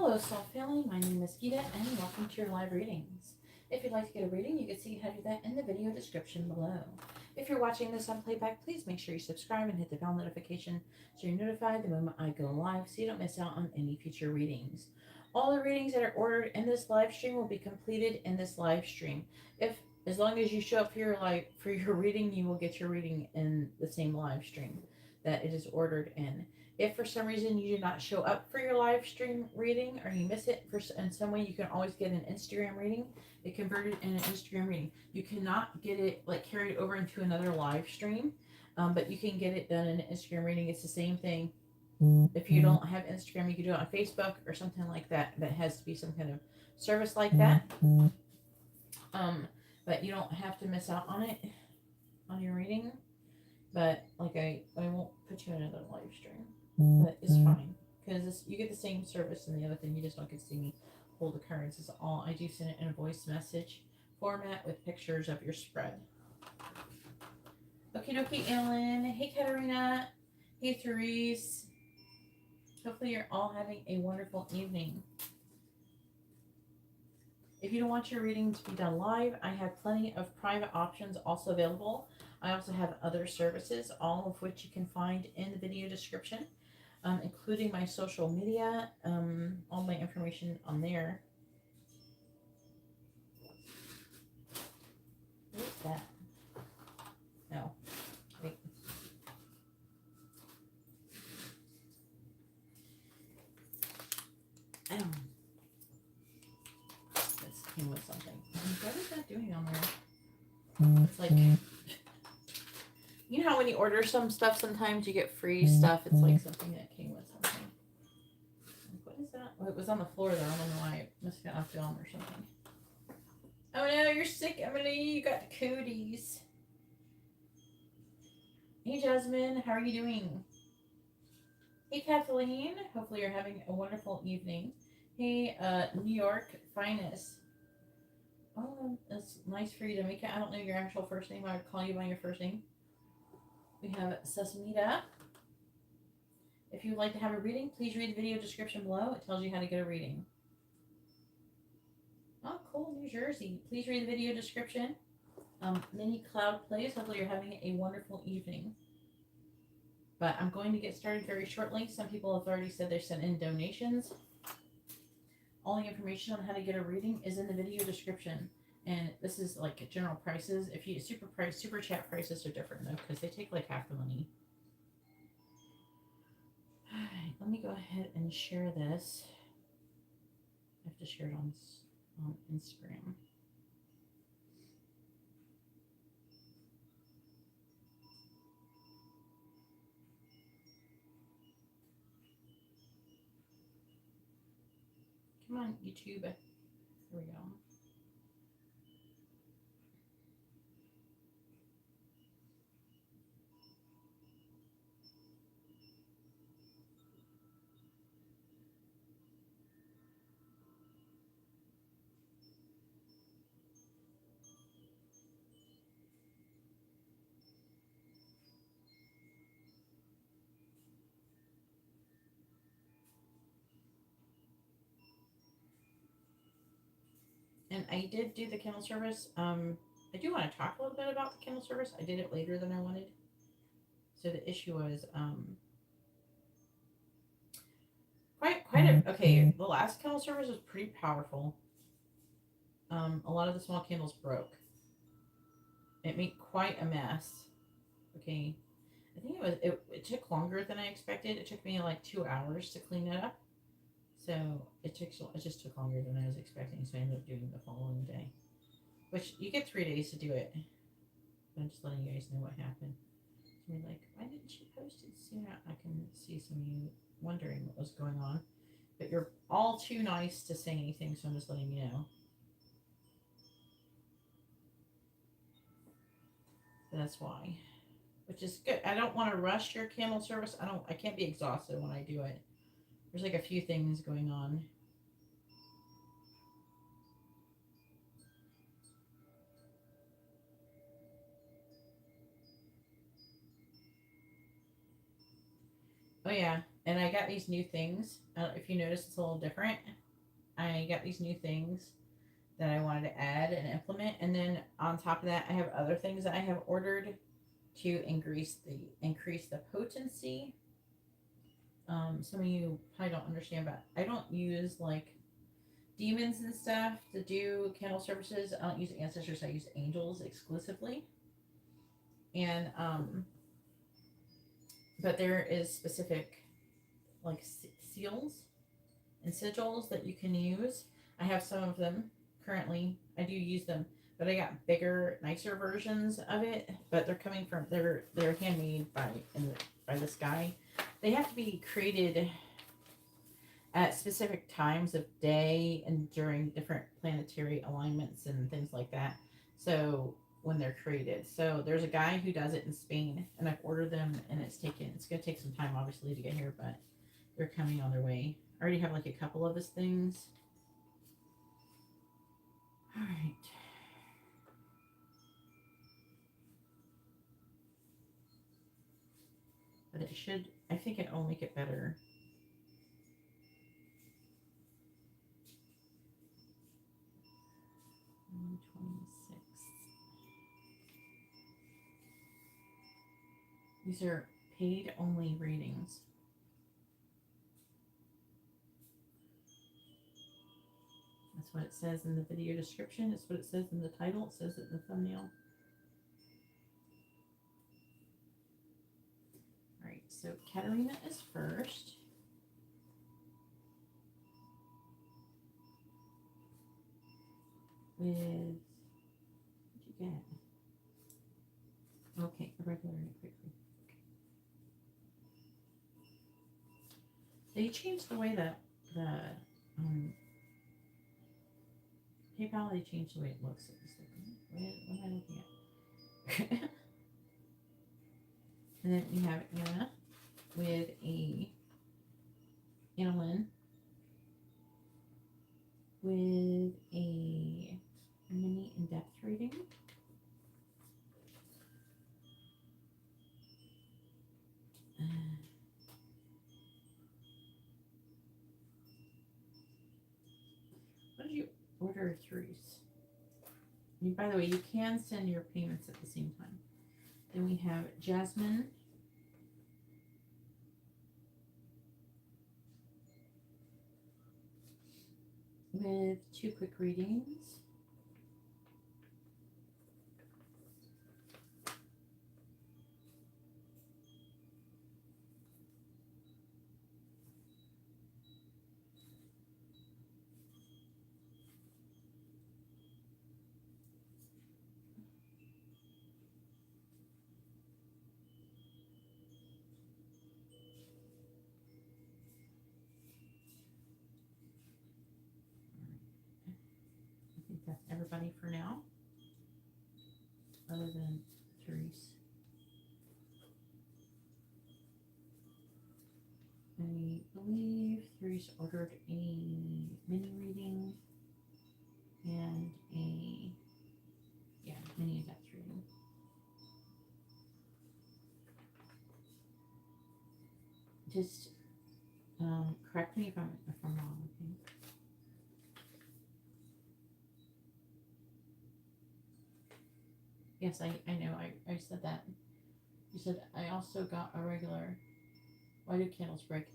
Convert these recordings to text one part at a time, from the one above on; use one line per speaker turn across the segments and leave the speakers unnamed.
Hello, Soul Family. My name is Geeta, and welcome to your live readings. If you'd like to get a reading, you can see how to do that in the video description below. If you're watching this on playback, please make sure you subscribe and hit the bell notification so you're notified the moment I go live so you don't miss out on any future readings. All the readings that are ordered in this live stream will be completed in this live stream. As long as you show up for your reading, you will get your reading in the same live stream that it is ordered in. If for some reason you do not show up for your live stream reading or you miss it in some way, you can always get an Instagram reading. It converted in an Instagram reading. You cannot get it carried over into another live stream, but you can get it done in an Instagram reading. It's the same thing. If you don't have Instagram, you can do it on Facebook or something like that. But it has to be some kind of service like that. But you don't have to miss out on it on your reading. But I won't put you in another live stream. But it's fine because you get the same service and the other thing. You just don't get to see me hold the cards. Is all. I do send it in a voice message format with pictures of your spread. Okie dokie, Annelin. Hey, Katarina. Hey, Therese. Hopefully you're all having a wonderful evening. If you don't want your reading to be done live, I have plenty of private options also available. I also have other services, all of which you can find in the video description, including my social media, all my information on there. What is that? No. Wait. This came with something. What is that doing on there? It's like... You know how when you order some stuff, sometimes you get free stuff. It's like something that came with something. What is that? Oh, it was on the floor there. I don't know why. It must have got knocked down or something. Oh no, you're sick, Emily. You got the cooties. Hey, Jasmine. How are you doing? Hey, Kathleen. Hopefully you're having a wonderful evening. Hey, New York Finest. Oh, that's nice for you to make it. I don't know your actual first name. I would call you by your first name. We have Sesamita. If you would like to have a reading, please read the video description below. It tells you how to get a reading. Oh, cool, New Jersey. Please read the video description. Mini Cloud Plays. Hopefully you're having a wonderful evening. But I'm going to get started very shortly. Some people have already said they sent in donations. All the information on how to get a reading is in the video description. And this is general prices. If you super chat prices are different though, because they take half the money. Alright, let me go ahead and share this. I have to share it on Instagram. Come on, YouTube. There we go. And I did do the candle service. I do want to talk a little bit about the candle service. I did it later than I wanted. So the issue was okay, the last candle service was pretty powerful. A lot of the small candles broke. It made quite a mess. Okay. I think it took longer than I expected. It took me 2 hours to clean it up. So it just took longer than I was expecting, so I ended up doing the following day. Which, you get 3 days to do it. I'm just letting you guys know what happened. So you're like, why didn't she post it sooner? I can see some of you wondering what was going on. But you're all too nice to say anything, so I'm just letting you know. So that's why. Which is good. I don't want to rush your candle service. I can't be exhausted when I do it. There's a few things going on. Oh yeah, And I got these new things. If you notice, it's a little different. I got these new things that I wanted to add and implement, and then on top of that, I have other things that I have ordered to increase the potency. Some of you probably don't understand, but I don't use like demons and stuff to do candle services. I don't use ancestors. I use angels exclusively, and but there is specific like seals and sigils that you can use. I have some of them currently. I do use them, but I got bigger, nicer versions of it. But they're coming from they're handmade by this guy. They have to be created at specific times of day and during different planetary alignments and things like that. So when they're created, so there's a guy who does it in Spain, and I've ordered them, and it's gonna take some time obviously to get here, but they're coming on their way. I already have like a couple of his things. All right. But it should, I think it'll make it better. May 26th. These are paid only readings. That's what it says in the video description. It's what it says in the title. It says it in the thumbnail. All right, so Katarina is first. With, what'd you get? Okay, a regular and a quick read. They changed the way that the PayPal, they changed the way it looks. What am I looking at? And then we have Anna with a Annelin with a mini in-depth reading. What did you order, Therese? By the way, you can send your payments at the same time. Then we have Jasmine with 2 quick readings. I think that's everybody for now, other than Therese. I believe Therese ordered a mini reading and a mini in-depth reading. Just correct me if I'm wrong. Okay. Yes, I know. I said that. You said I also got a regular. Why do candles break?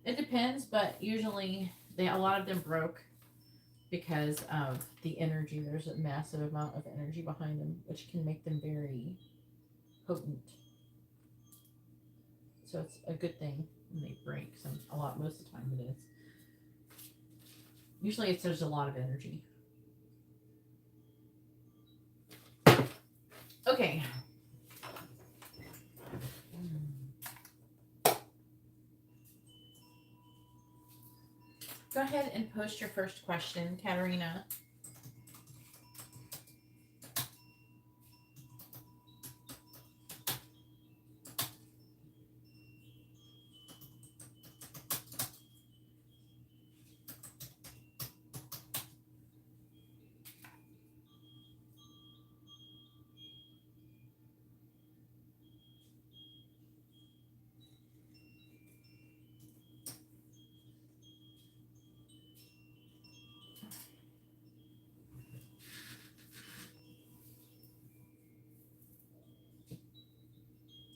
It depends, but usually a lot of them broke because of the energy. There's a massive amount of energy behind them, which can make them very potent. So it's a good thing when they break. Most of the time it is. Usually there's a lot of energy. Okay. Go ahead and post your first question, Katarina.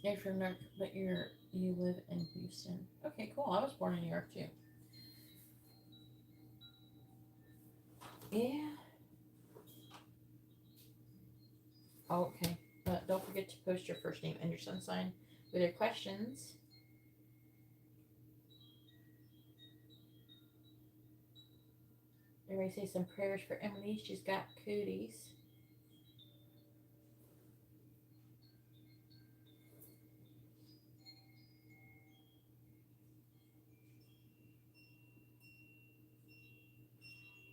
You're from New York, but you live in Houston. Okay, cool. I was born in New York too. Yeah. Oh, okay. Don't forget to post your first name and your sun sign with your questions. Everybody say some prayers for Emily. She's got cooties.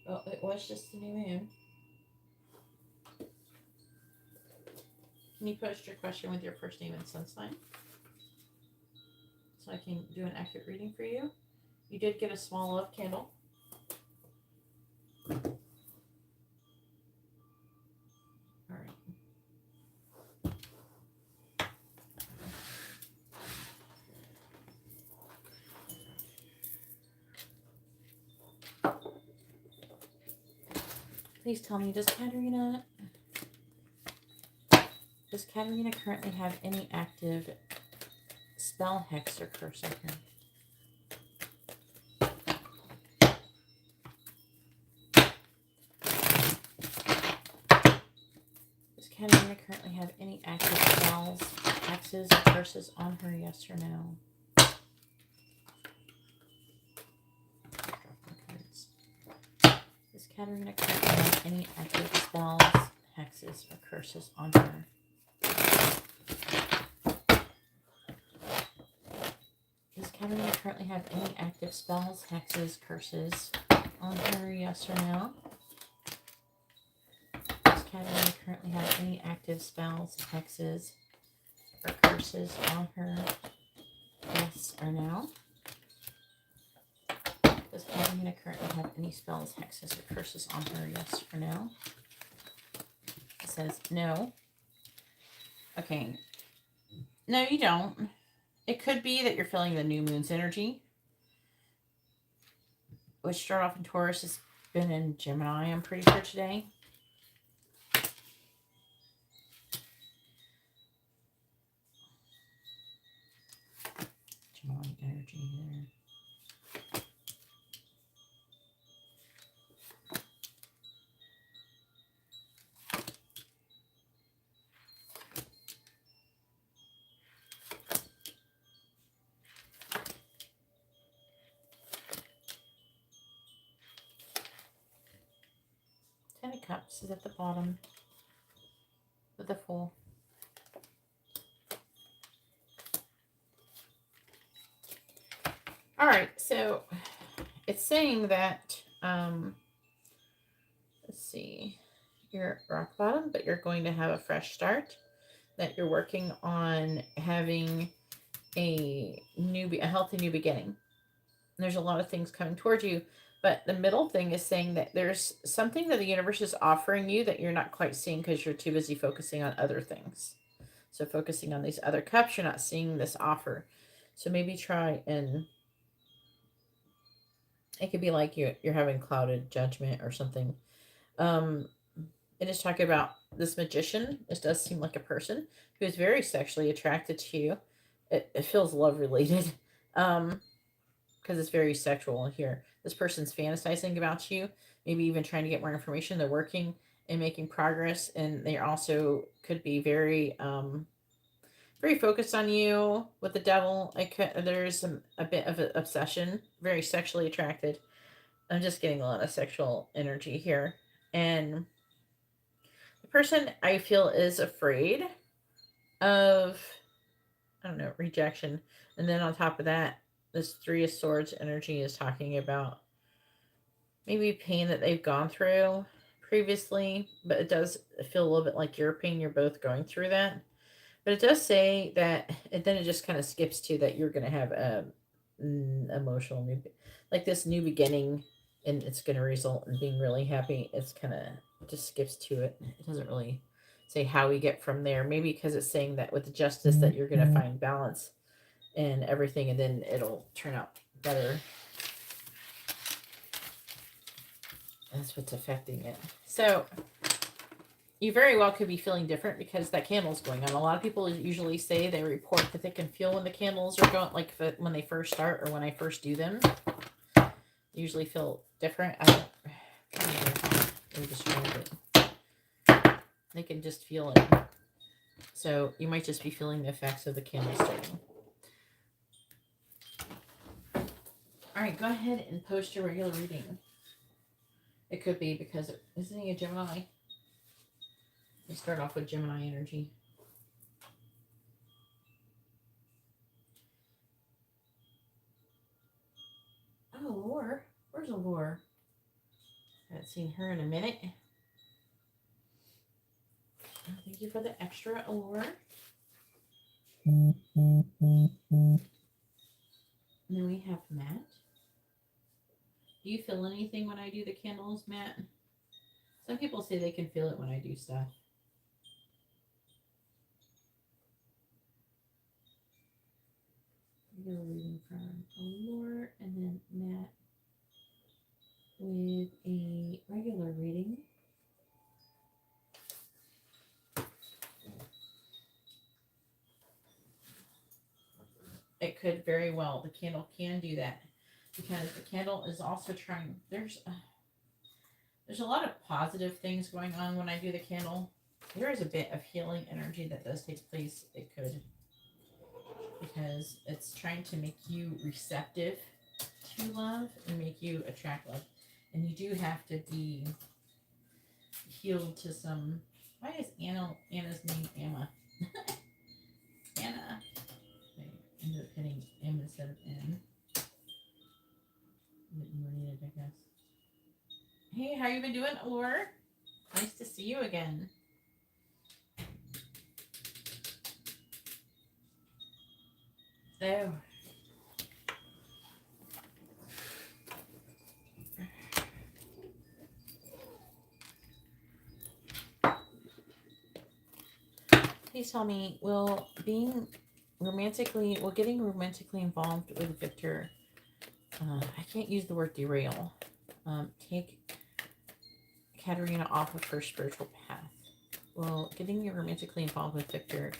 Well, it was just the new moon. Can you post your question with your first name and sun sign so I can do an accurate reading for you? You did get a small love candle. All right. Please tell me, does Katarina currently have any active spell, hex, or curse on her? Does Katarina currently have any active spells, hexes, or curses on her? Yes or no? Does Katarina currently have any active spells, hexes, or curses on her? Does Katarina currently have any active spells, hexes, curses on her? Yes or no? Does Katarina currently have any active spells, hexes, or curses on her? Yes or no? Does Katarina currently have any spells, hexes, or curses on her? Yes or no? It says no. Okay. No, you don't. It could be that you're feeling the new moon's energy, which started off in Taurus, has been in Gemini, I'm pretty sure, today. Gemini energy there. Ten of Cups is at the bottom with the Fool. All right, so it's saying that, let's see, you're at rock bottom, but you're going to have a fresh start, that you're working on having a healthy new beginning. And there's a lot of things coming towards you, but the middle thing is saying that there's something that the universe is offering you that you're not quite seeing because you're too busy focusing on other things. So focusing on these other cups, you're not seeing this offer. So maybe try and it could be like you're having clouded judgment or something. It is talking about this magician. This does seem like a person who is very sexually attracted to you. It feels love related. Because it's very sexual here. This person's fantasizing about you, maybe even trying to get more information. They're working and making progress, and they also could be very, very focused on you with the devil. There's a bit of an obsession, very sexually attracted. I'm just getting a lot of sexual energy here, and the person I feel is afraid of, I don't know, rejection, and then on top of that, this Three of Swords energy is talking about maybe pain that they've gone through previously, but it does feel a little bit like your pain. You're both going through that. But it does say that, and then it just kind of skips to that you're going to have a emotional new, like this new beginning, and it's going to result in being really happy. It's kind of just skips to it. It doesn't really say how we get from there. Maybe because it's saying that with the justice that you're going to find balance and everything, and then it'll turn out better. That's what's affecting it. So you very well could be feeling different because that candle's going on. A lot of people usually say they report that they can feel when the candles are going, like when they first start or when I first do them. Usually feel different. I don't know how to describe it. They can just feel it. So you might just be feeling the effects of the candle starting. All right, go ahead and post your regular reading. It could be because isn't he a Gemini? We start off with Gemini energy. Oh, Allure. Where's Allure? I haven't seen her in a minute. Thank you for the extra, Allure. And then we have Matt. Do you feel anything when I do the candles, Matt? Some people say they can feel it when I do stuff. Regular reading from Allure, and then Matt with a regular reading. It could very well. The candle can do that because the candle is also trying. There's a lot of positive things going on when I do the candle. There is a bit of healing energy that does take place. It could, because it's trying to make you receptive to love and make you attract love. And you do have to be healed to some. Why is Anna's name Emma? Anna. I ended up hitting M instead of N. More needed, I guess. Hey, how you been doing, Allure? Nice to see you again. Oh. Please tell me, will getting romantically involved with Victor, I can't use the word derail, take Katarina off of her spiritual path? Will getting romantically involved with Victor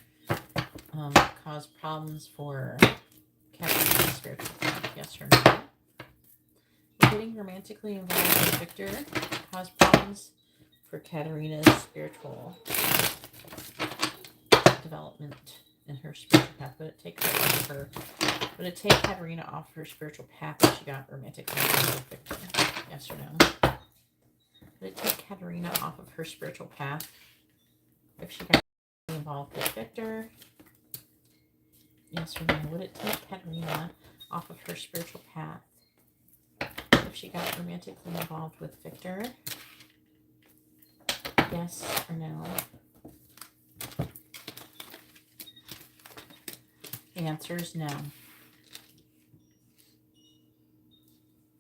cause problems for Katarina's spiritual path? Yes or no? Will getting romantically involved with Victor cause problems for Katarina's spiritual development in her spiritual path? Would it take Katarina off her spiritual path if she got romantically involved with Victor? Yes or no? Would it take Katarina off of her spiritual path if she got involved with Victor? Yes or no? Would it take Katarina off of her spiritual path if she got romantically involved with Victor? Yes or no? The answer is no.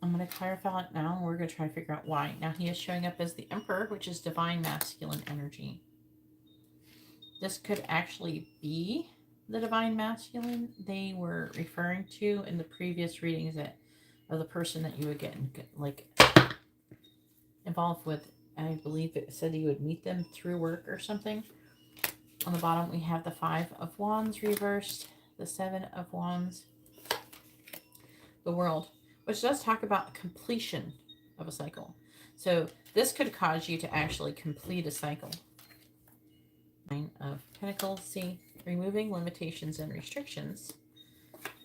I'm going to clarify it now, and we're going to try to figure out why. Now, he is showing up as the Emperor, which is divine masculine energy. This could actually be the divine masculine they were referring to in the previous readings of the person that you would get involved with. I believe it said you would meet them through work or something. On the bottom, we have the 5 of Wands reversed, the 7 of Wands, the World, which does talk about completion of a cycle. So this could cause you to actually complete a cycle. 9 of Pentacles, see, removing limitations and restrictions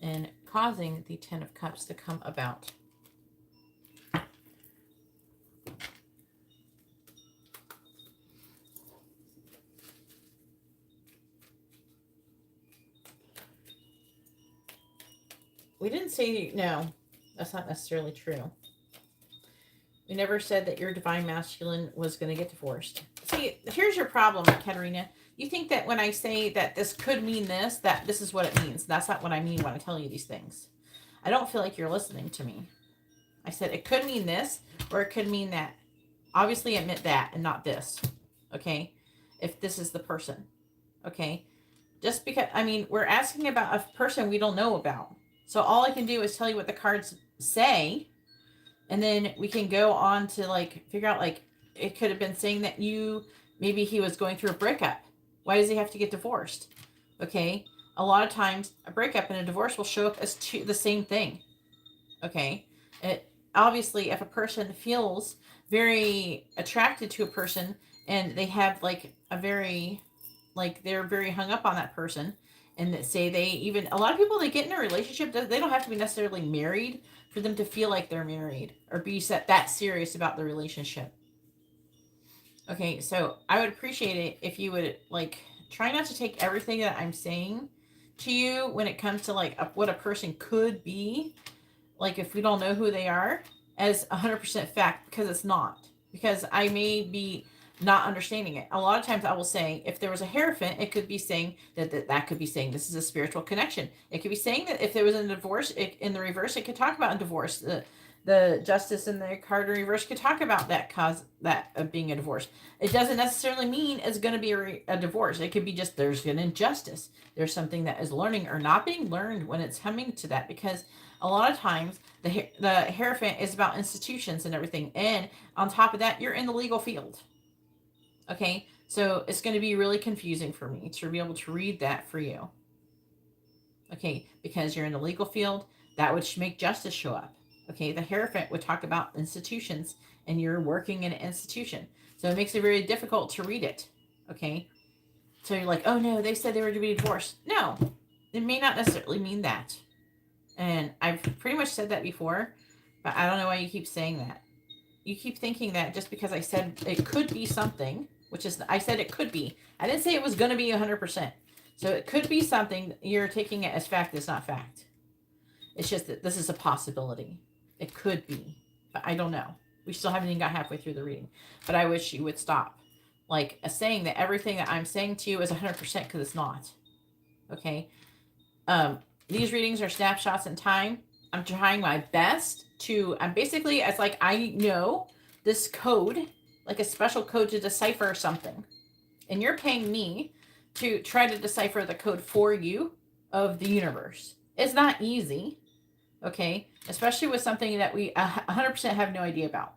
and causing the 10 of Cups to come about. We didn't say, no, that's not necessarily true. We never said that your divine masculine was going to get divorced. See, here's your problem, Katarina. You think that when I say that this could mean this, that this is what it means. That's not what I mean when I tell you these things. I don't feel like you're listening to me. I said it could mean this, or it could mean that. Obviously, it meant that and not this. Okay? If this is the person. Okay? Just because, I mean, we're asking about a person we don't know about. So all I can do is tell you what the cards say, and then we can go on to like figure out, like, it could have been saying that you Maybe he was going through a breakup. Why does he have to get divorced? Okay. A lot of times a breakup and a divorce will show up as the same thing. Okay. Obviously, if a person feels very attracted to a person and they have like a very, like they're very hung up on that person, and that say they even, a lot of people, they get in a relationship, they don't have to be necessarily married for them to feel like they're married or be that serious about the relationship. Okay, so I would appreciate it if you would like try not to take everything that I'm saying to you when it comes to like what a person could be, like if we don't know who they are, as 100% fact, because it's not. Because I may be not understanding it. A lot of times I will say, if there was a Hierophant, it could be saying that could be saying this is a spiritual connection. It could be saying that if there was a divorce, in the reverse, it could talk about a divorce. The Justice in the card in reverse could talk about that cause that of being a divorce. It doesn't necessarily mean it's going to be a divorce. It could be just there's an injustice. There's something that is learning or not being learned when it's coming to that, because a lot of times the Hierophant is about institutions and everything, and on top of that, you're in the legal field. Okay, so it's going to be really confusing for me to be able to read that for you. Okay, because you're in the legal field, that would make justice show up. Okay, the Hierophant would talk about institutions, and you're working in an institution. So it makes it very difficult to read it. Okay, so you're like, oh no, they said they were to be divorced. No, it may not necessarily mean that. And I've pretty much said that before, but I don't know why you keep saying that. You keep thinking that just because I said it could be something, which is, I said it could be. I didn't say it was going to be 100%. So it could be something. You're taking it as fact. It's not fact. It's just that this is a possibility. It could be, but I don't know. We still haven't even got halfway through the reading. But I wish you would stop. Like saying that everything that I'm saying to you is 100%, because it's not. Okay? These readings are snapshots in time. I'm trying my best to, I'm basically, it's like I know this code, like a special code to decipher something. And you're paying me to try to decipher the code for you of the universe. It's not easy, okay? Especially with something that we 100% have no idea about.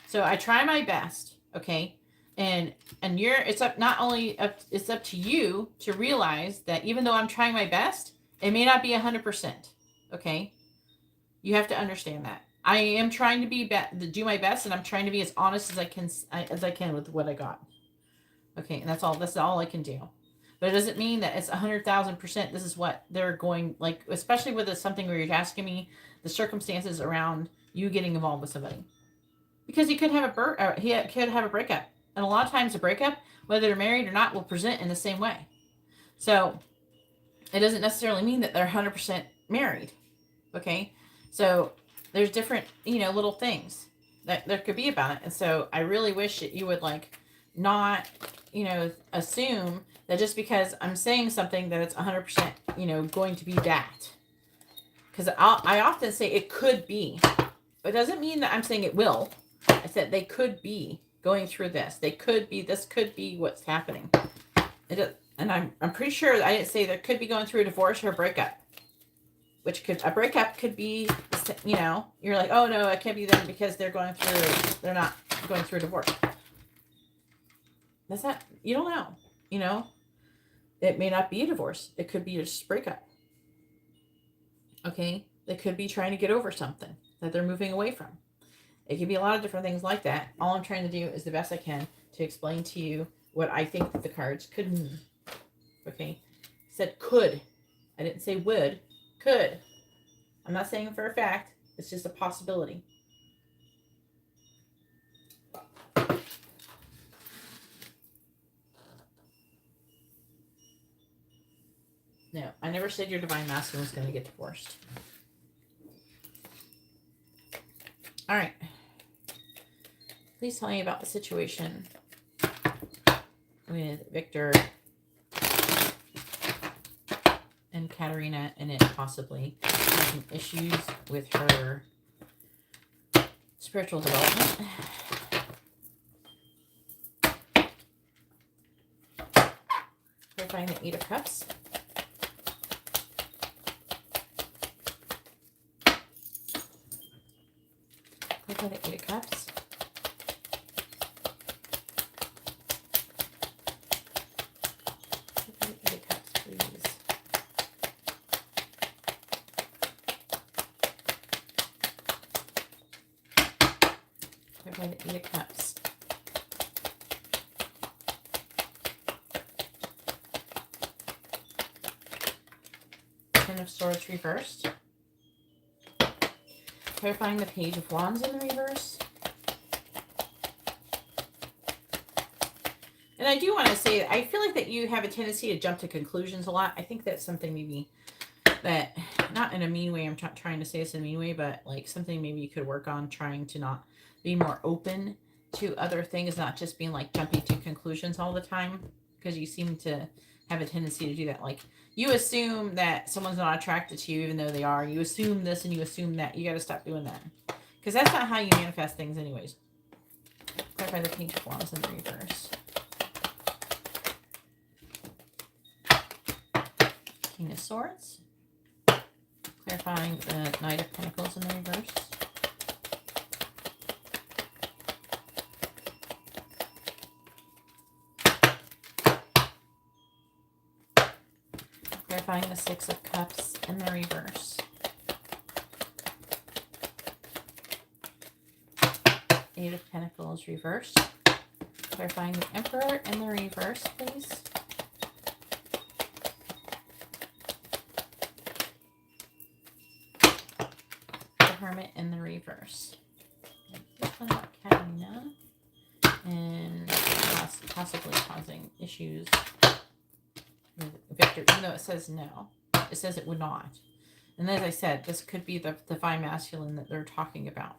So I try my best, okay? And it's up, not only up, it's up to you to realize that even though I'm trying my best, it may not be 100%, okay? You have to understand that. I am trying to do my best, and I'm trying to be as honest as I can with what I got. Okay, and that's all I can do. But it doesn't mean that it's 100,000%. This is what they're going, like, especially with something where you're asking me the circumstances around you getting involved with somebody, because he could have a breakup, and a lot of times a breakup, whether they're married or not, will present in the same way. So it doesn't necessarily mean that they're 100% married. Okay, so there's different, little things that there could be about it. And so I really wish that you would like not, assume that just because I'm saying something that it's 100%, going to be that. Because I often say it could be. It doesn't mean that I'm saying it will. I said they could be going through this. This could be what's happening. And I'm pretty sure I didn't say there could be going through a divorce or a breakup. A breakup could be, you're like, oh no, it can't be them because they're not going through a divorce. That's not, you don't know, it may not be a divorce. It could be just a breakup. Okay. They could be trying to get over something that they're moving away from. It could be a lot of different things like that. All I'm trying to do is the best I can to explain to you what I think that the cards could mean. Okay. I said could. I didn't say would. Could. I'm not saying for a fact. It's just a possibility. No, I never said your divine masculine was going to get divorced. All right. Please tell me about the situation with Victor and Katarina, and it possibly having issues with her spiritual development. Clarifying the Eight of Cups. Clarifying the Eight of Cups. Clarify the Eight of Cups. Ten of Swords reversed. Clarifying the Page of Wands in the reverse. And I do want to say, I feel like that you have a tendency to jump to conclusions a lot. I think that's something maybe that, not in a mean way, I'm trying to say this in a mean way, but like something maybe you could work on, trying to not be more open to other things, not just being like jumping to conclusions all the time, because you seem to have a tendency to do that. Like, you assume that someone's not attracted to you even though they are. You assume this and you assume that. You got to stop doing that, because that's not how you manifest things anyways. Clarify the Page of Wands in the reverse. King of Swords. Clarifying the Knight of Pentacles in the reverse. Clarifying the Six of Cups in the reverse. Eight of Pentacles reversed. Clarifying the Emperor in the reverse, please. Hermit in the reverse. This one about Katarina and possibly causing issues with Victor, even though it says no. It says it would not. And as I said, this could be the divine masculine that they're talking about,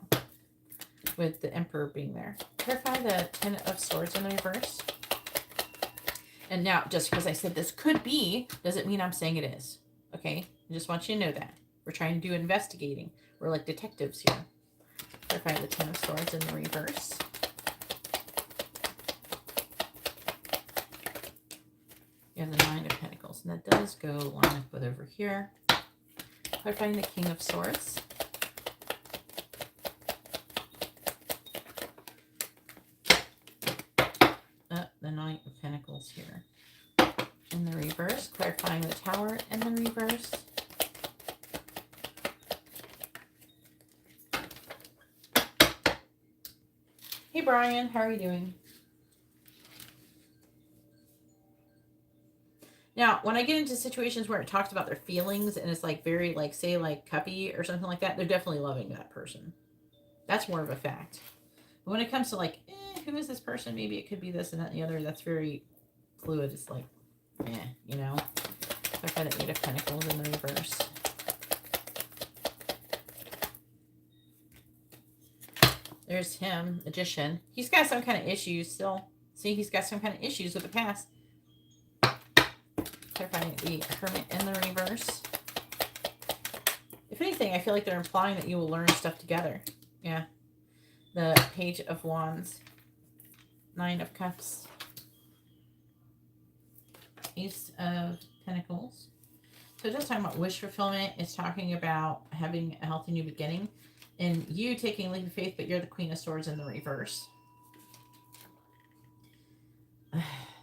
with the Emperor being there. Clarify the Ten of Swords in the reverse. And now, just because I said this could be, doesn't mean I'm saying it is. Okay? I just want you to know that. We're trying to do investigating. We're like detectives here. Clarify the Ten of Swords in the reverse. You have the Nine of Pentacles. And that does go line up with over here. Clarifying the King of Swords. The Knight of Pentacles here. In the reverse. Clarifying the Tower in the reverse. Hey Brian, how are you doing? Now, when I get into situations where it talks about their feelings and it's like very like, say like cuppy or something like that, they're definitely loving that person. That's more of a fact. But when it comes to like, who is this person? Maybe it could be this and that and the other. That's very fluid. It's like, you know. Clarify the Eight of Pentacles in the reverse. There's him, Magician. He's got some kind of issues still. See, he's got some kind of issues with the past. Clarifying the Hermit in the reverse. If anything, I feel like they're implying that you will learn stuff together. Yeah. The Page of Wands. Nine of Cups. Ace of Pentacles. So just talking about wish fulfillment. It's talking about having a healthy new beginning. And you taking a leap of faith, but you're the Queen of Swords in the reverse.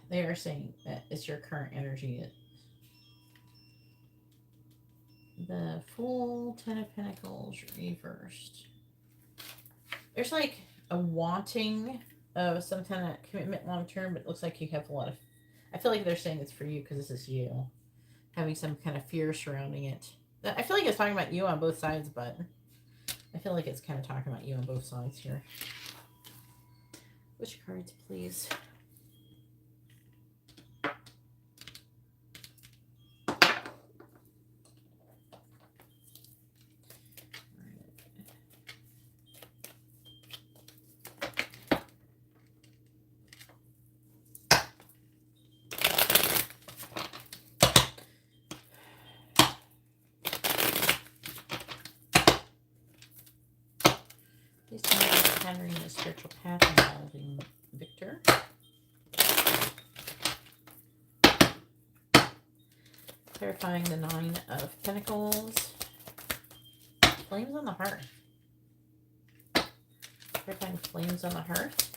They are saying that it's your current energy. The Fool, Ten of Pentacles reversed. There's like a wanting of some kind of commitment long term, but it looks like you have a lot of... I feel like they're saying it's for you because this is you. Having some kind of fear surrounding it. I feel like it's talking about you on both sides, but... I feel like it's kind of talking about you on both sides here. Which cards, please? Please tell me about Katarina's spiritual path involving Victor. Clarifying the Nine of Pentacles. Flames on the Hearth. Clarifying Flames on the Hearth.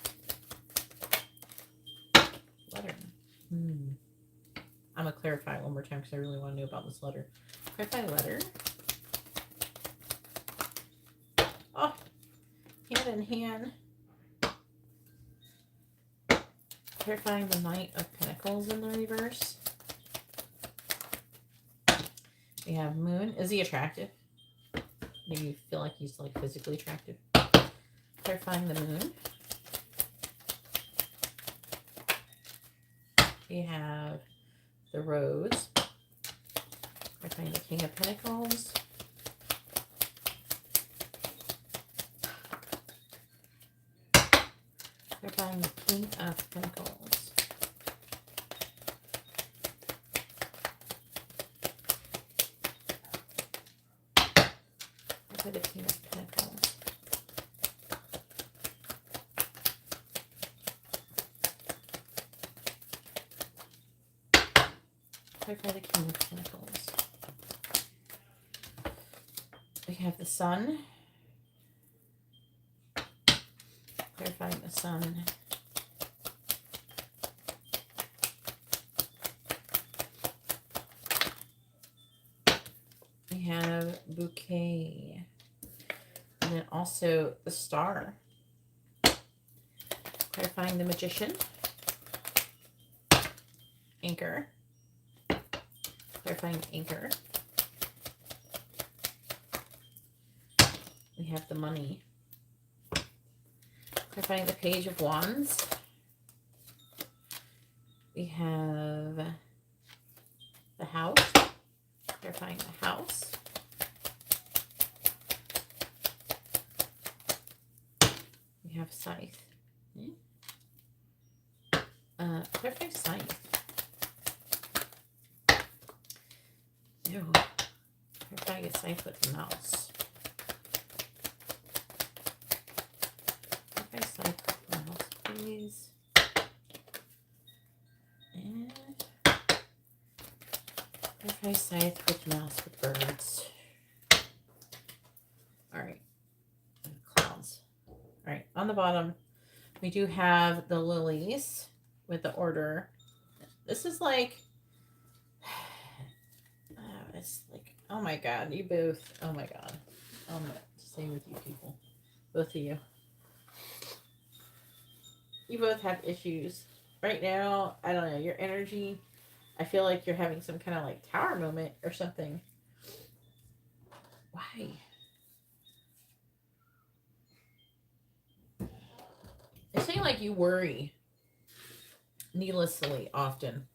Letter. I'm going to clarify it one more time because I really want to know about this letter. Clarify letter. Oh, hand in hand. Clarifying the Knight of Pentacles in the reverse. We have Moon. Is he attractive? Maybe you feel like he's like physically attractive. Clarifying the Moon. We have the Rose. Clarifying the King of Pentacles. Clarifying the King of Pentacles. Clarify the King of Pentacles. Clarify the King of Pentacles. We have the Sun. Clarifying the Sun. We have Bouquet. And then also the Star. Clarifying the Magician. Anchor. Clarifying Anchor. We have the Money. Clarifying the Page of Wands. We have the House. Clarifying the House. We have Scythe. Clarifying Scythe. Ew. Clarifying a Scythe with the Mouse. Please. And clarify Scythe with Mouse with birds. Alright. Clouds. Alright, on the bottom, we do have the lilies with the order. This is like, it's like, oh my god, you both, oh my god. I'm going to stay with you people. Both of you. You both have issues. Right now, I don't know, your energy, I feel like you're having some kind of like tower moment or something. Why? It's saying like you worry needlessly often.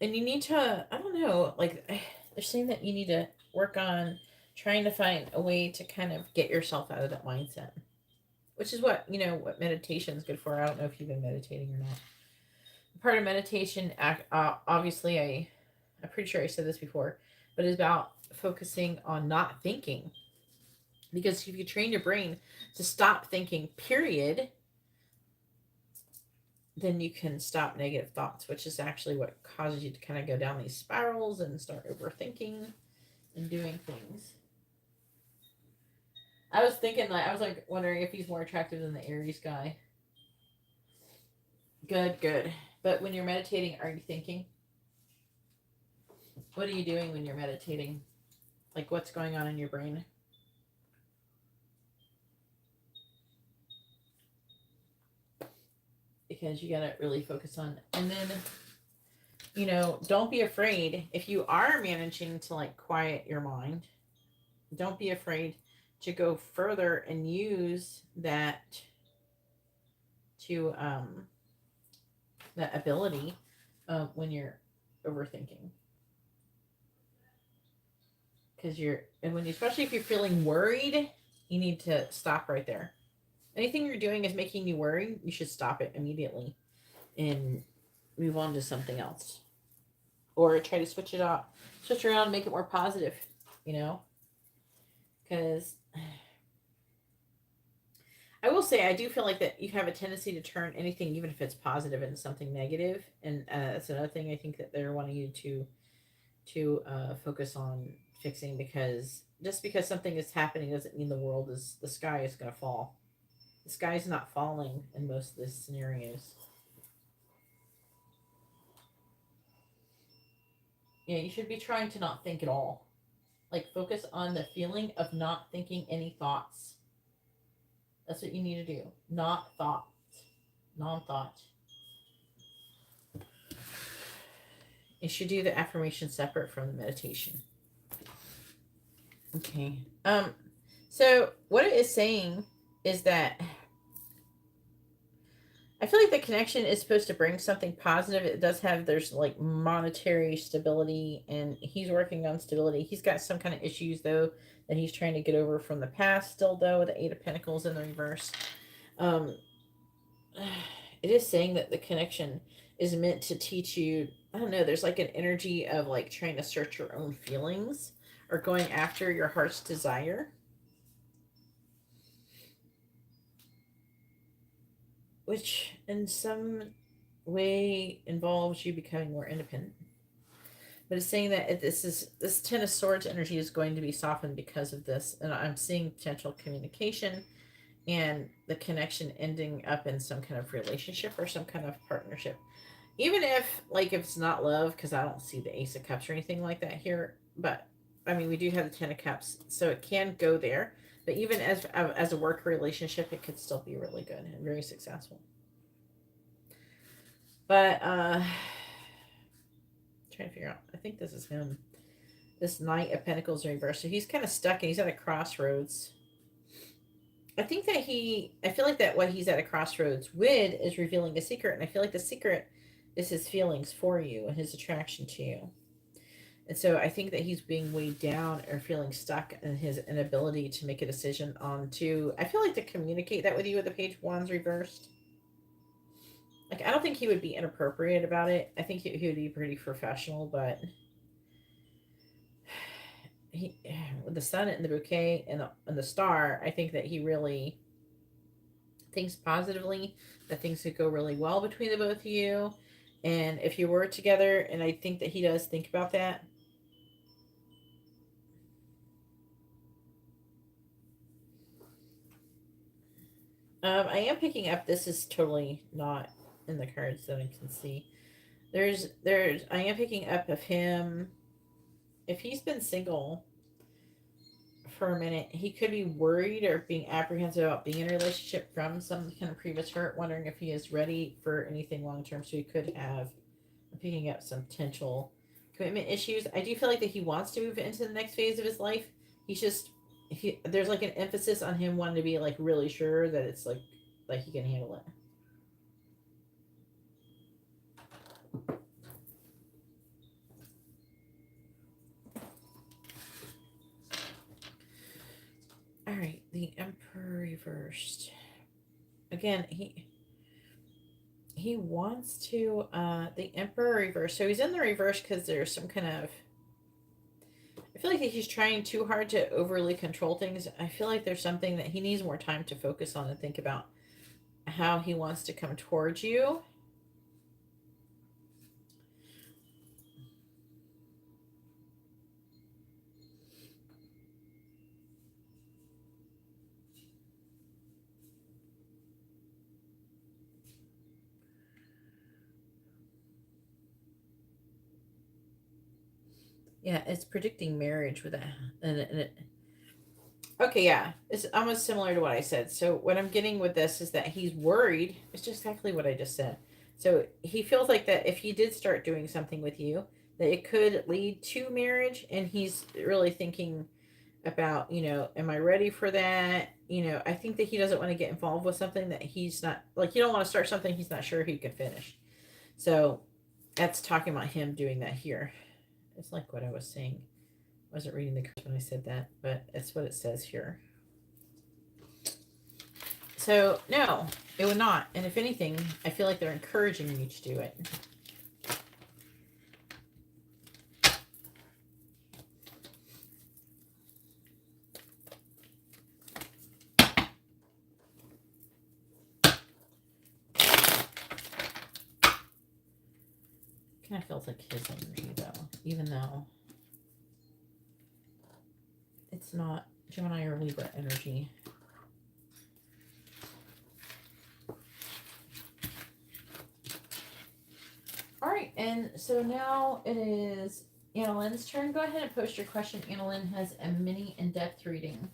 And you need to, I don't know, like they're saying that you need to work on trying to find a way to kind of get yourself out of that mindset. Which is what, you know, what meditation is good for. I don't know if you've been meditating or not. Part of meditation, obviously, I'm pretty sure I said this before, but it's about focusing on not thinking. Because if you train your brain to stop thinking, period, then you can stop negative thoughts, which is actually what causes you to kind of go down these spirals and start overthinking and doing things. I was thinking, like, I was like wondering if he's more attractive than the Aries guy. Good, good. But when you're meditating, are you thinking? What are you doing when you're meditating? Like, what's going on in your brain? Because you gotta really focus on, and then, you know, don't be afraid if you are managing to like quiet your mind. Don't be afraid to go further and use that to that ability when you're overthinking, because especially if you're feeling worried, you need to stop right there. Anything you're doing is making you worry, you should stop it immediately and move on to something else, or try to switch around and make it more positive, you know, because I will say, I do feel like that you have a tendency to turn anything, even if it's positive, into something negative. And that's another thing I think that they're wanting you to focus on fixing, because just because something is happening doesn't mean the sky is going to fall. The sky is not falling in most of these scenarios. Yeah, you should be trying to not think at all. Like, focus on the feeling of not thinking any thoughts. That's what you need to do. Not thoughts. Non-thought. You should do the affirmation separate from the meditation. Okay. So what it is saying is that I feel like the connection is supposed to bring something positive. It does have, there's like monetary stability, and he's working on stability. He's got some kind of issues though that he's trying to get over from the past still though, the Eight of Pentacles in the reverse. It is saying that the connection is meant to teach you, I don't know, there's like an energy of like trying to search your own feelings or going after your heart's desire, which in some way involves you becoming more independent. But it's saying that this Ten of Swords energy is going to be softened because of this, and I'm seeing potential communication and the connection ending up in some kind of relationship or some kind of partnership. Even if like if it's not love, because I don't see the Ace of Cups or anything like that here, but I mean we do have the Ten of Cups, so it can go there. But even as a work relationship, it could still be really good and very successful. But trying to figure out, I think this is him. This Knight of Pentacles reverse. So he's kind of stuck and he's at a crossroads. I think that I feel like that what he's at a crossroads with is revealing a secret. And I feel like the secret is his feelings for you and his attraction to you. And so I think that he's being weighed down or feeling stuck in his inability to make a decision on I feel like to communicate that with you with the Page of Wands reversed. Like, I don't think he would be inappropriate about it. I think he would be pretty professional, but with the Sun and the bouquet and the star, I think that he really thinks positively, that things could go really well between the both of you. And if you were together, and I think that he does think about that. I am picking up, this is totally not in the cards that I can see. I am picking up of him, if he's been single for a minute, he could be worried or being apprehensive about being in a relationship from some kind of previous hurt, wondering if he is ready for anything long term. So he could have, picking up some potential commitment issues. I do feel like that he wants to move into the next phase of his life. He's just there's like an emphasis on him wanting to be like really sure that it's like he can handle it. All right, the Emperor reversed. Again, he wants to the Emperor reverse. So he's in the reverse because there's some kind of, I feel like he's trying too hard to overly control things. I feel like there's something that he needs more time to focus on and think about how he wants to come towards you. Yeah, it's predicting marriage with that. Okay, yeah. It's almost similar to what I said. So what I'm getting with this is that he's worried. It's just exactly what I just said. So he feels like that if he did start doing something with you, that it could lead to marriage, and he's really thinking about, am I ready for that? I think that he doesn't want to get involved with something that he's not, like, you don't want to start something he's not sure he can finish. So that's talking about him doing that here. It's like what I was saying. I wasn't reading the cards when I said that, but that's what it says here. So, no, it would not. And if anything, I feel like they're encouraging you to do it. Kind of feels like his energy, though, even though it's not Gemini or Libra energy. All right, and so now it is Annelin's turn. Go ahead and post your question. Annelin has a mini in-depth reading.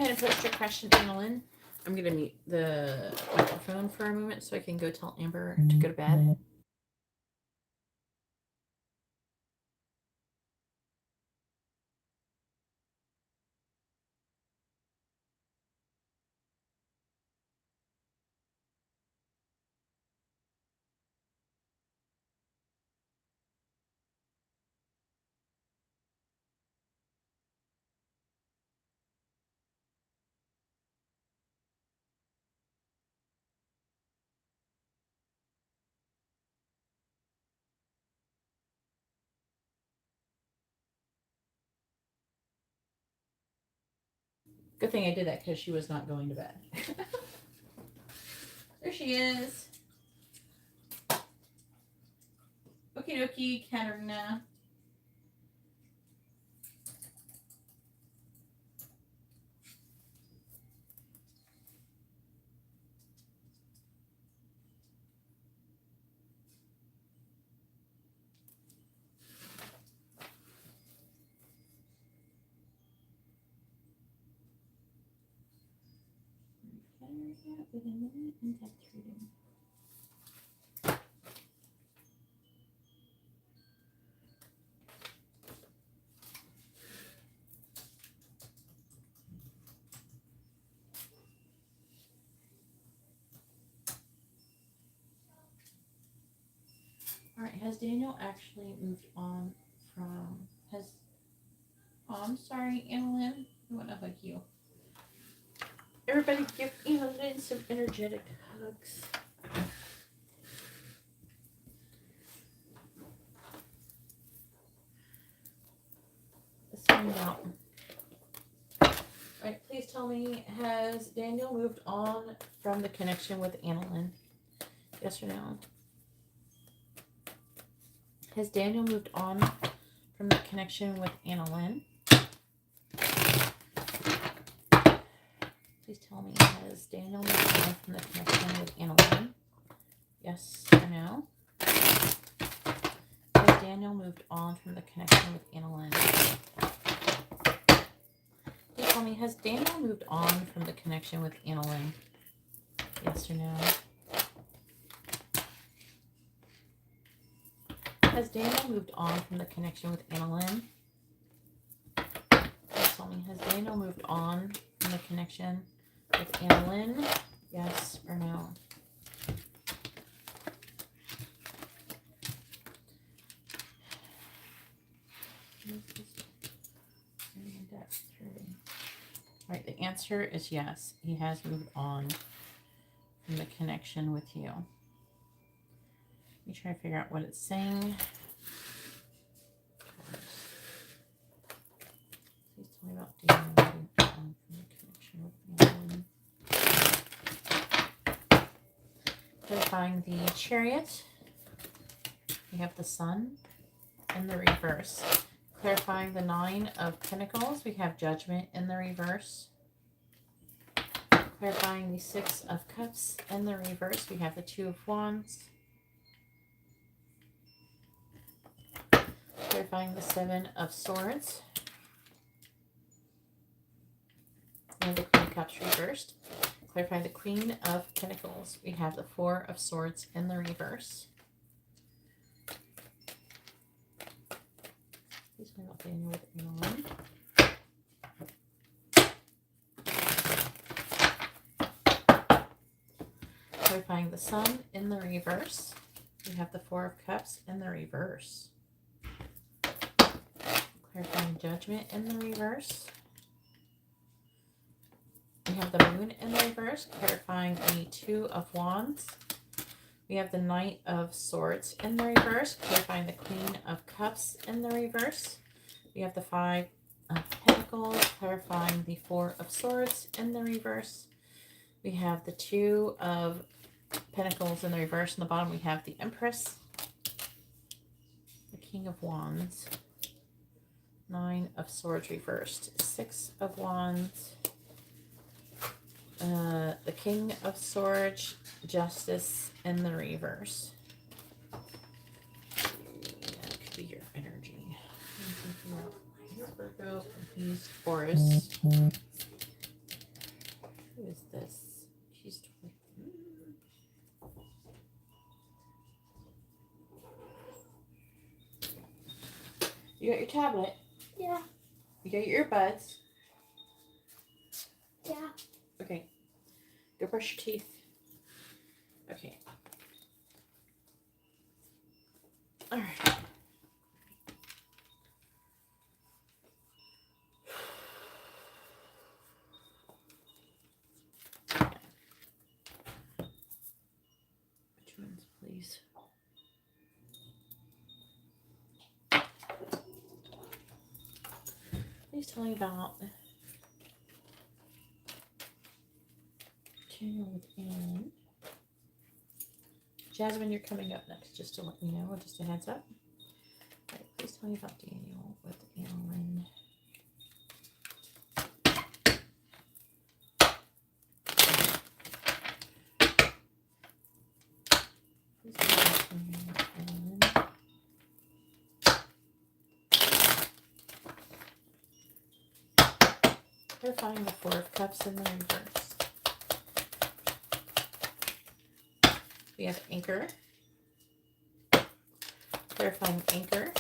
ahead and post your question, Annelin. I'm going to mute the microphone for a moment so I can go tell Amber to go to bed. Good thing I did that because she was not going to bed. There she is. Okie dokie, Katarina. Katarina with a minute in depth reading. Alright, has Daniel actually moved on from, oh, I'm sorry, Annelin. I want to hug you. Everybody give Annelin some energetic hugs. Let's find out. Alright, please tell me, has Daniel moved on from the connection with Annelin? Yes or no? Has Daniel moved on from the connection with Annelin? Please tell me, has Daniel moved on from the connection with Annelin? Yes or no? Has Daniel moved on from the connection with Annelin? Please tell me, has Daniel moved on from the connection with Annelin? Yes or no? Has Daniel moved on from the connection with Annelin? Please tell me, has Daniel moved on from the connection with Annelin? Yes or no? Alright, the answer is yes. He has moved on from the connection with you. Let me try to figure out what it's saying. Please tell me about Daniel moving on from the connection with Annelin. Clarifying the Chariot. We have the Sun in the reverse. Clarifying the Nine of Pentacles, we have Judgment in the reverse. Clarifying the Six of Cups in the reverse, we have the Two of Wands. Clarifying the Seven of Swords. And the Queen of Cups reversed. Clarifying the Queen of Pentacles, we have the Four of Swords in the reverse. Please find out Daniel with Annelin. Clarifying the Sun in the reverse. We have the Four of Cups in the reverse. Clarifying Judgment in the reverse. We have the Moon in the reverse. Clarifying the Two of Wands. We have the Knight of Swords in the reverse. Clarifying the Queen of Cups in the reverse. We have the Five of Pentacles. Clarifying the Four of Swords in the reverse. We have the Two of Pentacles in the reverse. In the bottom we have the Empress, the King of Wands, Nine of Swords reversed, Six of Wands, the King of Swords, Justice in the reverse. That could be your energy. Virgo, confused, Taurus. Who is this? She's totally... You got your tablet?
Yeah.
You got your earbuds?
Yeah.
Okay. Go brush your teeth. Okay. All right. Which ones, please? Please tell me about channel with Annelin. Jasmine, you're coming up next, just to let you know, just a heads up. All right, please tell me about Daniel with Annelin. Please tell me about Daniel with Annelin. Clarifying the Four of Cups in the reverse. We have Anchor. Clarifying Anchor.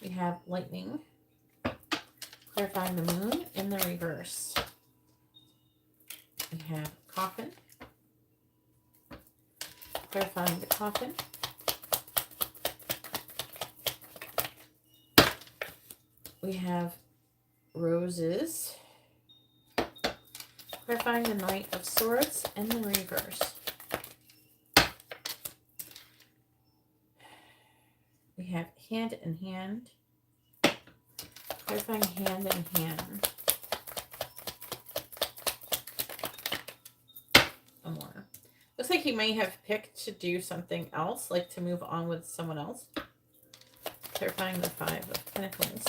We have Lightning. Clarifying the Moon in the reverse. We have Coffin. Clarifying the Coffin. We have Roses. Clarifying the Knight of Swords and the reverse. We have Hand in Hand. Clarifying Hand in Hand. One more. Looks like he may have picked to do something else, like to move on with someone else. Clarifying the Five of Pentacles.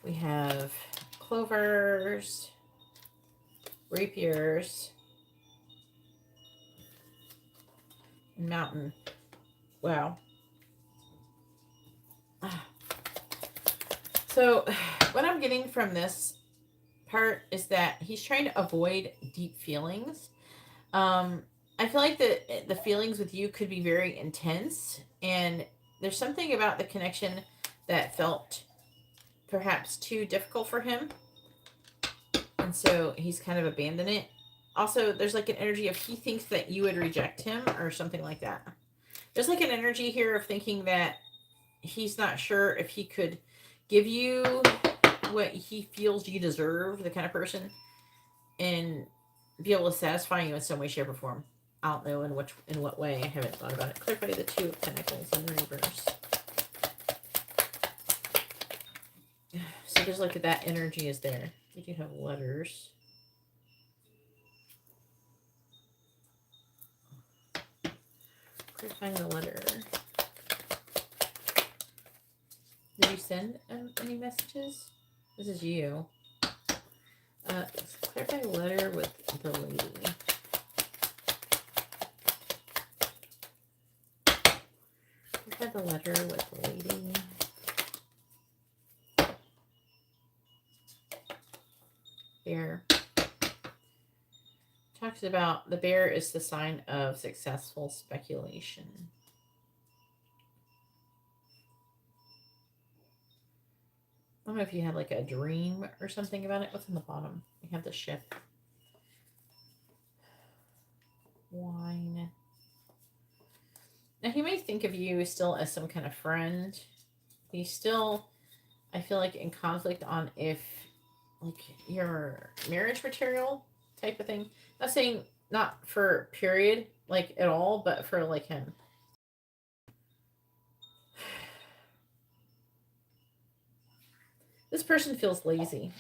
We have Clovers, Rapiers, and Mountain. Wow. So what I'm getting from this part is that he's trying to avoid deep feelings. I feel like the feelings with you could be very intense, and there's something about the connection that felt perhaps too difficult for him, and so he's kind of abandoned it. Also, there's like an energy of he thinks that you would reject him or something like that. There's like an energy here of thinking that he's not sure if he could give you what he feels you deserve, the kind of person, and be able to satisfy you in some way, shape, or form. I don't know in what way. I haven't thought about it. Clarify the Two of Pentacles in the reverse. So there's like that energy is there. We do have letters. Clarifying the letter. Did you send any messages? This is you. Clarify the letter with the lady. Clarify the letter with the lady. Bear. Talks about the bear is the sign of successful speculation. I don't know if you had like a dream or something about it. What's on the bottom? We have the ship. Wine. Now he may think of you still as some kind of friend. He's still, I feel like, in conflict on if like your marriage material type of thing. Not saying not for period like at all, but for like him. This person feels lazy.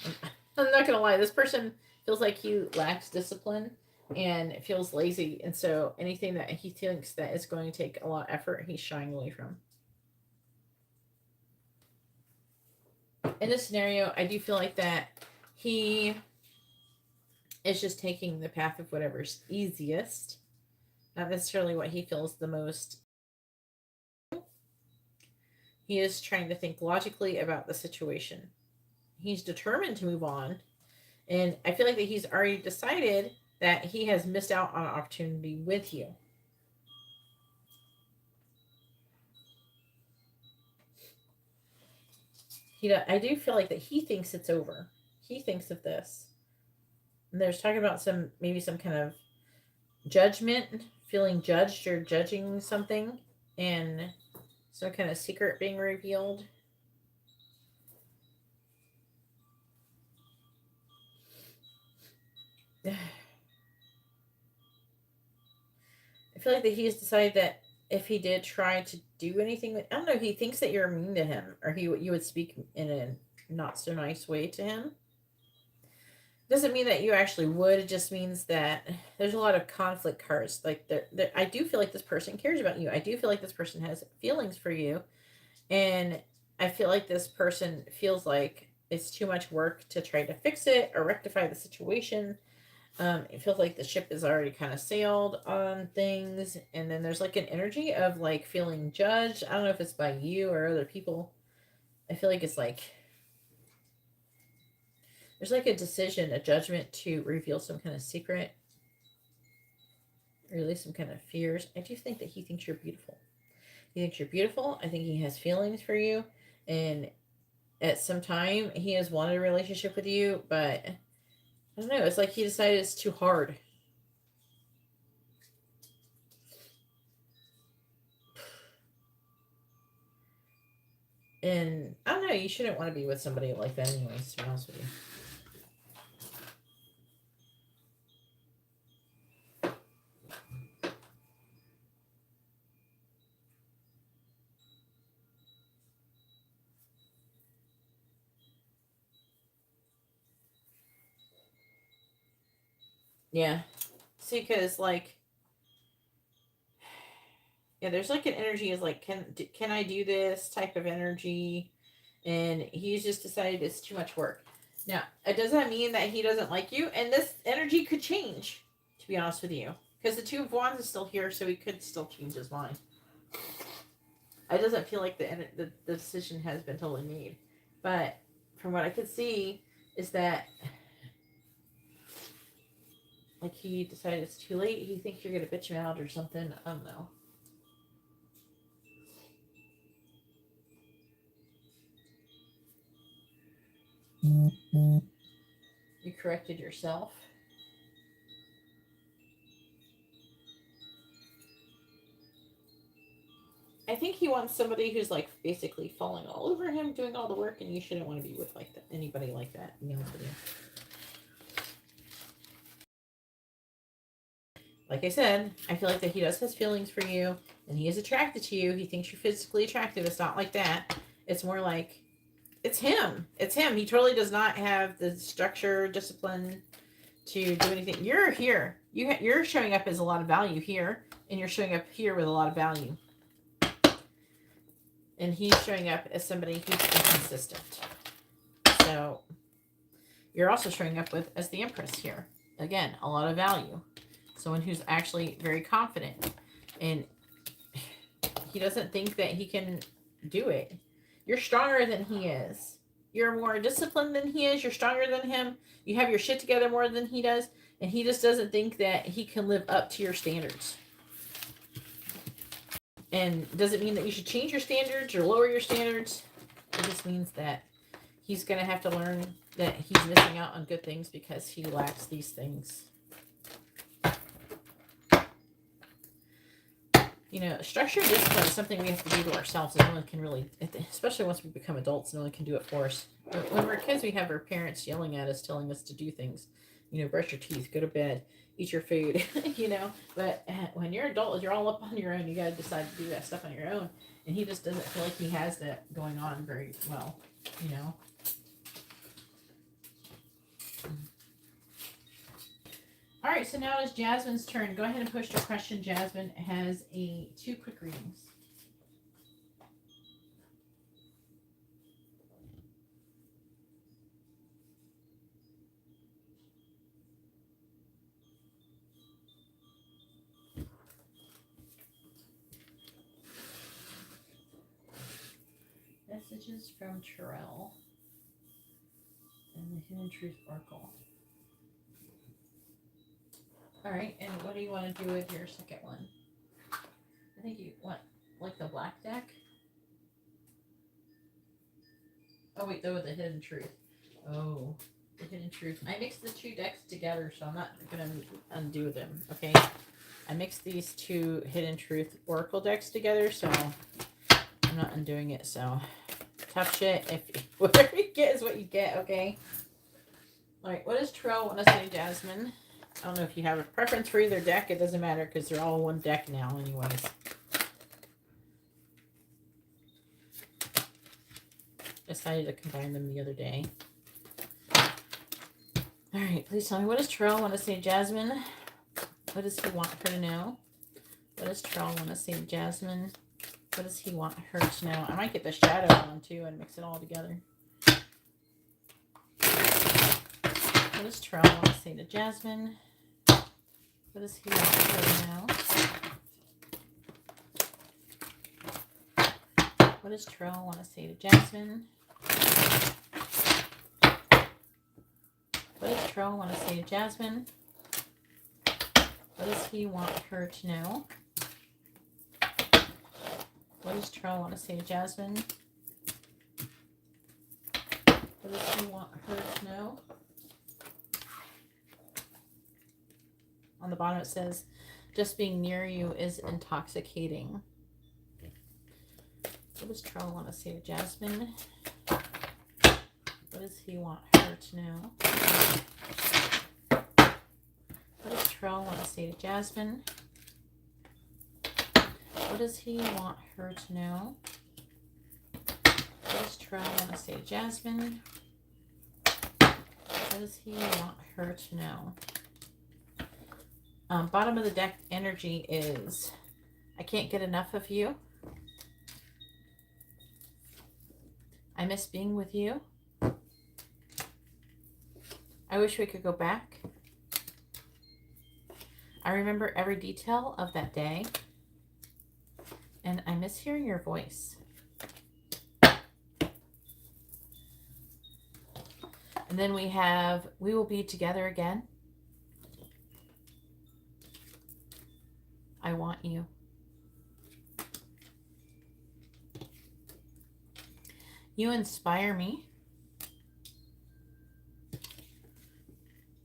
I'm not gonna lie. This person feels like he lacks discipline and feels lazy, and so anything that he thinks that is going to take a lot of effort, he's shying away from. In this scenario, I do feel like that he is just taking the path of whatever's easiest, not necessarily what he feels the most. He is trying to think logically about the situation. he's determined to move on. And I feel like that he's already decided that he has missed out on an opportunity with you. I do feel like that he thinks it's over. He thinks of this. And there's talking about maybe some kind of judgment, feeling judged or judging something, and some kind of secret being revealed. I feel like that he's decided that if he did try to do anything, I don't know, he thinks that you're mean to him, or you would speak in a not so nice way to him. Doesn't mean that you actually would. It just means that there's a lot of conflict cards. Like I do feel like this person cares about you. I do feel like this person has feelings for you, and I feel like this person feels like it's too much work to try to fix it or rectify the situation. It feels like the ship is already kind of sailed on things, and then there's like an energy of like feeling judged. I don't know if it's by you or other people. I feel like it's like there's like a decision, a judgment to reveal some kind of secret, release some kind of fears. I do think that he thinks you're beautiful. He thinks you're beautiful. I think he has feelings for you, and at some time he has wanted a relationship with you, but I don't know. It's like he decided it's too hard. And I don't know. You shouldn't want to be with somebody like that, anyways. To be honest with you. Yeah. See, because like, yeah, there's like an energy is like, can I do this type of energy? And he's just decided it's too much work. Now, it doesn't mean that he doesn't like you, and this energy could change. To be honest with you, because the Two of Wands is still here, so he could still change his mind. It doesn't feel like the decision has been totally made, but from what I could see, is that like he decided it's too late. He thinks you're gonna bitch him out or something. I don't know. You corrected yourself. I think he wants somebody who's like basically falling all over him, doing all the work, and you shouldn't want to be with like that, anybody like that. To be honest with you. Like I said, I feel like that he does has feelings for you, and he is attracted to you. He thinks you're physically attractive. It's not like that. It's more like it's him. It's him. He totally does not have the structure, discipline to do anything. You're here. You're showing up as a lot of value here, and you're showing up here with a lot of value. And he's showing up as somebody who's inconsistent. So you're also showing up with as the Empress here. Again, a lot of value. Someone who's actually very confident, and he doesn't think that he can do it. You're stronger than he is. You're more disciplined than he is. You're stronger than him. You have your shit together more than he does, and he just doesn't think that he can live up to your standards. And does it mean that you should change your standards or lower your standards? It just means that he's going to have to learn that he's missing out on good things because he lacks these things. You know, structure and discipline is something we have to do to ourselves, and no one can really, especially once we become adults, no one can do it for us. When we're kids, we have our parents yelling at us, telling us to do things. You know, brush your teeth, go to bed, eat your food, you know. But when you're an adult, you're all up on your own. You got to decide to do that stuff on your own. And he just doesn't feel like he has that going on very well, you know. All right, so now it's Jasmine's turn. Go ahead and post your question. Jasmine has 2 quick readings. Messages from Terrell. And the Hidden Truth Oracle. Alright, and what do you want to do with your second one? I think you want, like, the black deck? Oh, wait, though, with the Hidden Truth. Oh, the Hidden Truth. I mixed the two decks together, so I'm not going to undo them, okay? I mixed these two Hidden Truth Oracle decks together, so I'm not undoing it, so tough shit. If whatever you get is what you get, okay? Alright, what does Terrell want to say, Jasmine? I don't know if you have a preference for either deck. It doesn't matter because they're all one deck now anyways. Decided to combine them the other day. Alright, please tell me, what does Terrell want to say, Jasmine? What does he want her to know? What does Terrell want to say, Jasmine? What does he want her to know? I might get the shadow on too and mix it all together. What does Terrell want to say to Jasmine? What does he want her to know? What does Terrell want to say to Jasmine? What does Terrell want to say to Jasmine? What does he want her to know? What does Terrell want to say to Jasmine? What does he want her to know? On the bottom it says, just being near you is intoxicating. What does Terrell want to say to Jasmine? What does he want her to know? What does Terrell want to say to Jasmine? What does he want her to know? What does Terrell want to say to Jasmine? What does he want her to know? Bottom of the deck energy is, I can't get enough of you. I miss being with you. I wish we could go back. I remember every detail of that day. And I miss hearing your voice. And then we have, we will be together again. I want you. You inspire me.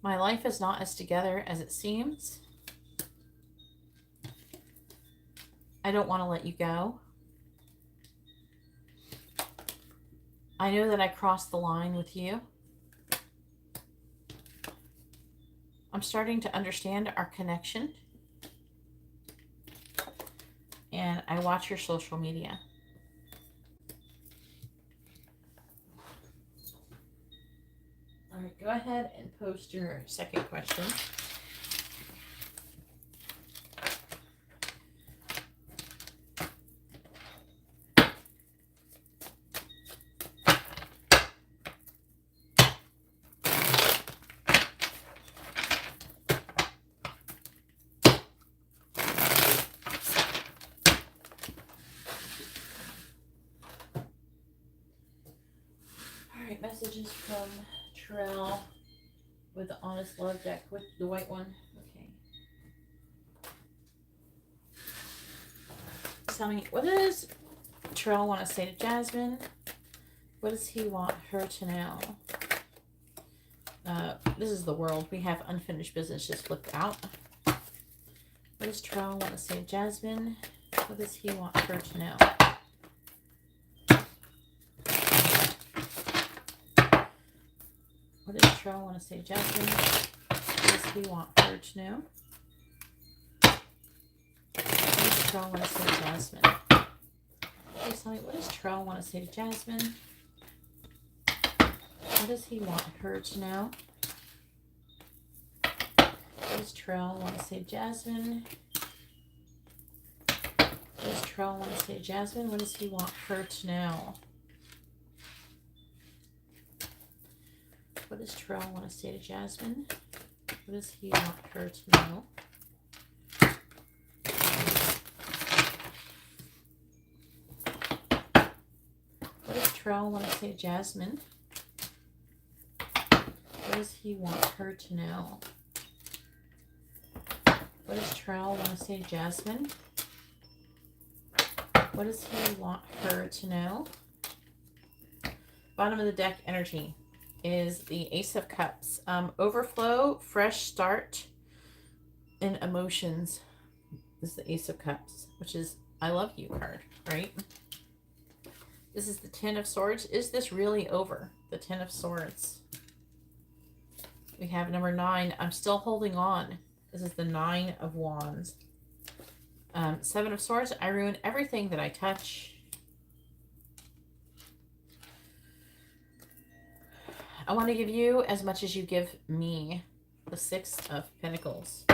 My life is not as together as it seems. I don't want to let you go. I know that I crossed the line with you. I'm starting to understand our connection. And I watch your social media. All right, go ahead and post your second question. Messages from Terrell with the Honest Love deck with the white one. Okay. Tell me, what does Terrell want to say to Jasmine? What does he want her to know? This is the world. We have unfinished business just flipped out. What does Terrell want to say to Jasmine? What does he want her to know? What does Terrell want to say to Jasmine? What does he want her to know? What does Terrell want to say to Jasmine? Please tell me, what does Terrell want to say to Jasmine? What does he want her to know? What does Terrell want to say to Jasmine? What does Terrell want to say to Jasmine? What does he want her to know? What does Terrell want to say to Jasmine? What does he want her to know? What does Terrell want to say to Jasmine? does he want her to know? What does Trell want to say to Jasmine? What does he want her to know? Bottom of the deck energy is the Ace of Cups. Overflow, fresh start, and emotions. This is the Ace of Cups, which is I love you card, right? This is the Ten of Swords. Is this really over? The Ten of Swords. We have number 9. I'm still holding on. This is the 9 of Wands. 7 of Swords. I ruin everything that I touch. I want to give you as much as you give me. The 6 of Pentacles.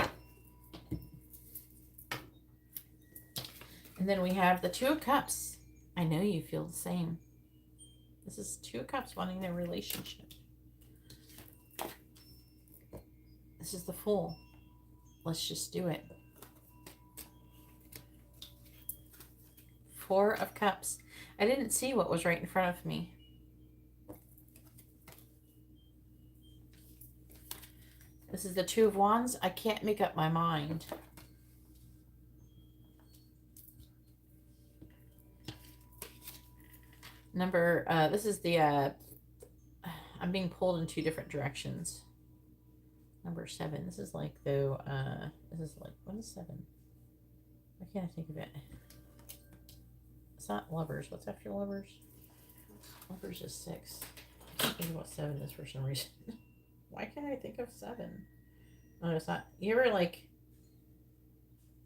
And then we have the 2 of Cups. I know you feel the same. This is 2 of Cups wanting their relationship. This is the Fool. Let's just do it. 4 of Cups. I didn't see what was right in front of me. This is the 2 of Wands. I can't make up my mind. This is the, I'm being pulled in 2 different directions. Number 7. This is like, though, this is like, what is 7? Why can't I think of it? It's not Lovers. What's after Lovers? Lovers is 6. I can't think of what 7 is for some reason. Why can't I think of 7? Oh, it's not. You ever, like,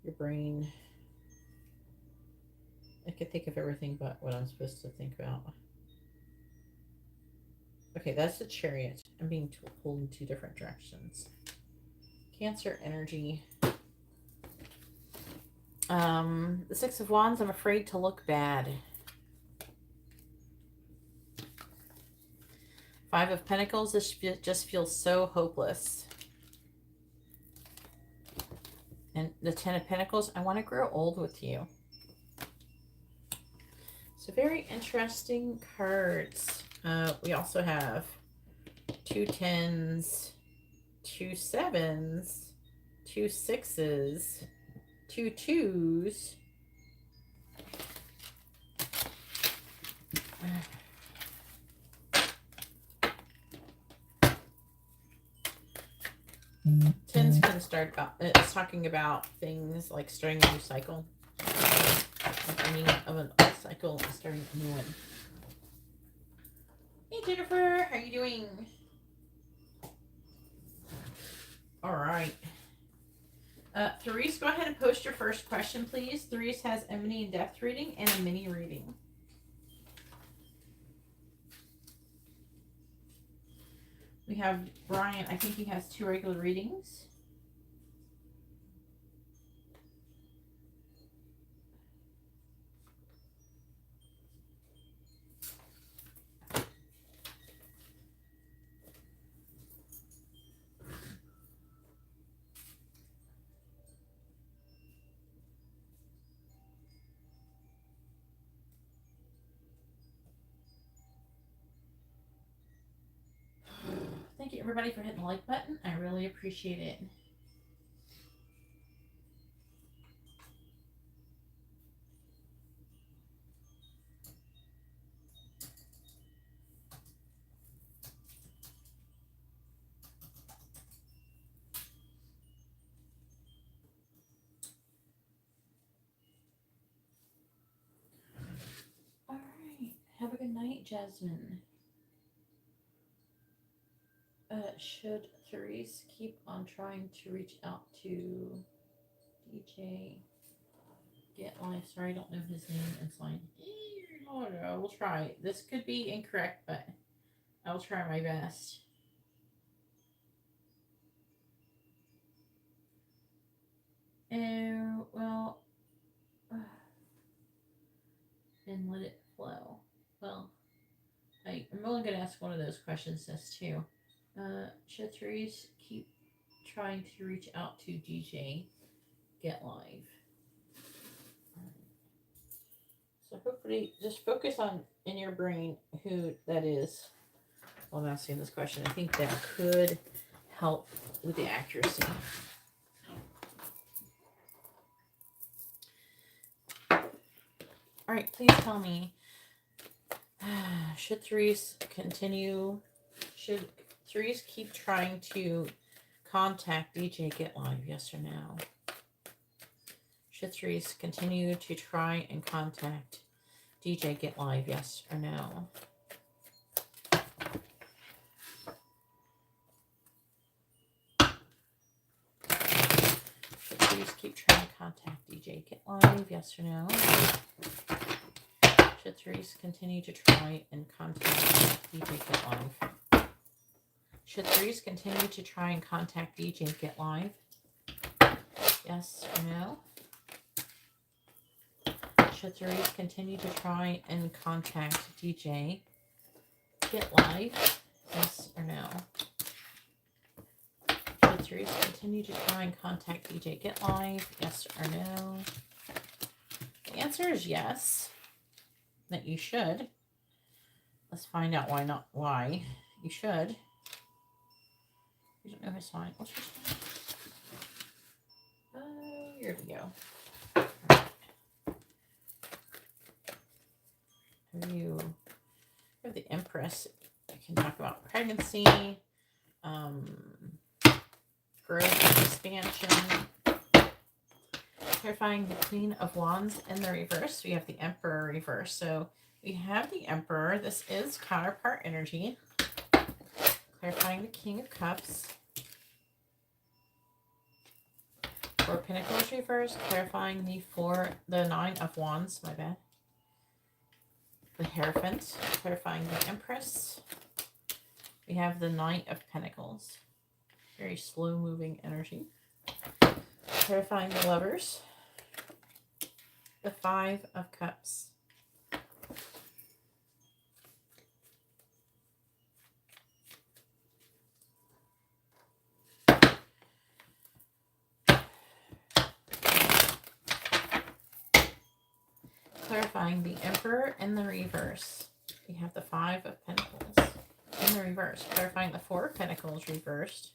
your brain... I could think of everything but what I'm supposed to think about. Okay, that's the Chariot. I'm being pulled in 2 different directions. Cancer energy. The 6 of Wands, I'm afraid to look bad. 5 of Pentacles, this just feels so hopeless. And the 10 of Pentacles, I want to grow old with you. So very interesting cards. We also have 2 10s, 2 7s, 2 6s, 2 2s. Tens can start about, it's talking about things like starting a new cycle. Like the meaning of a cycle and starting a new one. Hey Jennifer, how are you doing? All right. Therese, go ahead and post your first question, please. Therese has a mini in-depth reading and a mini reading. We have Brian. I think he has 2 regular readings. Thank you everybody for hitting the like button. I really appreciate it. All right. Have a good night, Jasmine. Should Therese keep on trying to reach out to DJ Get Life? Sorry, I don't know his name. It's fine. We'll try. This could be incorrect, but I'll try my best. Oh, well, and let it flow. Well, I'm only going to ask one of those questions, this too. Should Therese keep trying to reach out to DJ Get Live? So hopefully just focus on in your brain who that is. while I'm asking this question. I think that could help with the accuracy. All right, please tell me, should Therese continue? Should Therese keep trying to contact DJ Get Live? Yes or no? Should Therese continue to try and contact DJ Get Live? Yes or no? Should Therese keep trying to contact DJ Get Live? Yes or no? Should Therese continue to try and contact DJ Get Live? Should Therese continue to try and contact DJ Get Live? Yes or no? Should Therese continue to try and contact DJ Get Live? Yes or no? Should Therese continue to try and contact DJ Get Live? Yes or no? The answer is yes. That you should. Let's find out why not. Why you should. You don't know his sign. What's your sign? Oh, here we go. You have the Empress. I can talk about pregnancy, growth, expansion, clarifying the Queen of Wands in the reverse. We have the Emperor reverse. So we have the Emperor. This is counterpart energy. Clarifying the King of Cups. 4 Pentacles reverse. Clarifying the 9 of Wands. My bad. The Hierophant, clarifying the Empress. We have the Knight of Pentacles. Very slow moving energy. Clarifying the Lovers. The 5 of Cups. Clarifying the Emperor in the reverse. We have the 5 of Pentacles in the reverse. Clarifying the 4 of Pentacles reversed.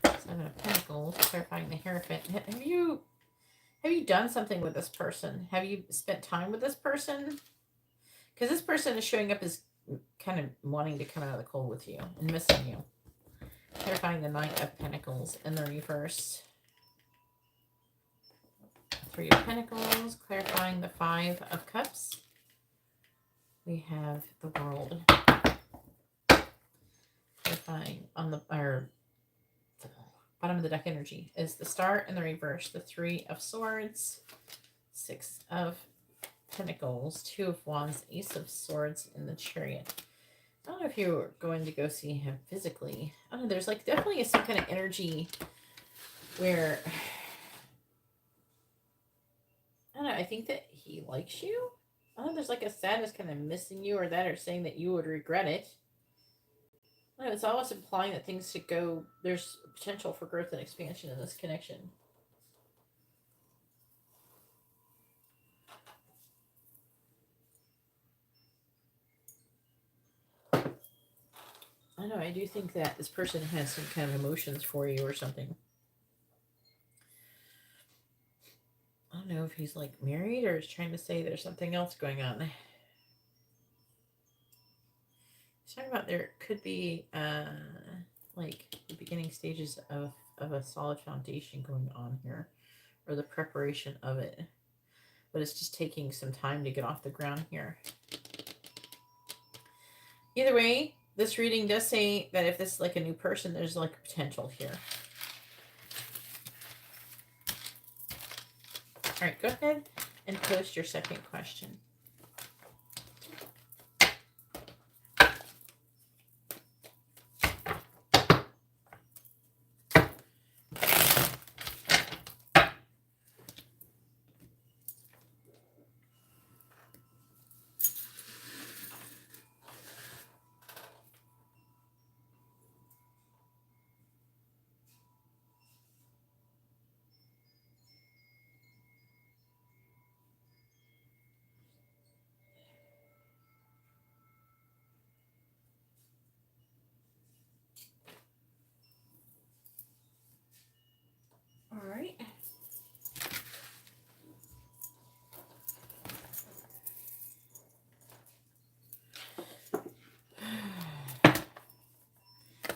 7 of Pentacles. Clarifying the Hierophant. Have you done something with this person? Have you spent time with this person? Because this person is showing up as kind of wanting to come out of the cold with you and missing you. Clarifying the Knight of Pentacles in the reverse. 3 of Pentacles, clarifying the 5 of Cups. We have the World. Clarifying on the bottom of the deck energy is the Star in the reverse, the 3 of Swords, 6 of Pentacles, 2 of Wands, Ace of Swords, and the Chariot. I don't know if you're going to go see him physically. I don't know, there's like definitely some kind of energy where... I don't know, I think that he likes you. I don't know, there's like a sadness kind of missing you or that, or saying that you would regret it. I don't know, it's almost implying that things could go, there's potential for growth and expansion in this connection. I don't know, I do think that this person has some kind of emotions for you or something. I don't know if he's like married or is trying to say there's something else going on. He's talking about there could be like the beginning stages of a solid foundation going on here, or the preparation of it. But it's just taking some time to get off the ground here. Either way, this reading does say that if this is like a new person, there's like potential here. All right, go ahead and post your second question.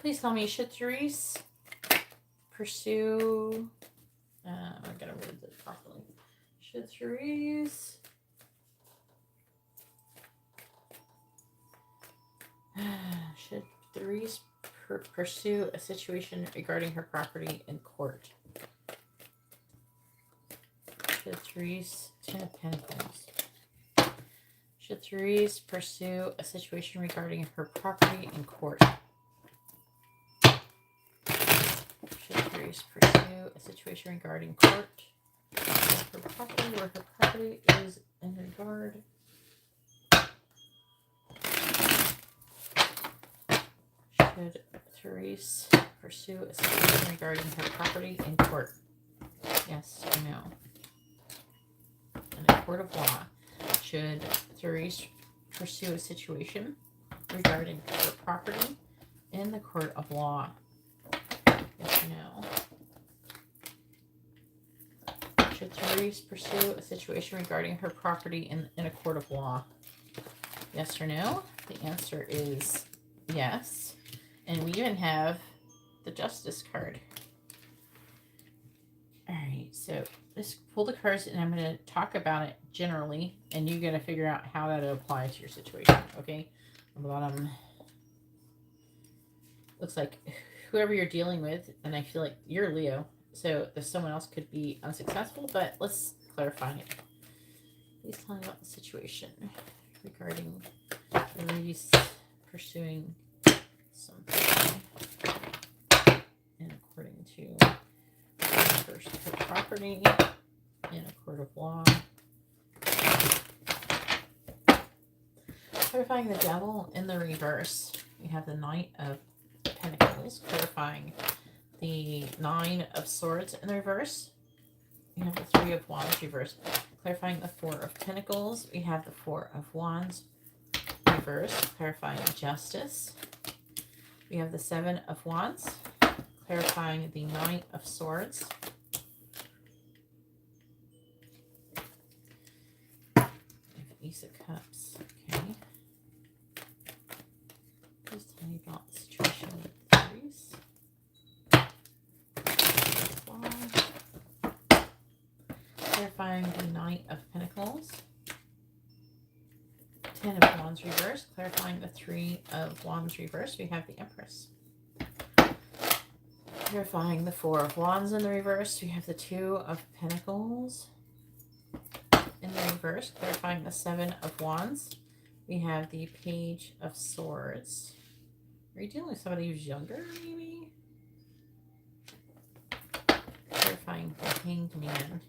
Please tell me, should Therese pursue... I gotta read this properly. Should Therese... Should Therese pursue a situation regarding her property in court? Should Therese... Ten of Pentacles. Should Therese pursue a situation regarding her property in court? Should Therese pursue a situation regarding court? Her property, where her property is in regard. Should Therese pursue a situation regarding her property in court? Yes or no? In a court of law. Should Therese pursue a situation regarding her property in the court of law? Yes or no? Should Therese pursue a situation regarding her property in a court of law? Yes or no? The answer is yes. And we even have the Justice card. All right, so let's pull the cards and I'm going to talk about it generally, and you're going to figure out how that applies to your situation, okay? On the bottom, looks like whoever you're dealing with, and I feel like you're Leo, so if someone else could be unsuccessful, but let's clarify it. Please tell me about the situation regarding Therese pursuing something and according to first her property in a court of law. Clarifying the Devil in the reverse. We have the Knight of Pentacles. Clarifying the Nine of Swords in the reverse. We have the Three of Wands reverse. Clarifying the Four of Pentacles. We have the Four of Wands reverse. Clarifying Justice. We have the Seven of Wands. Clarifying the Knight of Swords. Ace of Cups. Okay. Please tell me about the situation with Therese. Clarifying the Knight of Pentacles. Ten of Wands reverse. Clarifying the Three of Wands reverse. We have the Empress. Clarifying the Four of Wands in the reverse. We have the Two of Pentacles in the reverse. Clarifying the Seven of Wands. We have the Page of Swords. Are you dealing with somebody who's younger, maybe? Clarifying the Hanged Man.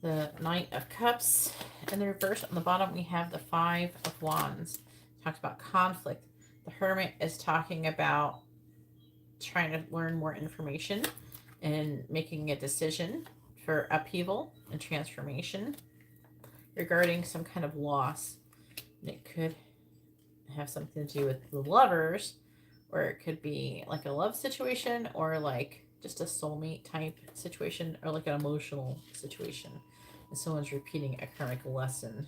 The Knight of Cups in the reverse. On the bottom, we have the Five of Wands. Talks about conflict. The Hermit is talking about trying to learn more information and making a decision for upheaval and transformation regarding some kind of loss. And it could have something to do with the lovers, or it could be like a love situation, or like just a soulmate type situation, or like an emotional situation. And someone's repeating a karmic lesson.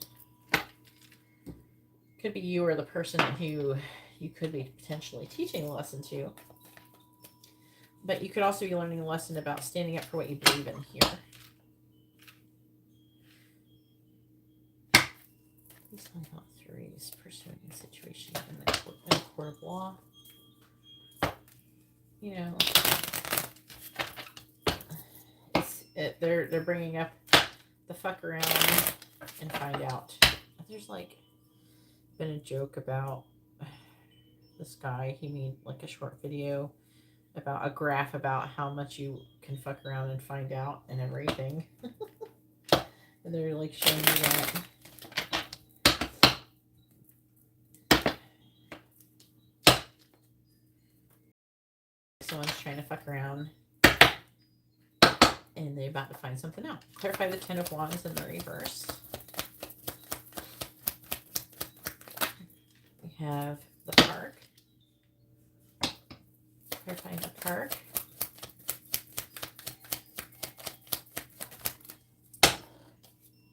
Could be you or the person who you could be potentially teaching a lesson to. But you could also be learning a lesson about standing up for what you believe in here. Please tell me about Therese pursuing a situation in the court of law. You know, they're bringing up the fuck around and find out. There's like been a joke about this guy. He made like a short video about a graph about how much you can fuck around and find out and everything. And they're like showing you that. Someone's trying to fuck around and they're about to find something out. Clarify the Ten of Wands in the reverse. We have the Park. Clarifying the Park.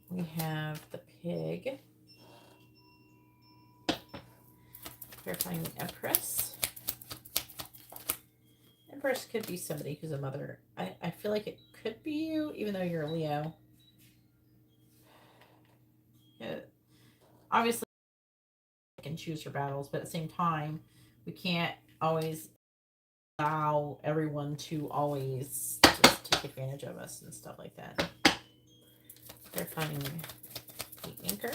We have the Pig. Clarifying the Empress. Empress could be somebody who's a mother. I feel like it could be you, even though you're a Leo. Yeah, obviously, we can choose your battles, but at the same time, we can't always allow everyone to always just take advantage of us and stuff like that. They're finding the Anchor.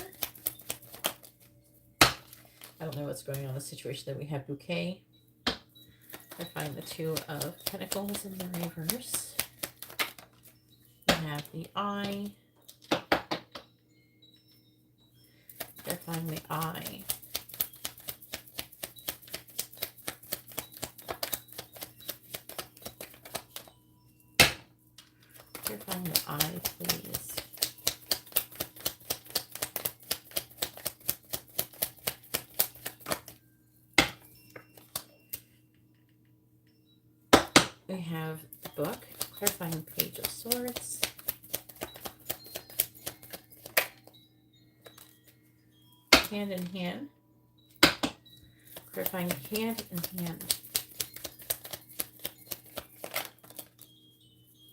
I don't know what's going on in the situation that we have Bouquet. They're finding the Two of Pentacles in the reverse. We have the Eye. They're finding the Eye. Clarifying the Eye, please. We have the Book, clarifying Page of Swords. Hand in Hand. Clarifying Hand in Hand.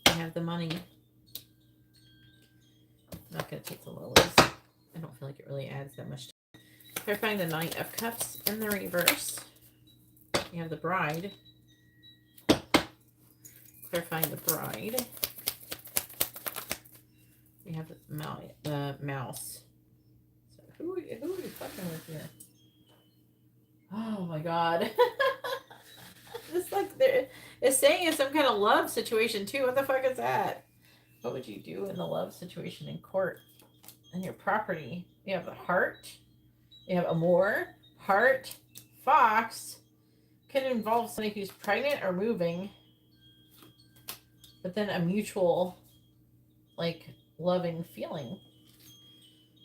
We have the Money. I'm not going to take the lilies. I don't feel like it really adds that much. Clarifying the Knight of Cups in the reverse. We have the Bride. Clarifying the Bride. We have the Mouse. So who are we fucking with here? Oh my god. It's like it's saying it's some kind of love situation too. What the fuck is that? What would you do in the love situation in court? And your property. You have the Heart. You have Amour. Heart. Fox. Could involve somebody who's pregnant or moving. But then a mutual, like, loving feeling.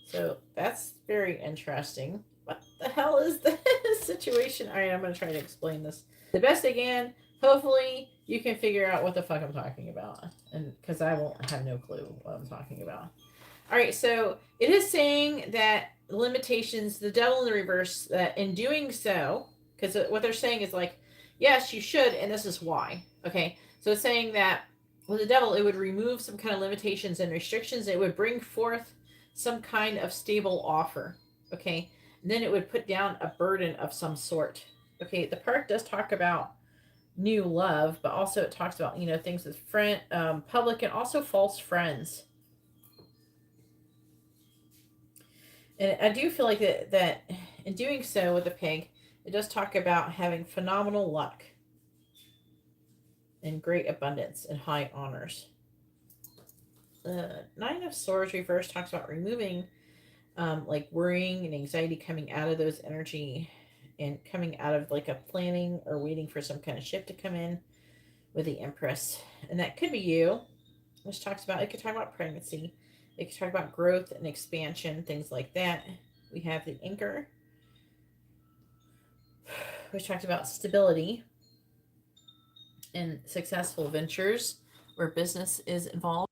So that's very interesting. What the hell is the situation? All right, I'm going to try to explain this the best I can. Hopefully you can figure out what the fuck I'm talking about. And because I won't have no clue what I'm talking about. All right, so it is saying that limitations, the Devil in the reverse, that in doing so, because what they're saying is like, yes, you should, and this is why. Okay, so it's saying that with the Devil, it would remove some kind of limitations and restrictions. It would bring forth some kind of stable offer. Okay, and then it would put down a burden of some sort. Okay, the part does talk about new love, but also it talks about, you know, things with public and also false friends. And I do feel like that in doing so with the Pig, it does talk about having phenomenal luck and great abundance and high honors. The Nine of Swords reverse talks about removing like worrying and anxiety, coming out of those energy and coming out of like a planning or waiting for some kind of shift to come in with the Empress. And that could be you, which talks about, it could talk about pregnancy. It could talk about growth and expansion, things like that. We have the Anchor, which talks about stability and successful ventures where business is involved.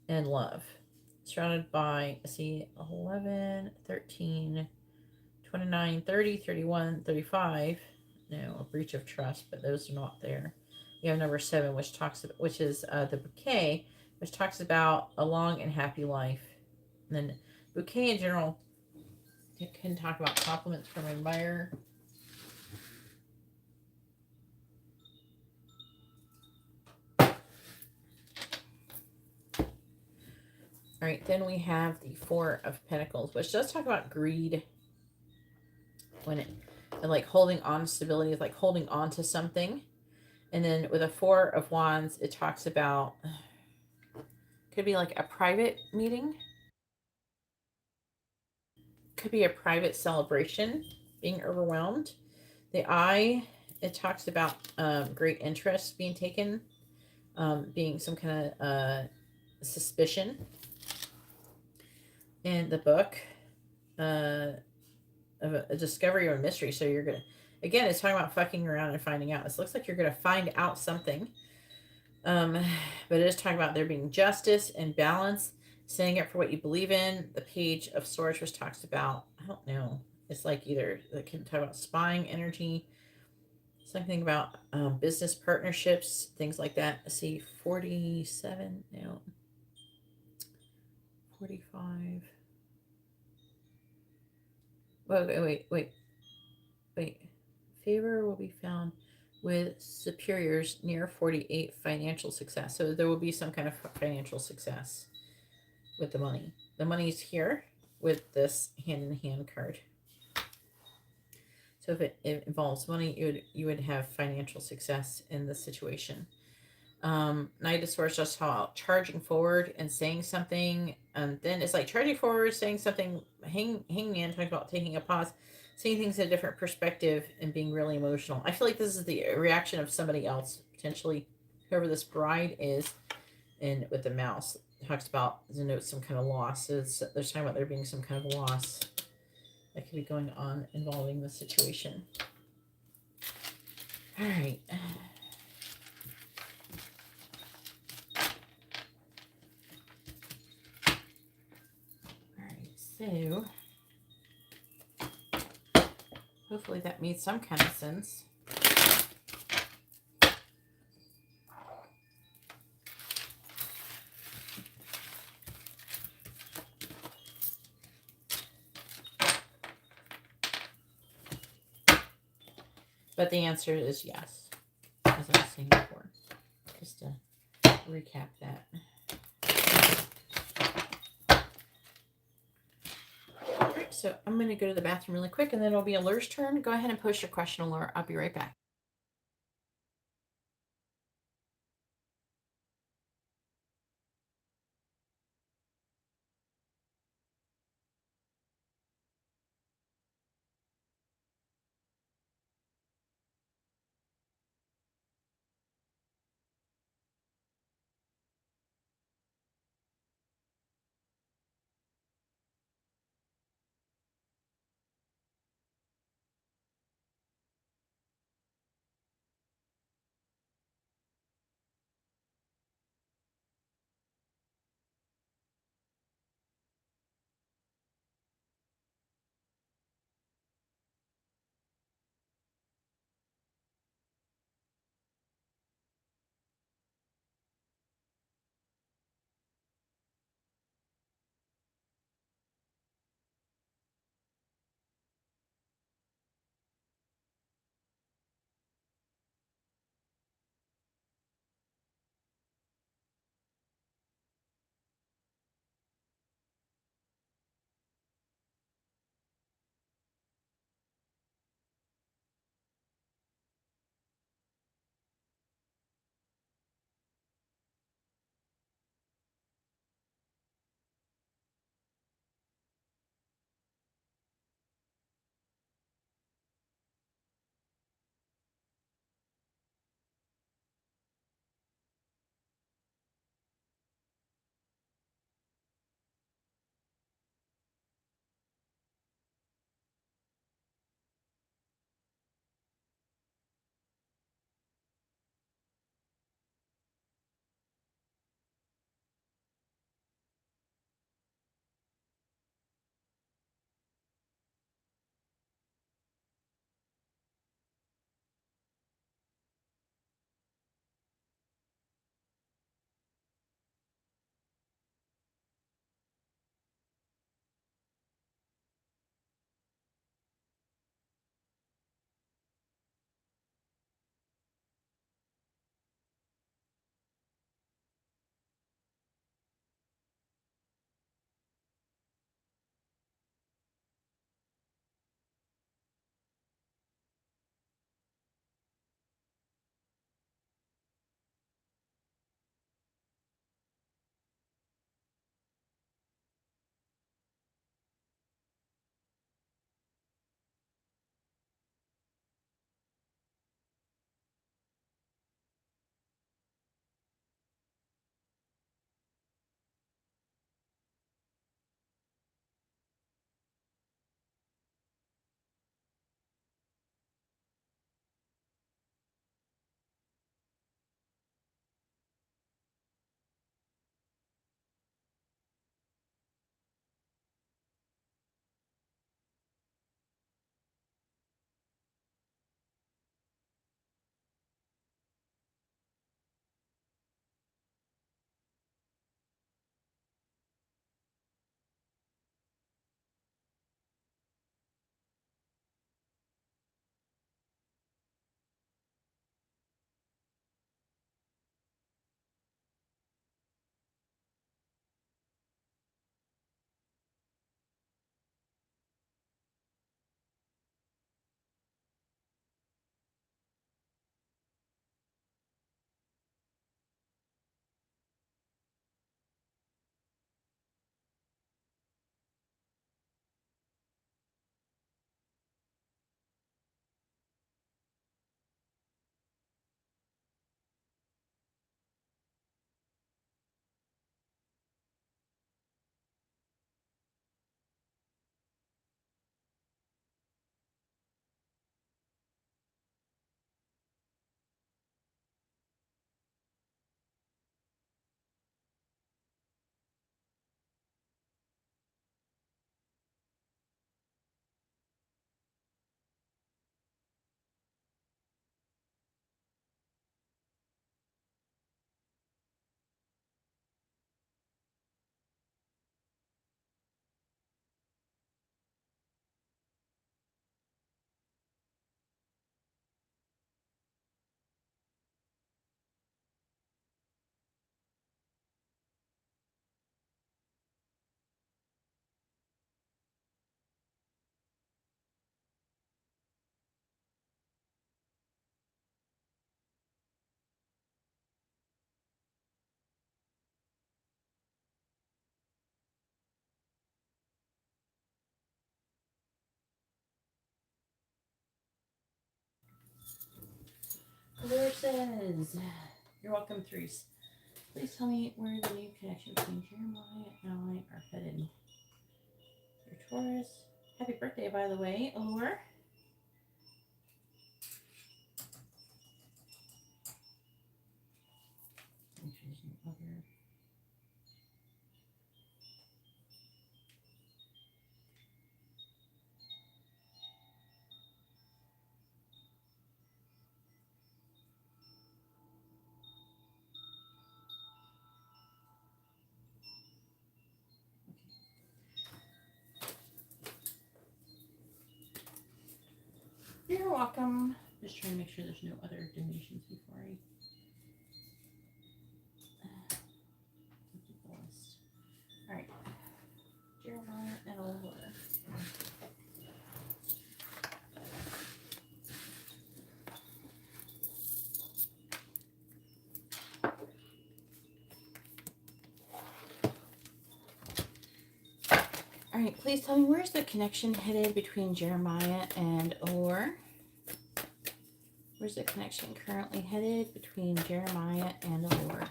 And love. Surrounded by, see, 11, 13, 29, 30, 31, 35. No, a breach of trust, but those are not there. We have number 7, which is the Bouquet, which talks about a long and happy life. And then Bouquet in general can talk about compliments from an admirer. All right, then we have the Four of Pentacles, which does talk about greed. And like holding on to stability, like holding on to something. And then with a Four of Wands, it talks about, could be like a private meeting. Could be a private celebration, being overwhelmed. The Eye, it talks about great interest being taken, being some kind of suspicion. And the Book, of a discovery or a mystery. So you're going to, again, it's talking about fucking around and finding out. It looks like you're going to find out something Um, but it is talking about there being justice and balance, standing up for what you believe in. The Page of Swords, which talks about, I don't know, it's like either it can talk about spying energy, something about business partnerships, things like that. Let's see, 47, no, 45. Wait. Favor will be found with superiors near 48 financial success. So there will be some kind of financial success with the money. The money's here with this hand in hand card. So if it involves money, you would have financial success in this situation. Knight of Swords just about charging forward and saying something, and then it's like charging forward, saying something. Hangman talking about taking a pause, seeing things in a different perspective, and being really emotional. I feel like this is the reaction of somebody else, potentially whoever this bride is, and with the mouse talks about denotes some kind of loss. So they're talking about there being some kind of loss that could be going on involving the situation. All right. So hopefully that made some kind of sense. But the answer is yes, as I was saying before. Just to recap that. All right, so I'm going to go to the bathroom really quick, and then it'll be Allure's turn. Go ahead and post your question, Allure. I'll be right back. Sources. You're welcome, Therese. Please tell me where the new connection between Jeremiah and I are headed. Your Taurus. Happy birthday, by the way, Allure. You're welcome. Just trying to make sure there's no other donations before I do the list. All right, Jeremiah and Allure. All right, please tell me, where's the connection headed between Jeremiah and Allure? Where's the connection currently headed between Jeremiah and Allure?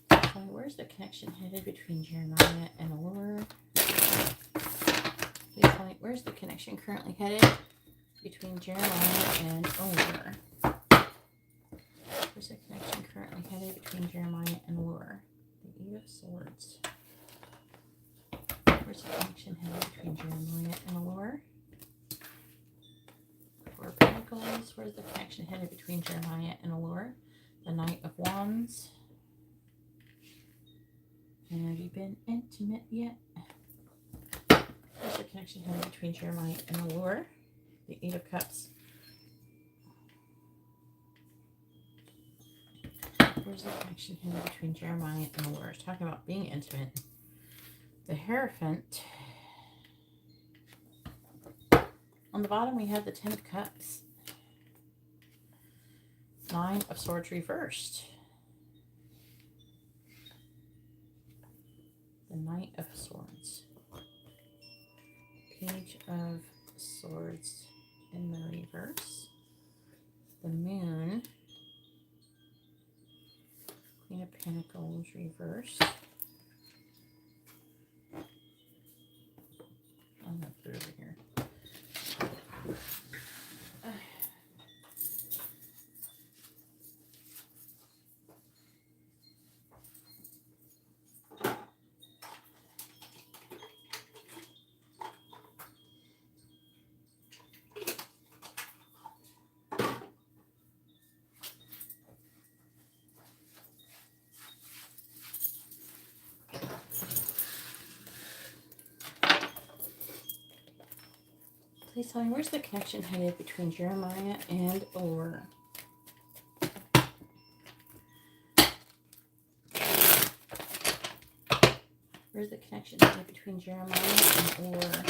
Tell me, where's the connection headed between Jeremiah and Allure? Please tell me, where's the connection currently headed between Jeremiah and Allure? Where's the connection currently headed between Jeremiah and Allure? The Eight of Swords. Where's the connection headed between Jeremiah and Allure? Four of Pentacles. Where's the connection headed between Jeremiah and Allure? The Knight of Wands. Have you been intimate yet? Where's the connection headed between Jeremiah and Allure? The Eight of Cups. Where's the connection headed between Jeremiah and Allure? It's talking about being intimate. The Hierophant. On the bottom, we have the Ten of Cups. Nine of Swords reversed. The Knight of Swords. Page of Swords in the reverse. The Moon. Queen of Pentacles reversed. I'm going to put it over here. Please tell me, where's the connection headed between Jeremiah and Allure? Where's the connection headed between Jeremiah and Allure?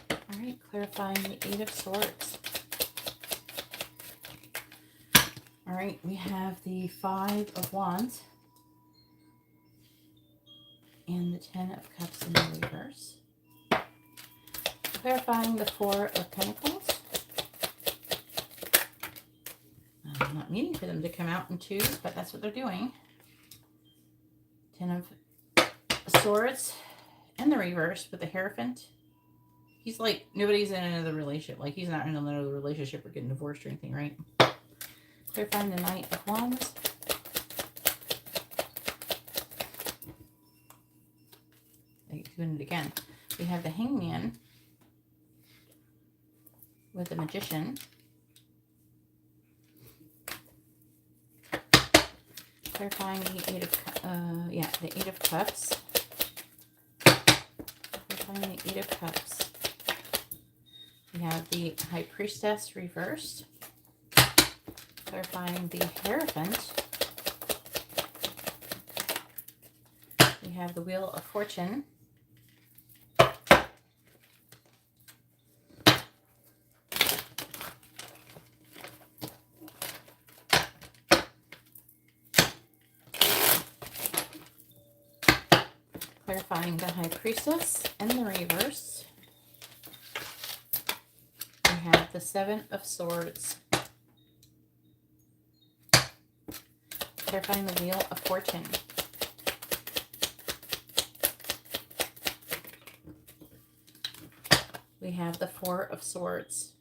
All right, clarifying the Eight of Swords. All right, we have the Five of Wands. And the Ten of Cups in the reverse. Clarifying the Four of Pentacles. I'm not meaning for them to come out in twos, but that's what they're doing. Ten of Swords in the reverse with the Hierophant. He's like, nobody's in another relationship. Like, he's not in another relationship or getting divorced or anything, right? Clarifying the Knight of Wands. Doing it again. We have the Hangman with the Magician. Clarifying the Eight of Cups. Clarifying the Eight of Cups. We have the High Priestess reversed. Clarifying the Hierophant. We have the Wheel of Fortune. Clarifying the High Priestess in the reverse. We have the Seven of Swords. Clarifying the Wheel of Fortune. We have the Four of Swords.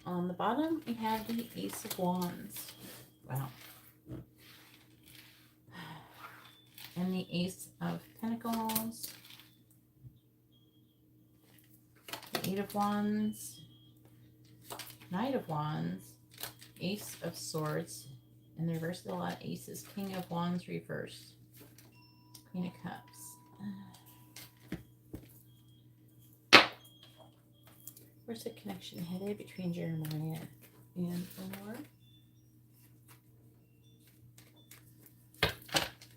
On the bottom, we have the Ace of Wands. Wow. And the Ace of Pentacles. The Eight of Wands. Knight of Wands. Ace of Swords. In the reverse of the lot, Aces. King of Wands reversed. Queen of Cups. Where's the connection headed between Jeremiah and Allure?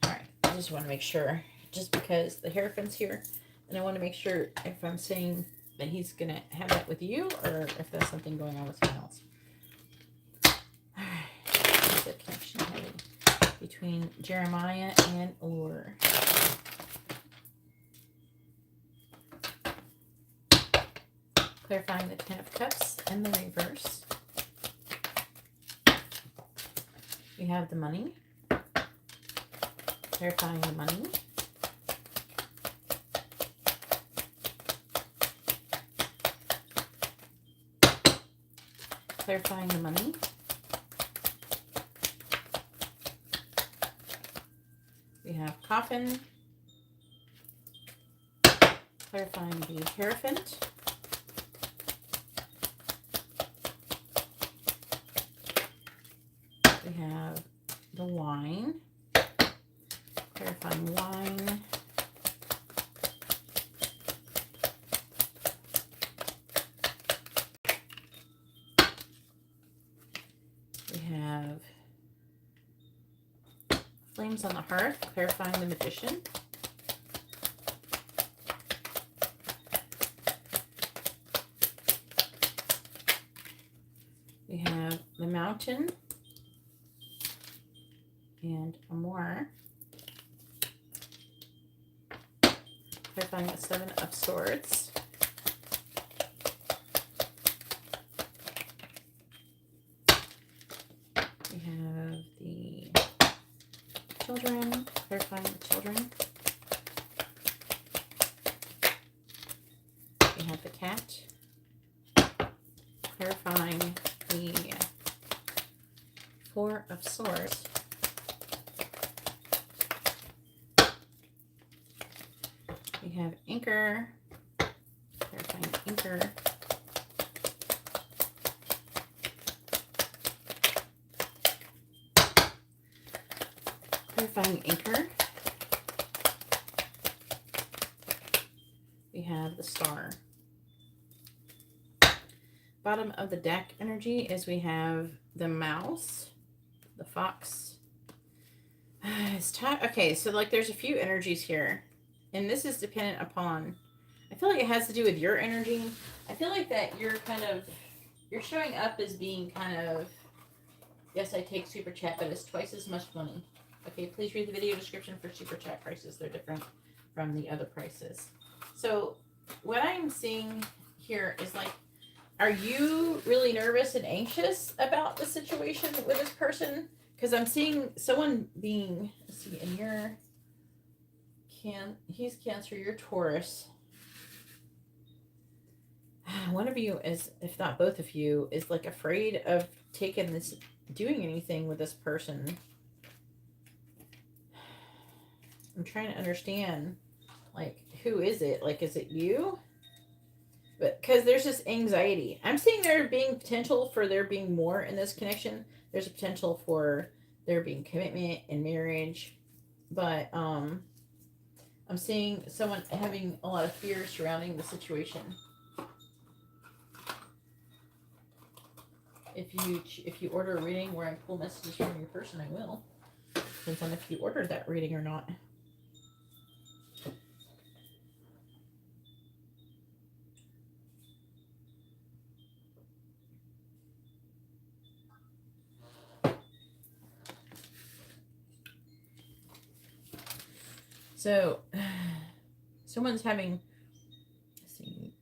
Alright, I just want to make sure, just because the Hierophant's here, and I want to make sure if I'm saying that he's going to have that with you, or if there's something going on with someone else. Alright, where's the connection headed between Jeremiah and Allure? Clarifying the Ten of Cups and the reverse. We have the Money. Clarifying the Money. Clarifying the Money. We have Coffin. Clarifying the Hierophant. We have the Wine, clarifying Wine, we have Flames on the Hearth, clarifying the Magician, we have the Mountain, and Amor, clarifying the Seven of Swords, we have the Children, clarifying the Children, we have the Cat, clarifying the Four of Swords, we have Anchor, clarifying Anchor, clarifying Anchor, we have the Star. Bottom of the deck energy is we have the Mouse, the Fox. It's time. Okay, so like there's a few energies here. And this is dependent upon, I feel like it has to do with your energy. I feel like that you're showing up as being kind of, yes, I take super chat, but it's twice as much money. Okay, please read the video description for super chat prices. They're different from the other prices. So what I'm seeing here is like, are you really nervous and anxious about the situation with this person? Because I'm seeing someone being, let's see, in your, he's Cancer, you're Taurus. One of you is, if not both of you, is like afraid of taking this, doing anything with this person. I'm trying to understand, like, who is it? Like, is it you? But because there's this anxiety. I'm seeing there being potential for there being more in this connection. There's a potential for there being commitment and marriage. But I'm seeing someone having a lot of fear surrounding the situation. If you order a reading where I pull messages from your person, I will. Depends on if you ordered that reading or not. So, someone's having, let's see,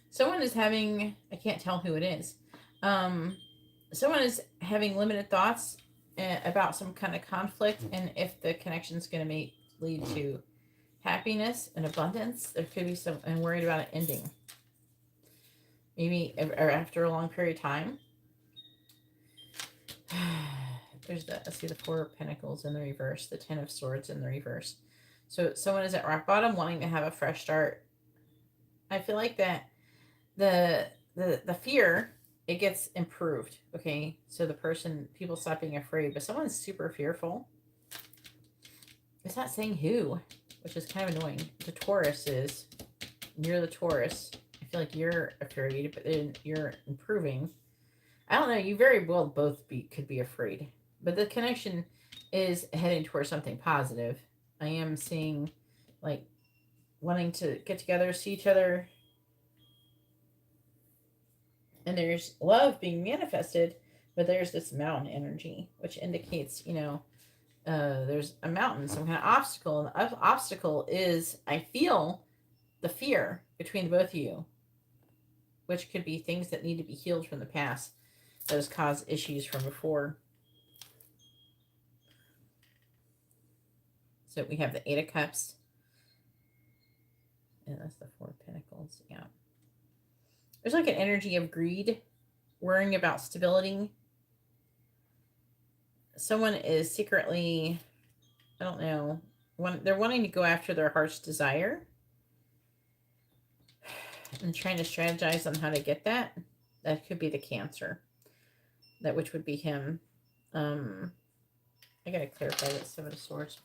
someone is having, I can't tell who it is. Someone is having limited thoughts about some kind of conflict, and if the connection is going to lead to happiness and abundance, there could be some, and worried about it ending. Maybe or after a long period of time. There's the, let's see, the Four of Pentacles in the reverse, the Ten of Swords in the reverse. So someone is at rock bottom wanting to have a fresh start. I feel like that the fear, it gets improved. Okay. So people stop being afraid, but someone's super fearful. It's not saying who, which is kind of annoying. The Taurus is, you're the Taurus. I feel like you're afraid, but then you're improving. I don't know. You very well both could be afraid, but the connection is heading towards something positive. I am seeing like wanting to get together, see each other, and there's love being manifested, but there's this mountain energy, which indicates, there's a mountain, some kind of obstacle, and the obstacle is, I feel, the fear between both of you, which could be things that need to be healed from the past that has caused issues from before. So we have the Eight of Cups, and that's the Four of Pentacles. Yeah, there's like an energy of greed, worrying about stability. Someone is secretly, I don't know, they're wanting to go after their heart's desire and trying to strategize on how to get that. That could be the Cancer, which would be him. I gotta clarify that Seven of Swords.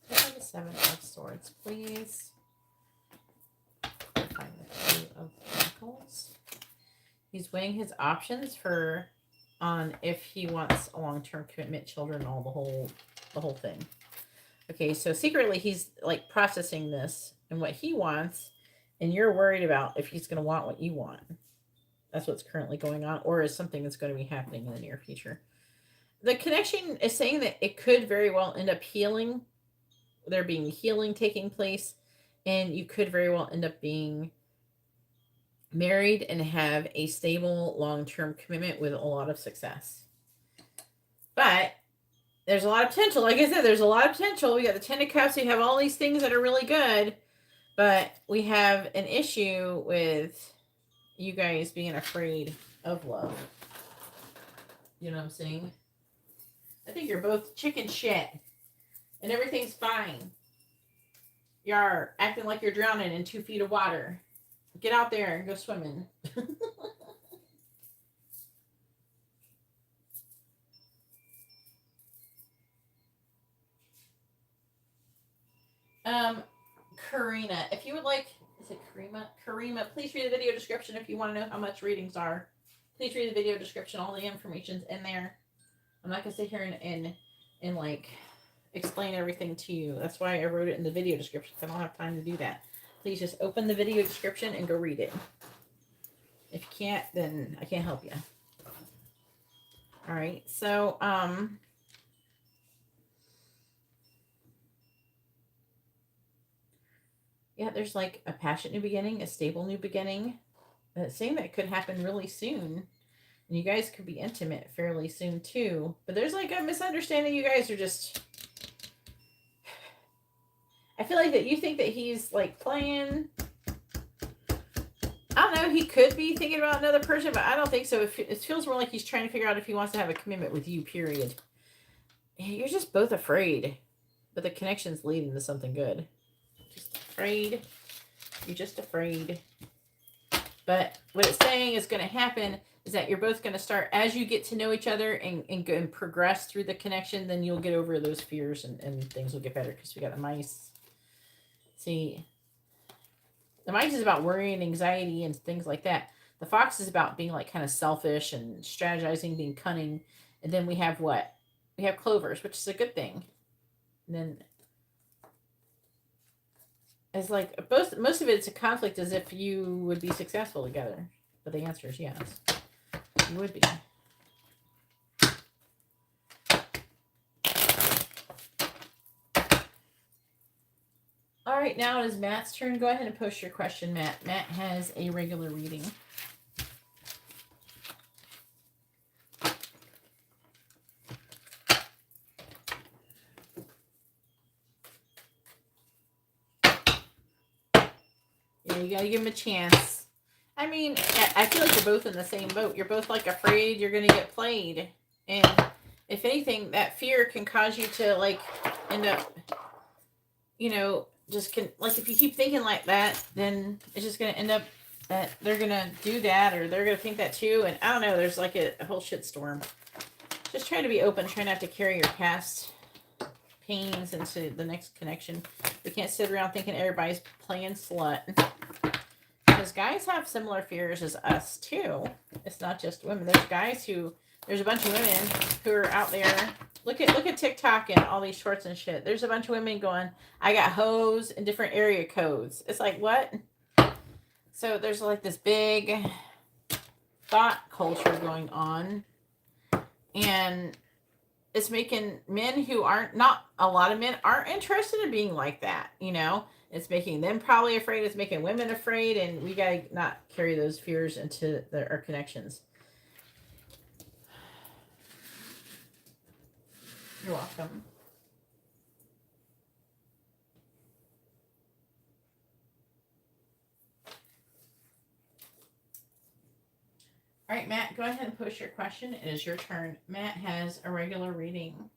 Clarify the Seven of Swords, please. Find the Two of Pentacles. He's weighing his options on if he wants a long-term commitment, children, all the whole thing. Okay, so secretly he's like processing this and what he wants, and you're worried about if he's going to want what you want. That's what's currently going on, or is something that's going to be happening in the near future. The connection is saying that it could very well end up healing. There being healing taking place, and you could very well end up being married and have a stable long-term commitment with a lot of success. But there's a lot of potential. Like I said, there's a lot of potential. We got the Ten of Cups. We have all these things that are really good, but we have an issue with you guys being afraid of love. You know what I'm saying? I think you're both chicken shit and everything's fine. You're acting like you're drowning in 2 feet of water. Get out there and go swimming. Karina, if you would like, is it Karima? Karima, please read the video description if you want to know how much readings are. Please read the video description. All the information's in there. I'm not going to sit here and like explain everything to you. That's why I wrote it in the video description. I don't have time to do that. Please just open the video description and go read it. If you can't, then I can't help you. All right. So, yeah, there's like a passionate new beginning, a stable new beginning. Saying that could happen really soon. And you guys could be intimate fairly soon too. But there's like a misunderstanding. You guys are just... I feel like that you think that he's like playing... I don't know. He could be thinking about another person, but I don't think so. It feels more like he's trying to figure out if he wants to have a commitment with you, period. You're just both afraid. But the connection's leading to something good. Just afraid. You're just afraid. But what it's saying is going to happen is that you're both going to start, as you get to know each other and progress through the connection, then you'll get over those fears and things will get better, because we got the mice. See, the mice is about worry and anxiety and things like that. The fox is about being like kind of selfish and strategizing, being cunning. And then we have what? We have clovers, which is a good thing. And then it's like most of it's a conflict as if you would be successful together. But the answer is yes. You would be. right, now it is Matt's turn. Go ahead and post your question, Matt. Matt has a regular reading. Yeah, you gotta give him a chance. I mean, I feel like you're both in the same boat. You're both like afraid you're gonna get played. And if anything, that fear can cause you to like end up, you know, like if you keep thinking like that, then it's just gonna end up that they're gonna do that or they're gonna think that too. And I don't know, there's like a whole shitstorm. Just try to be open, try not to carry your past pains into the next connection. We can't sit around thinking everybody's playing slut. Because guys have similar fears as us too. It's not just women. There's a bunch of women who are out there. Look at TikTok and all these shorts and shit. There's a bunch of women going, I got hoes in different area codes. It's like, what? So there's like this big thought culture going on. And it's making men who not a lot of men aren't interested in being like that, you know? It's making them probably afraid. It's making women afraid. And we got to not carry those fears into our connections. You're welcome. All right, Matt, go ahead and post your question. It is your turn. Matt has a regular reading.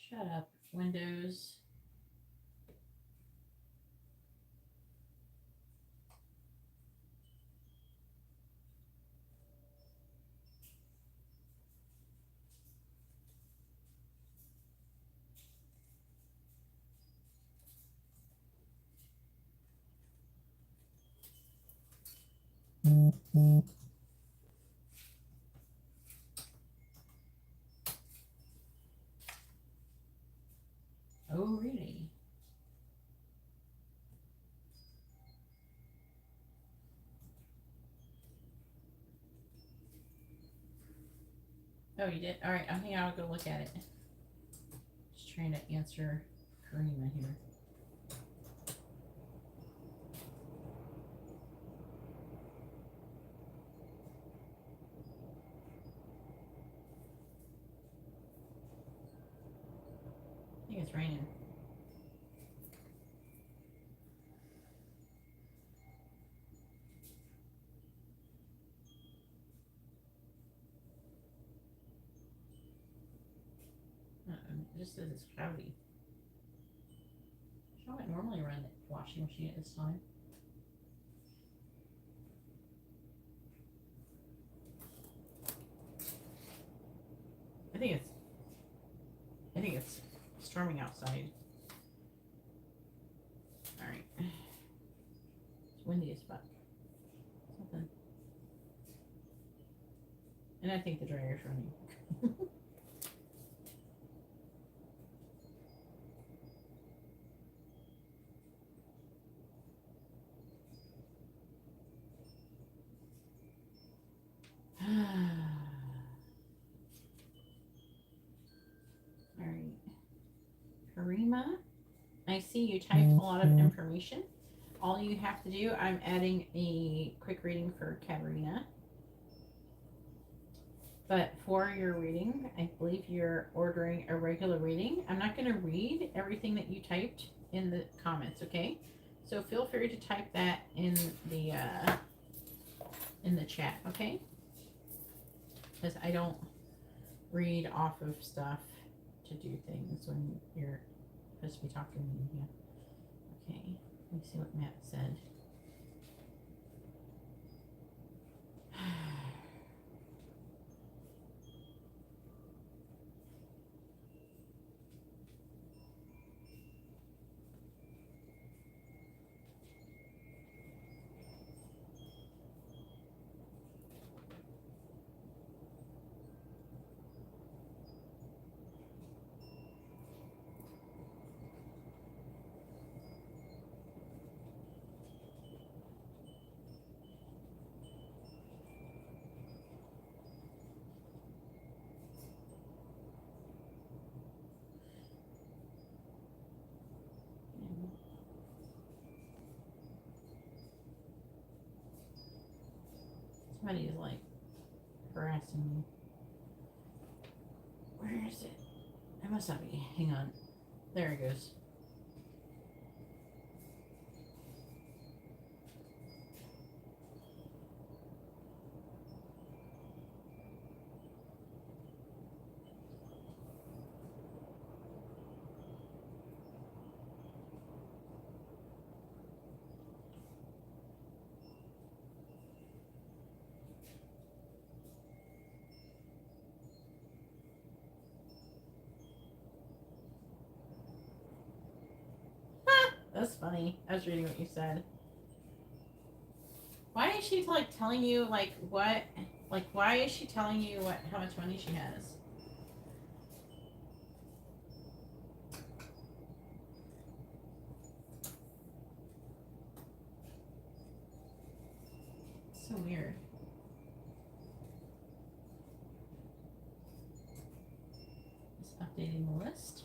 Shut up, Windows. Oh, really? Oh, you did? All right, I think I'll go look at it. Just trying to answer Karima here. I think it's raining. It just says it's cloudy. I might normally run the washing machine at this time. I think it's storming outside. All right. It's windy as fuck. Something. And I think the dryer's running. All right. Karima, I see you typed a lot of information. All you have to do, I'm adding a quick reading for Katarina. But for your reading, I believe you're ordering a regular reading. I'm not going to read everything that you typed in the comments, okay? So feel free to type that in the chat, okay? Because I don't read off of stuff to do things when you're supposed to be talking to me. Yeah. Okay. Let me see what Matt said. Somebody's like harassing me. Where is it? It must not be. Hang on. There it goes. That's funny. I was reading what you said. Why is she like telling you like what? Like why is she telling you what how much money she has? So weird. Just updating the list.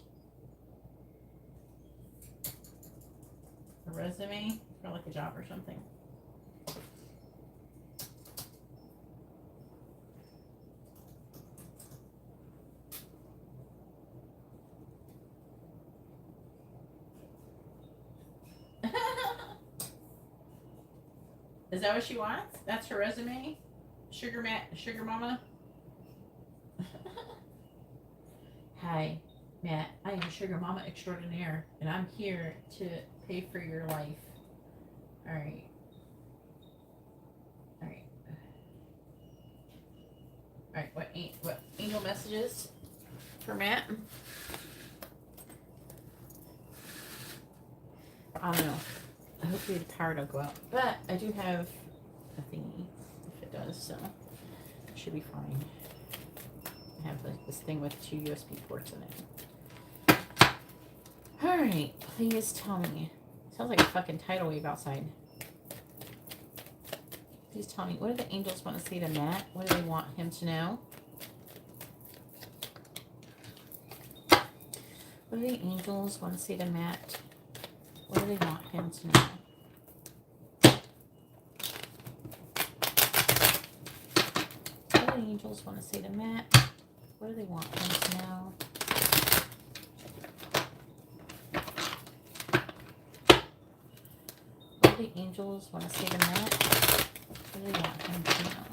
A resume for like a job or something. Is that what she wants? That's her resume? Sugar mama? Hi, Matt. I am sugar mama extraordinaire, and I'm here to pay for your life. All right. All right. All right. What angel messages for Matt? I don't know. Hopefully the power don't go out, but I do have a thingy if it does, so it should be fine. I have like this thing with 2 USB ports in it. All right, please tell me. Sounds like a fucking tidal wave outside. Please tell me, what do the angels want to say to Matt? What do they want him to know? What do the angels want to say to Matt? What do they want him to know? What do the angels want to say to Matt? What do they want him to know? What do the angels want to say to Matt? What do they want him to know?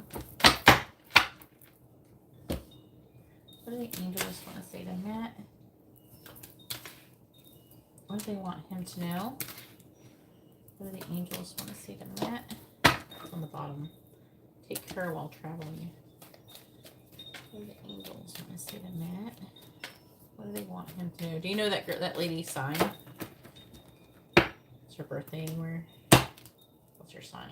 What do the angels want to say to Matt? What do they want him to know? What do the angels want to say to Matt? It's on the bottom. Take care while traveling. What do the angels want to say to Matt? What do they want him to know? Do you know that lady's sign? It's her birthday anywhere? What's her sign?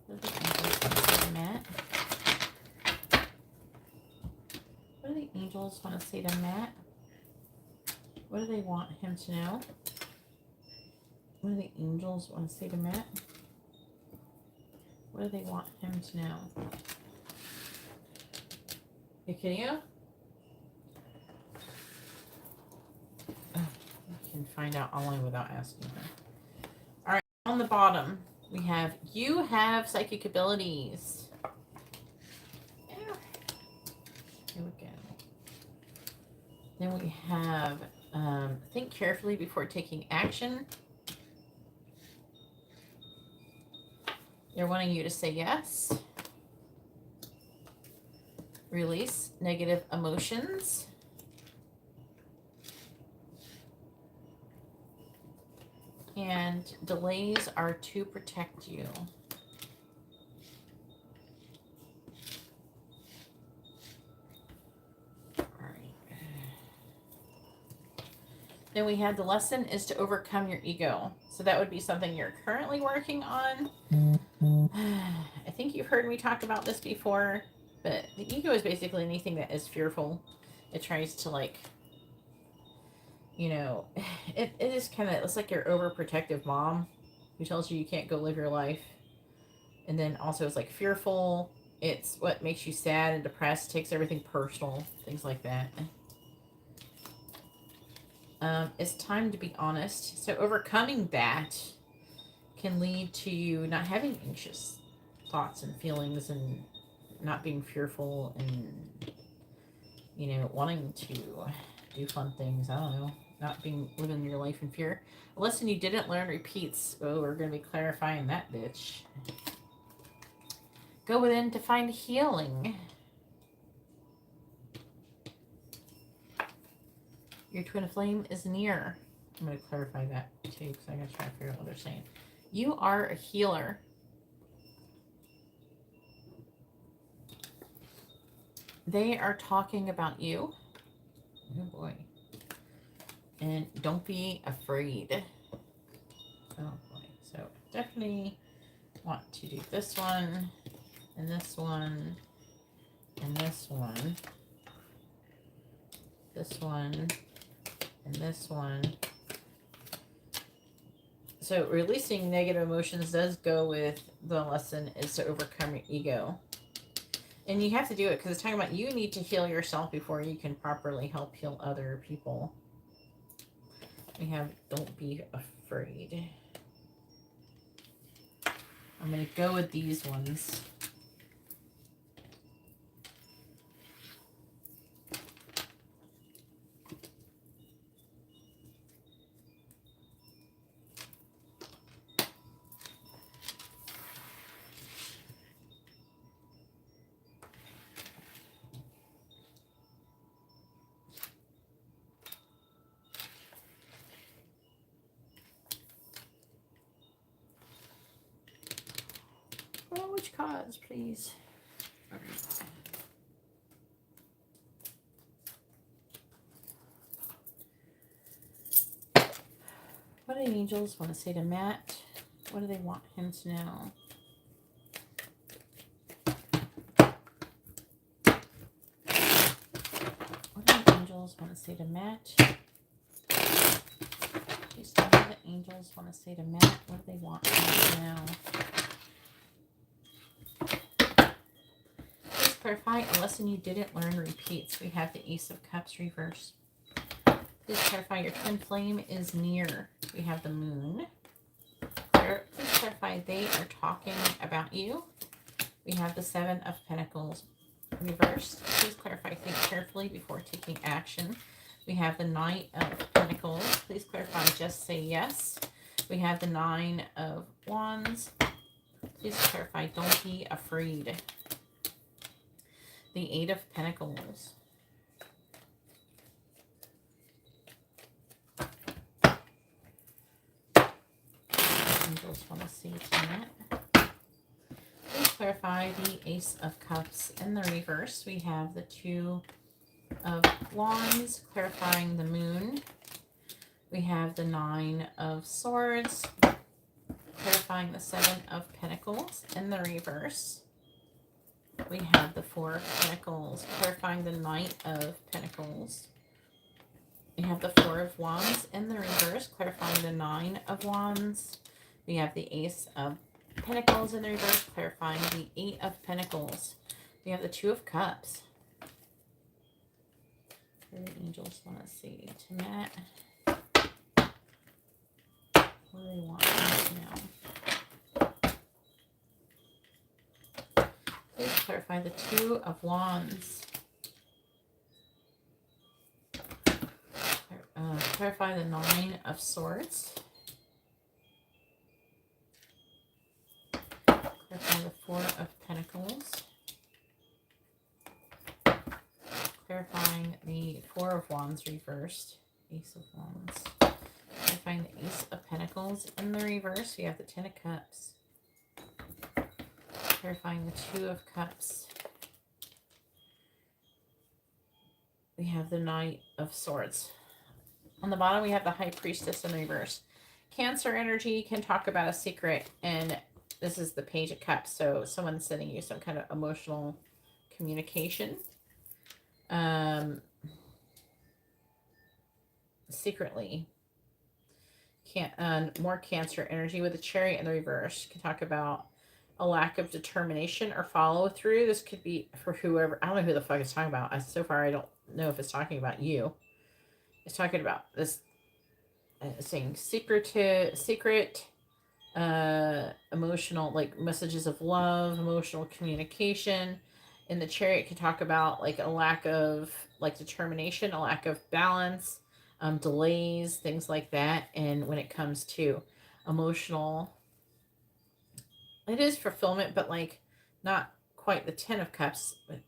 What do the angels want to say to Matt? What do the angels want to say to Matt? What do they want him to know? What do the angels want to say to Matt? What do they want him to know? Hey, can you? You can find out online without asking her. All right, on the bottom, we have, you have psychic abilities. Here we go. Then we have, think carefully before taking action. They're wanting you to say yes. Release negative emotions. And delays are to protect you. All right. Then we had the lesson is to overcome your ego. So that would be something you're currently working on. I think you've heard me talk about this before, but the ego is basically anything that is fearful. It tries to, like, you know, it is kind of, it's like your overprotective mom who tells you can't go live your life. And then also it's like fearful. It's what makes you sad and depressed, takes everything personal, things like that. It's time to be honest. So overcoming that can lead to you not having anxious thoughts and feelings and not being fearful and, you know, wanting to do fun things. I don't know. Not living your life in fear. A lesson you didn't learn repeats. Oh, we're going to be clarifying that bitch. Go within to find healing. Your twin flame is near. I'm going to clarify that too because I'm going to try to figure out what they're saying. You are a healer. They are talking about you. Oh boy. And don't be afraid. Oh boy. So definitely want to do this one and this one and this one. This one and this one. So releasing negative emotions does go with the lesson is to overcome your ego. And you have to do it because it's talking about you need to heal yourself before you can properly help heal other people. We have don't be afraid. I'm going to go with these ones. Oh, which cards, please? All right. What do the angels want to say to Matt? What do they want him to know? What do the angels want to say to Matt? Please tell me what the angels want to say to Matt. What do they want him to know? Please clarify a lesson you didn't learn repeats. We have the Ace of Cups reversed. Please clarify your twin flame is near. We have the moon. Please clarify they are talking about you. We have the Seven of Pentacles reversed. Please clarify think carefully before taking action. We have the Knight of Pentacles. Please clarify just say yes. We have the Nine of Wands. Please clarify don't be afraid. The Eight of Pentacles. Angels want to see tonight. Please clarify the Ace of Cups in the reverse. We have the Two of Wands, clarifying the Moon. We have the Nine of Swords, clarifying the Seven of Pentacles in the reverse. We have the Four of Pentacles, clarifying the Knight of Pentacles. We have the Four of Wands in the reverse, clarifying the Nine of Wands. We have the Ace of Pentacles in the reverse, clarifying the Eight of Pentacles. We have the Two of Cups. What do the angels want to see to Matt? What do they want now? Please clarify the Two of Wands. Clarify the Nine of Swords. Clarify the Four of Pentacles. Clarifying the Four of Wands reversed. Ace of Wands. Clarifying the Ace of Pentacles in the reverse. We have the Ten of Cups. Clarifying the Two of Cups. We have the Knight of Swords. On the bottom, we have the High Priestess in reverse. Cancer energy can talk about a secret, and this is the Page of Cups. So someone's sending you some kind of emotional communication. Secretly. More Cancer energy with the Chariot in the reverse. Can talk about a lack of determination or follow through. This could be for whoever. I don't know who the fuck it's talking about. So far, I don't know if it's talking about you. It's talking about this saying secret emotional, like messages of love, emotional communication. In the Chariot, can talk about like a lack of like determination, a lack of balance, delays, things like that. And when it comes to emotional, it is fulfillment, but like not quite the Ten of Cups. But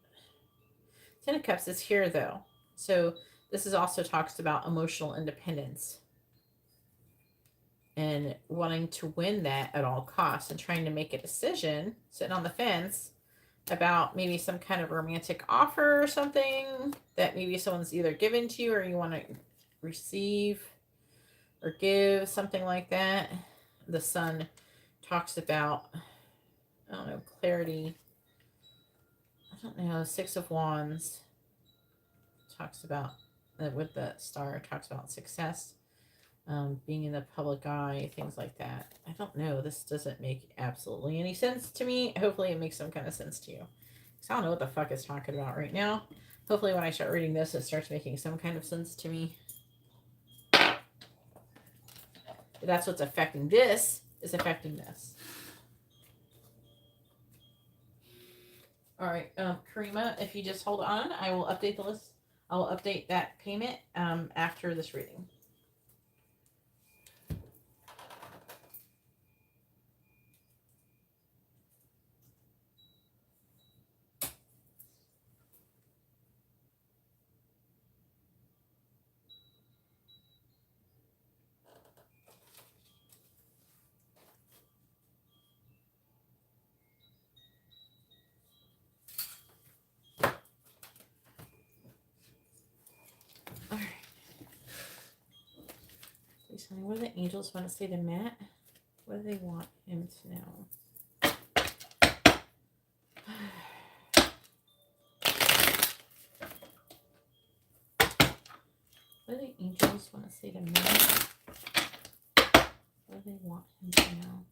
Ten of Cups is here though. So this is also talks about emotional independence and wanting to win that at all costs and trying to make a decision, sitting on the fence about maybe some kind of romantic offer or something that maybe someone's either given to you or you want to receive or give, something like that. The Sun talks about, I don't know, clarity. I don't know, Six of Wands talks about, with the Star, talks about success, being in the public eye, things like that. I don't know. This doesn't make absolutely any sense to me. Hopefully it makes some kind of sense to you. Because I don't know what the fuck it's talking about right now. Hopefully when I start reading this, it starts making some kind of sense to me. But that's what's affecting this, is affecting this. All right, Karima, if you just hold on, I will update the list. I will update that payment after this reading. All right. Please tell me, what do the angels want to say to Matt? What do they want him to know? What do the angels want to say to Matt? What do they want him to know?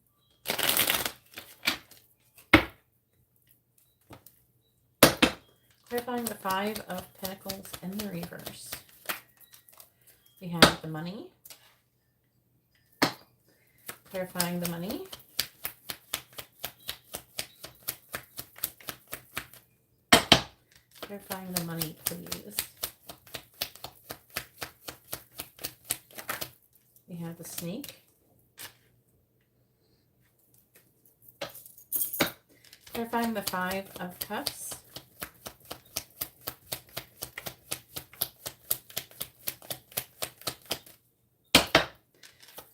Clarifying the Five of Pentacles in the reverse. We have the money. Clarifying the money. Clarifying the money, please. We have the Snake. Clarifying the Five of Cups.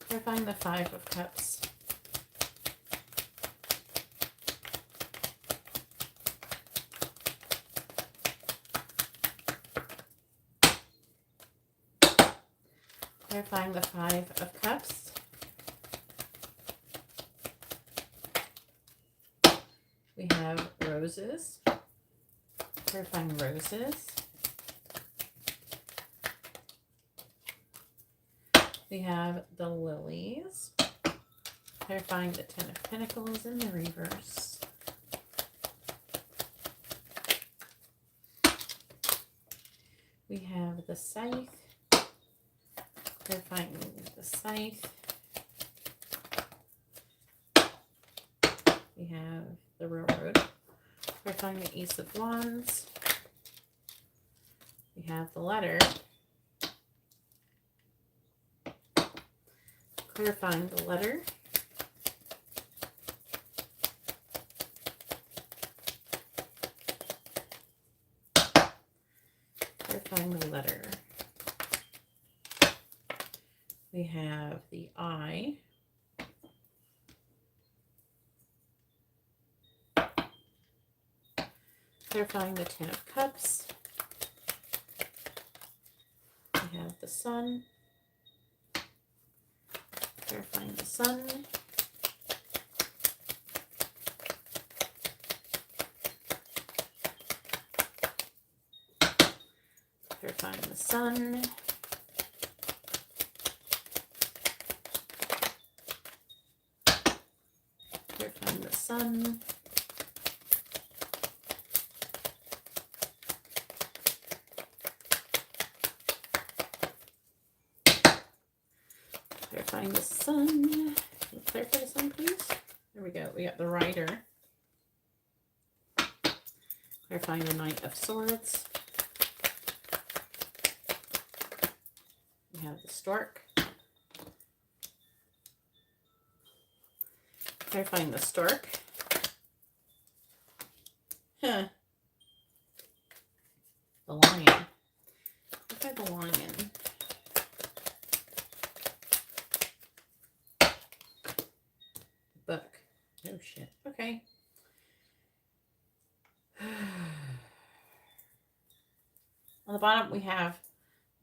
Clarifying the Five of Cups. Clarifying the Five of Cups. We have roses. Clarifying roses. We have the lilies. Clarifying the Ten of Pentacles in the reverse. We have the Scythe. Clarifying the Scythe. We have the Railroad. Clarifying the Ace of Wands. We have the Letter. Clarifying the Letter. Clarifying the Letter. We have the Eye. Clarifying the Ten of Cups. We have the Sun. Clarifying the Sun. Clarifying the Sun. Clarifying the Sun. Clarifying the Sun. Clarify this one, please. There we go. We got the Rider. Clarifying the Knight of Swords. We have the Stork. Clarifying the Stork. Huh. The Lion. Clarify the Lion. Book. Oh shit. Okay. On the bottom we have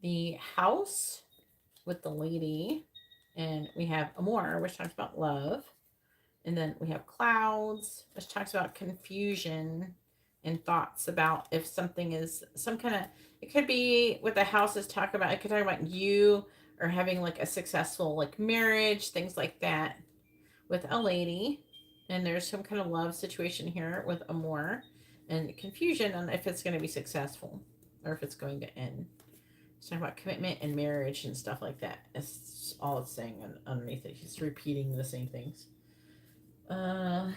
the House with the Lady, and we have Amor, which talks about love, and then we have Clouds, which talks about confusion and thoughts about if something is some kind of, it could be what the House is talking about. It could talk about you or having like a successful like marriage, things like that, with a Lady. And there's some kind of love situation here with Amor, and confusion on if it's going to be successful or if it's going to end. It's talking about commitment and marriage and stuff like that. That's all it's saying underneath it. He's repeating the same things. All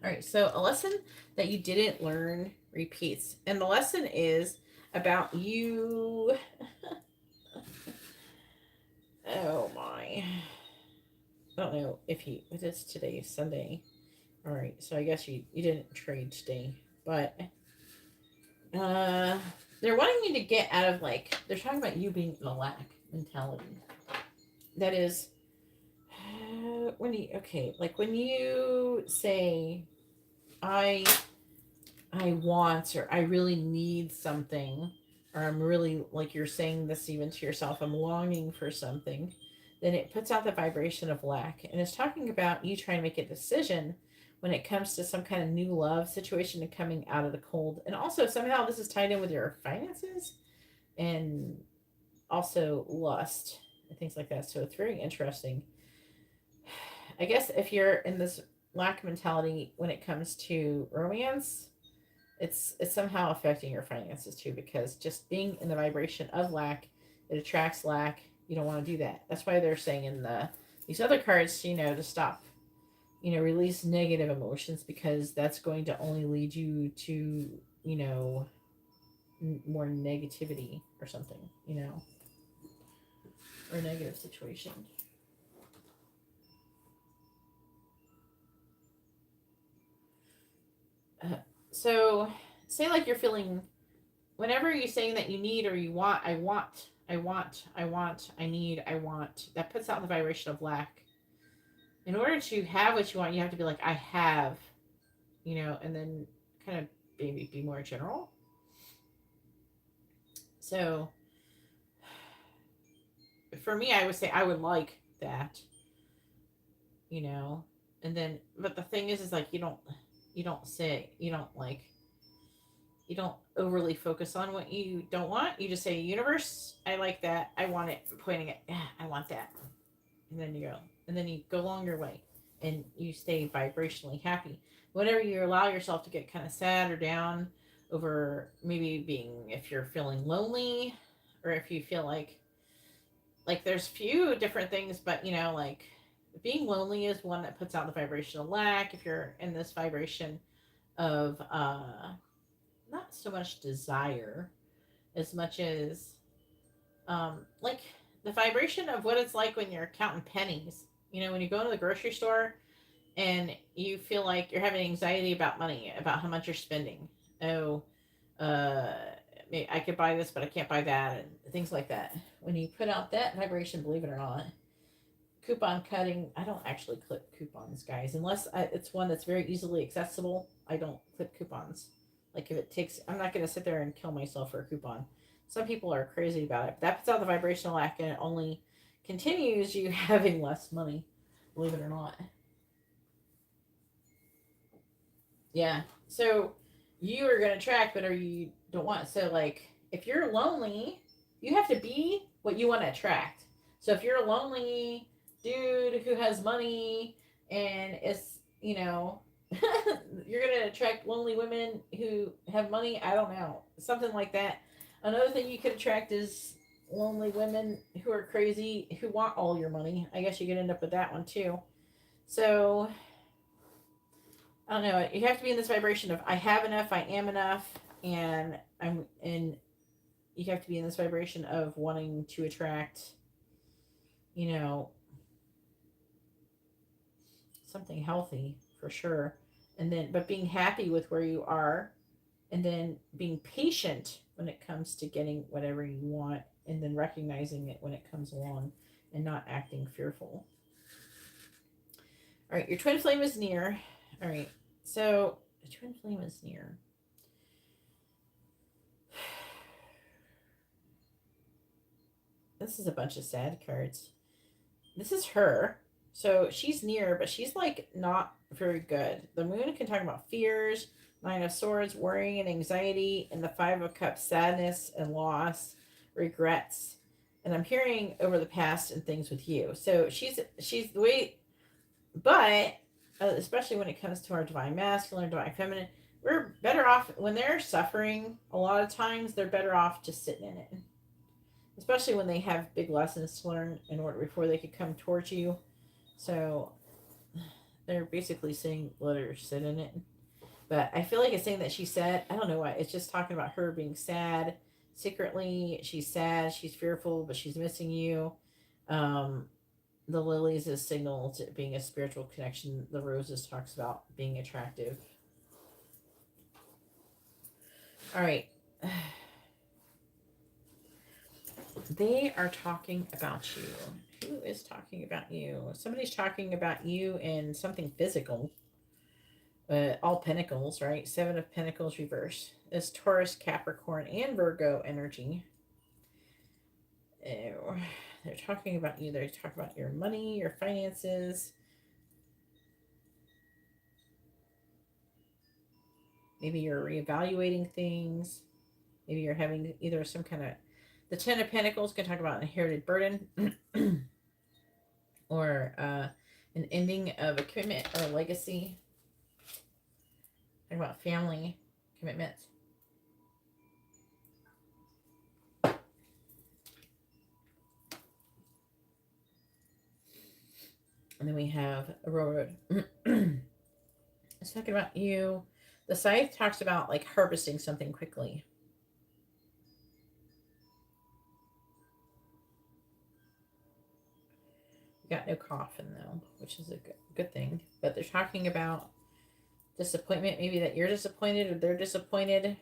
right, so a lesson that you didn't learn repeats. And the lesson is about you. Oh my. I don't know if it is today, Sunday. All right, so I guess you didn't trade today, but they're wanting you to get out of like, they're talking about you being in a lack mentality. That is, when you say, I want, or I really need something, or I'm really, like you're saying this even to yourself, I'm longing for something, then it puts out the vibration of lack. And it's talking about you trying to make a decision when it comes to some kind of new love situation and coming out of the cold. And also somehow this is tied in with your finances and also lust and things like that. So it's very interesting. I guess if you're in this lack mentality when it comes to romance, it's somehow affecting your finances too, because just being in the vibration of lack, it attracts lack. You don't want to do that. That's why they're saying in these other cards, to stop, release negative emotions, because that's going to only lead you to, more negativity or something, or a negative situation. So say like you're feeling, whenever you're saying that you need or you want, I need, that puts out the vibration of lack. In order to have what you want, you have to be like, I have, and then kind of maybe be more general. So for me, I would say I would like that, and then, but the thing is like, you don't overly focus on what you don't want. You just say, universe, I like that. I want it. Pointing it. Yeah, I want that. And then you go along your way and you stay vibrationally happy. Whenever you allow yourself to get kind of sad or down over maybe if you're feeling lonely, or if you feel like there's few different things, but like being lonely is one that puts out the vibration of lack. If you're in this vibration of not so much desire as much as like the vibration of what it's like when you're counting pennies. When you go to the grocery store and you feel like you're having anxiety about money, about how much you're spending. Oh, I could buy this, but I can't buy that, and things like that. When you put out that vibration, believe it or not, coupon cutting, I don't actually clip coupons, guys, unless it's one that's very easily accessible. I don't clip coupons. Like if it takes, I'm not going to sit there and kill myself for a coupon. Some people are crazy about it. But that puts out the vibrational lack, and it only continues you having less money, believe it or not. Yeah. So you are going to attract whatever you don't want. So like if you're lonely, you have to be what you want to attract. So if you're a lonely dude who has money and is, you're going to attract lonely women who have money. I don't know. Something like that. Another thing you could attract is lonely women who are crazy, who want all your money. I guess you could end up with that one too. So, I don't know. You have to be in this vibration of I have enough, I am enough, and you have to be in this vibration of wanting to attract, you know, something healthy for sure. And then, but being happy with where you are, and then being patient when it comes to getting whatever you want, and then recognizing it when it comes along and not acting fearful. All right, your twin flame is near. All right, so the twin flame is near. This is a bunch of sad cards. This is her. So she's near, but she's like not very good. The moon can talk about fears, Nine of Swords, worrying and anxiety, and the Five of Cups, sadness and loss, regrets. And I'm hearing over the past and things with you. So she's the way, but especially when it comes to our divine masculine, divine feminine, we're better off when they're suffering. A lot of times they're better off just sitting in it, especially when they have big lessons to learn in order before they could come towards you. So they're basically saying let her sit in it. But I feel like it's saying that she's sad. I don't know why. It's just talking about her being sad secretly. She's sad. She's fearful, but she's missing you. The lilies is signal to being a spiritual connection. The roses talks about being attractive. All right. They are talking about you. Who is talking about you? Somebody's talking about you in something physical. All pentacles, right? Seven of Pentacles reverse. It's Taurus, Capricorn, and Virgo energy. They're talking about you. They're talking about your money, your finances. Maybe you're reevaluating things. Maybe you're having either some kind of... The Ten of Pentacles can talk about an inherited burden or an ending of a commitment or a legacy. Talk about family commitments. And then we have a railroad. It's talking about you. The scythe talks about like harvesting something quickly. You got no coffin though, which is a good thing. But they're talking about disappointment. Maybe that you're disappointed or they're disappointed.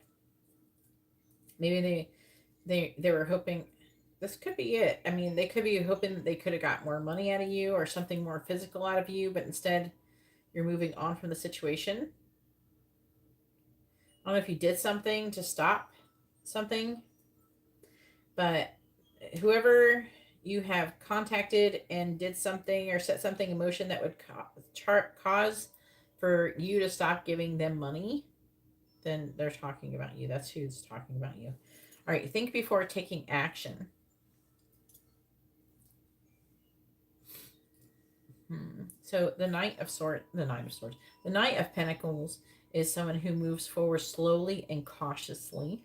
Maybe they were hoping this could be it. I mean, they could be hoping they could have got more money out of you or something more physical out of you, but instead you're moving on from the situation. I don't know if you did something to stop something, but whoever you have contacted and did something or set something in motion that would cause for you to stop giving them money, then they're talking about you. That's who's talking about you. All right, think before taking action. So the Knight of Pentacles is someone who moves forward slowly and cautiously.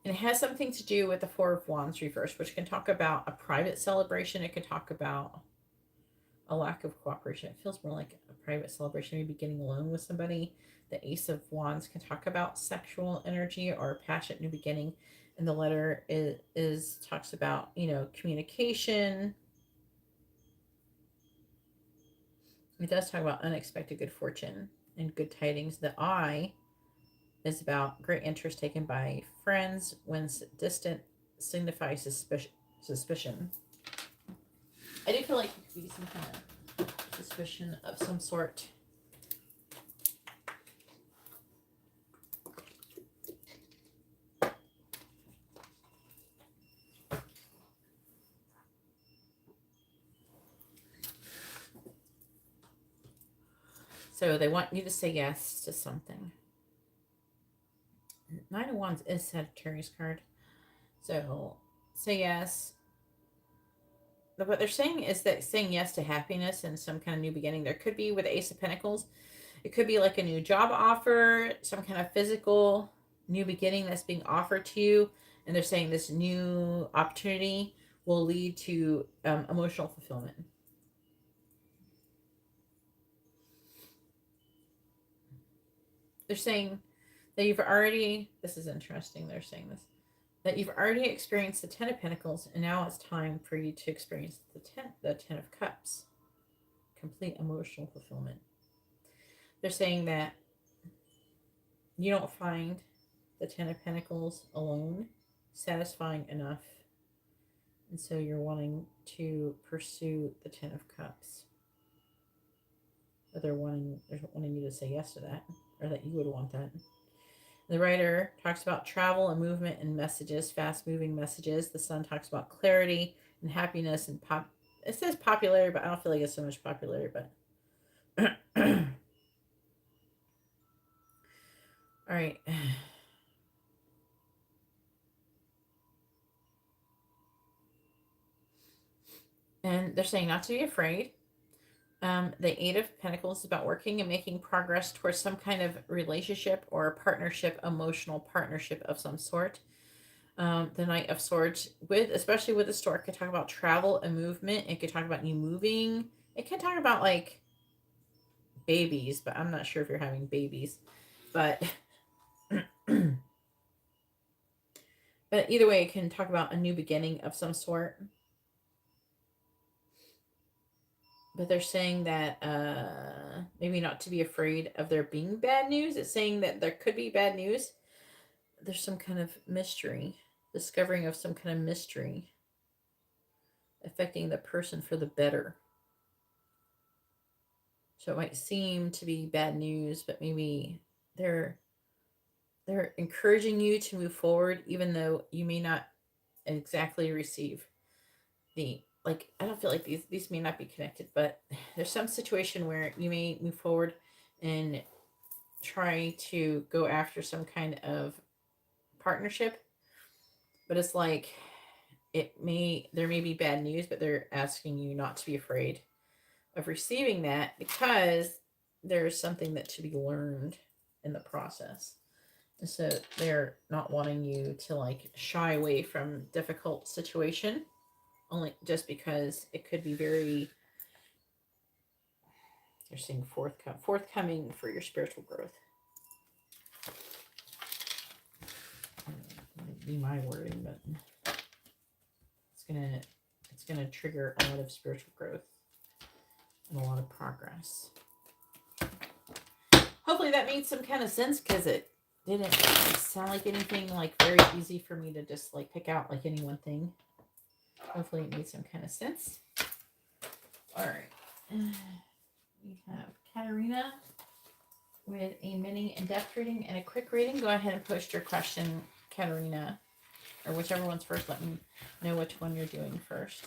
And it has something to do with the Four of Wands reverse, which can talk about a private celebration. It can talk about a lack of cooperation. It feels more like a private celebration, maybe getting alone with somebody. The Ace of Wands can talk about sexual energy or a passionate new beginning. And the letter is talks about, communication. It does talk about unexpected good fortune and good tidings. The Eye is about great interest taken by friends when distant signifies suspicion. I do feel like it could be some kind of suspicion of some sort. So they want you to say yes to something. Nine of Wands is Sagittarius card. So say yes. But what they're saying is that saying yes to happiness and some kind of new beginning. There could be with Ace of Pentacles. It could be like a new job offer, some kind of physical new beginning that's being offered to you. And they're saying this new opportunity will lead to emotional fulfillment. They're saying that you've already, this is interesting, they're saying this, that you've already experienced the Ten of Pentacles, and now it's time for you to experience the Ten of Cups. Complete emotional fulfillment. They're saying that you don't find the Ten of Pentacles alone satisfying enough, and so you're wanting to pursue the Ten of Cups. But they're wanting you to say yes to that, or that you would want that. The writer talks about travel and movement and messages, fast-moving messages. The Sun talks about clarity and happiness and it says popularity, but I don't feel like it's so much popularity, but all right. And they're saying not to be afraid. The Eight of Pentacles is about working and making progress towards some kind of relationship or partnership, emotional partnership of some sort. The Knight of Swords, especially with the stork, could talk about travel and movement. It could talk about you moving. It can talk about like babies, but I'm not sure if you're having babies. But but either way, it can talk about a new beginning of some sort. But they're saying that maybe not to be afraid of there being bad news. It's saying that there could be bad news. There's some kind of mystery, discovering of some kind of mystery affecting the person for the better. So it might seem to be bad news, but maybe they're encouraging you to move forward, even though you may not exactly receive the, like, I don't feel like these may not be connected, but there's some situation where you may move forward and try to go after some kind of partnership, but it's like there may be bad news, but they're asking you not to be afraid of receiving that, because there's something that to be learned in the process. And so they're not wanting you to like shy away from difficult situation, only just because it could be very, you're seeing forthcoming for your spiritual growth. Might be my wording, but it's gonna trigger a lot of spiritual growth and a lot of progress. Hopefully that made some kind of sense, because it didn't sound like anything like very easy for me to just like pick out like any one thing. Hopefully it made some kind of sense. All right. We have Katarina with a mini in-depth reading and a quick reading. Go ahead and post your question, Katarina, or whichever one's first. Let me know which one you're doing first.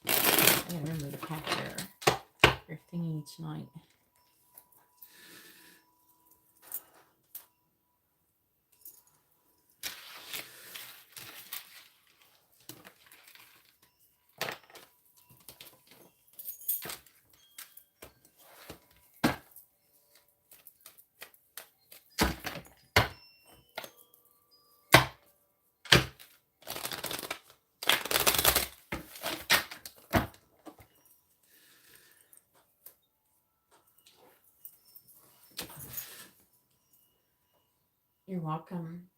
I gotta remember to pack your thingy tonight. You're welcome.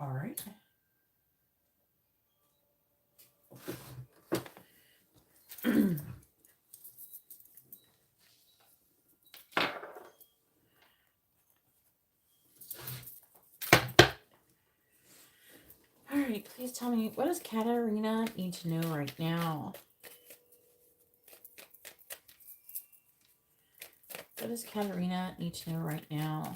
All right. All right, please tell me, what does Katarina need to know right now? What does Katarina need to know right now?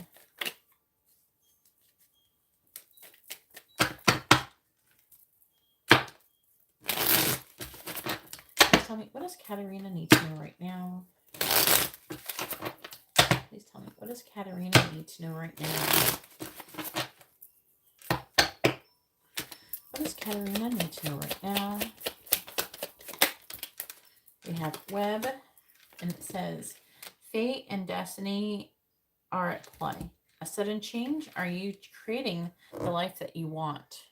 tell me, what does Katarina need to know right now? Please tell me, what does Katarina need to know right now? What does Katarina need to know right now? We have web, and it says, fate and destiny are at play. A sudden change? Are you creating the life that you want?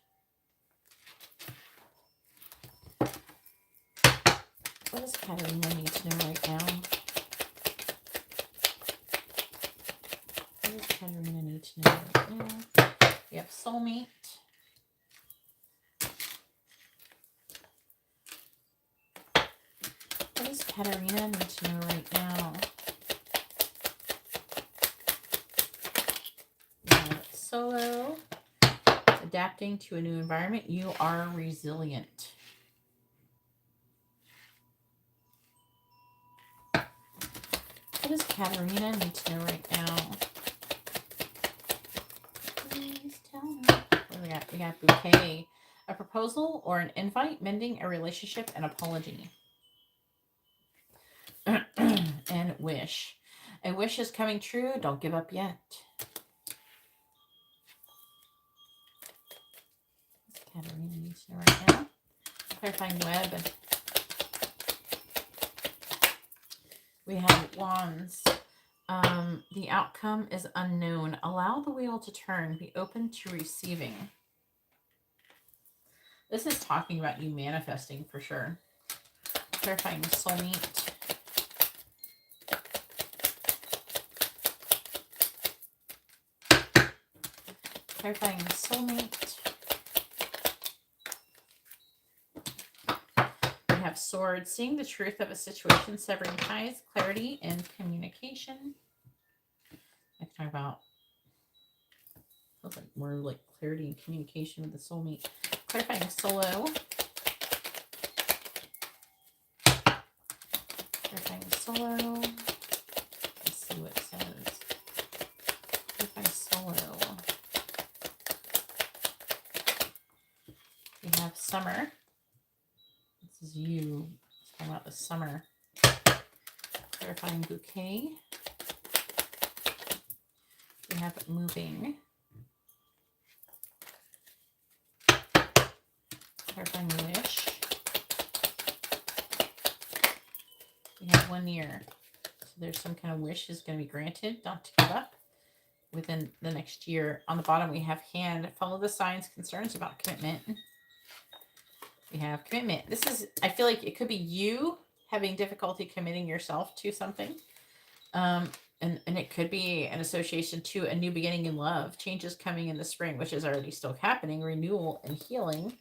What does Katarina need to know right now? What does Katarina need to know right now? We have soulmate. What does Katarina need to know right now? Solo. Adapting to a new environment. You are resilient. What does Katarina need to know right now? Please tell me. What do we got? We got bouquet. A proposal or an invite, mending a relationship, an apology. And wish. A wish is coming true. Don't give up yet. Katarina needs to know right now. Clarifying web. We have wands. The outcome is unknown. Allow the wheel to turn. Be open to receiving. This is talking about you manifesting for sure. Clarifying soulmate. Clarifying soulmate. We have sword. Seeing the truth of a situation, severing ties, clarity, and communication. I talk about more like clarity and communication with the soulmate. Clarifying solo. Clarifying solo. Let's see what it says. Clarifying solo. We have summer. This is you. Let's talk about the summer. Clarifying bouquet. We have moving. Clarifying wish. We have 1 year. So there's some kind of wish is going to be granted, not to give up within the next year. On the bottom, we have hand. Follow the signs, concerns about commitment. We have commitment. This is, I feel like it could be you having difficulty committing yourself to something. And it could be an association to a new beginning in love. Changes coming in the spring, which is already still happening. Renewal and healing.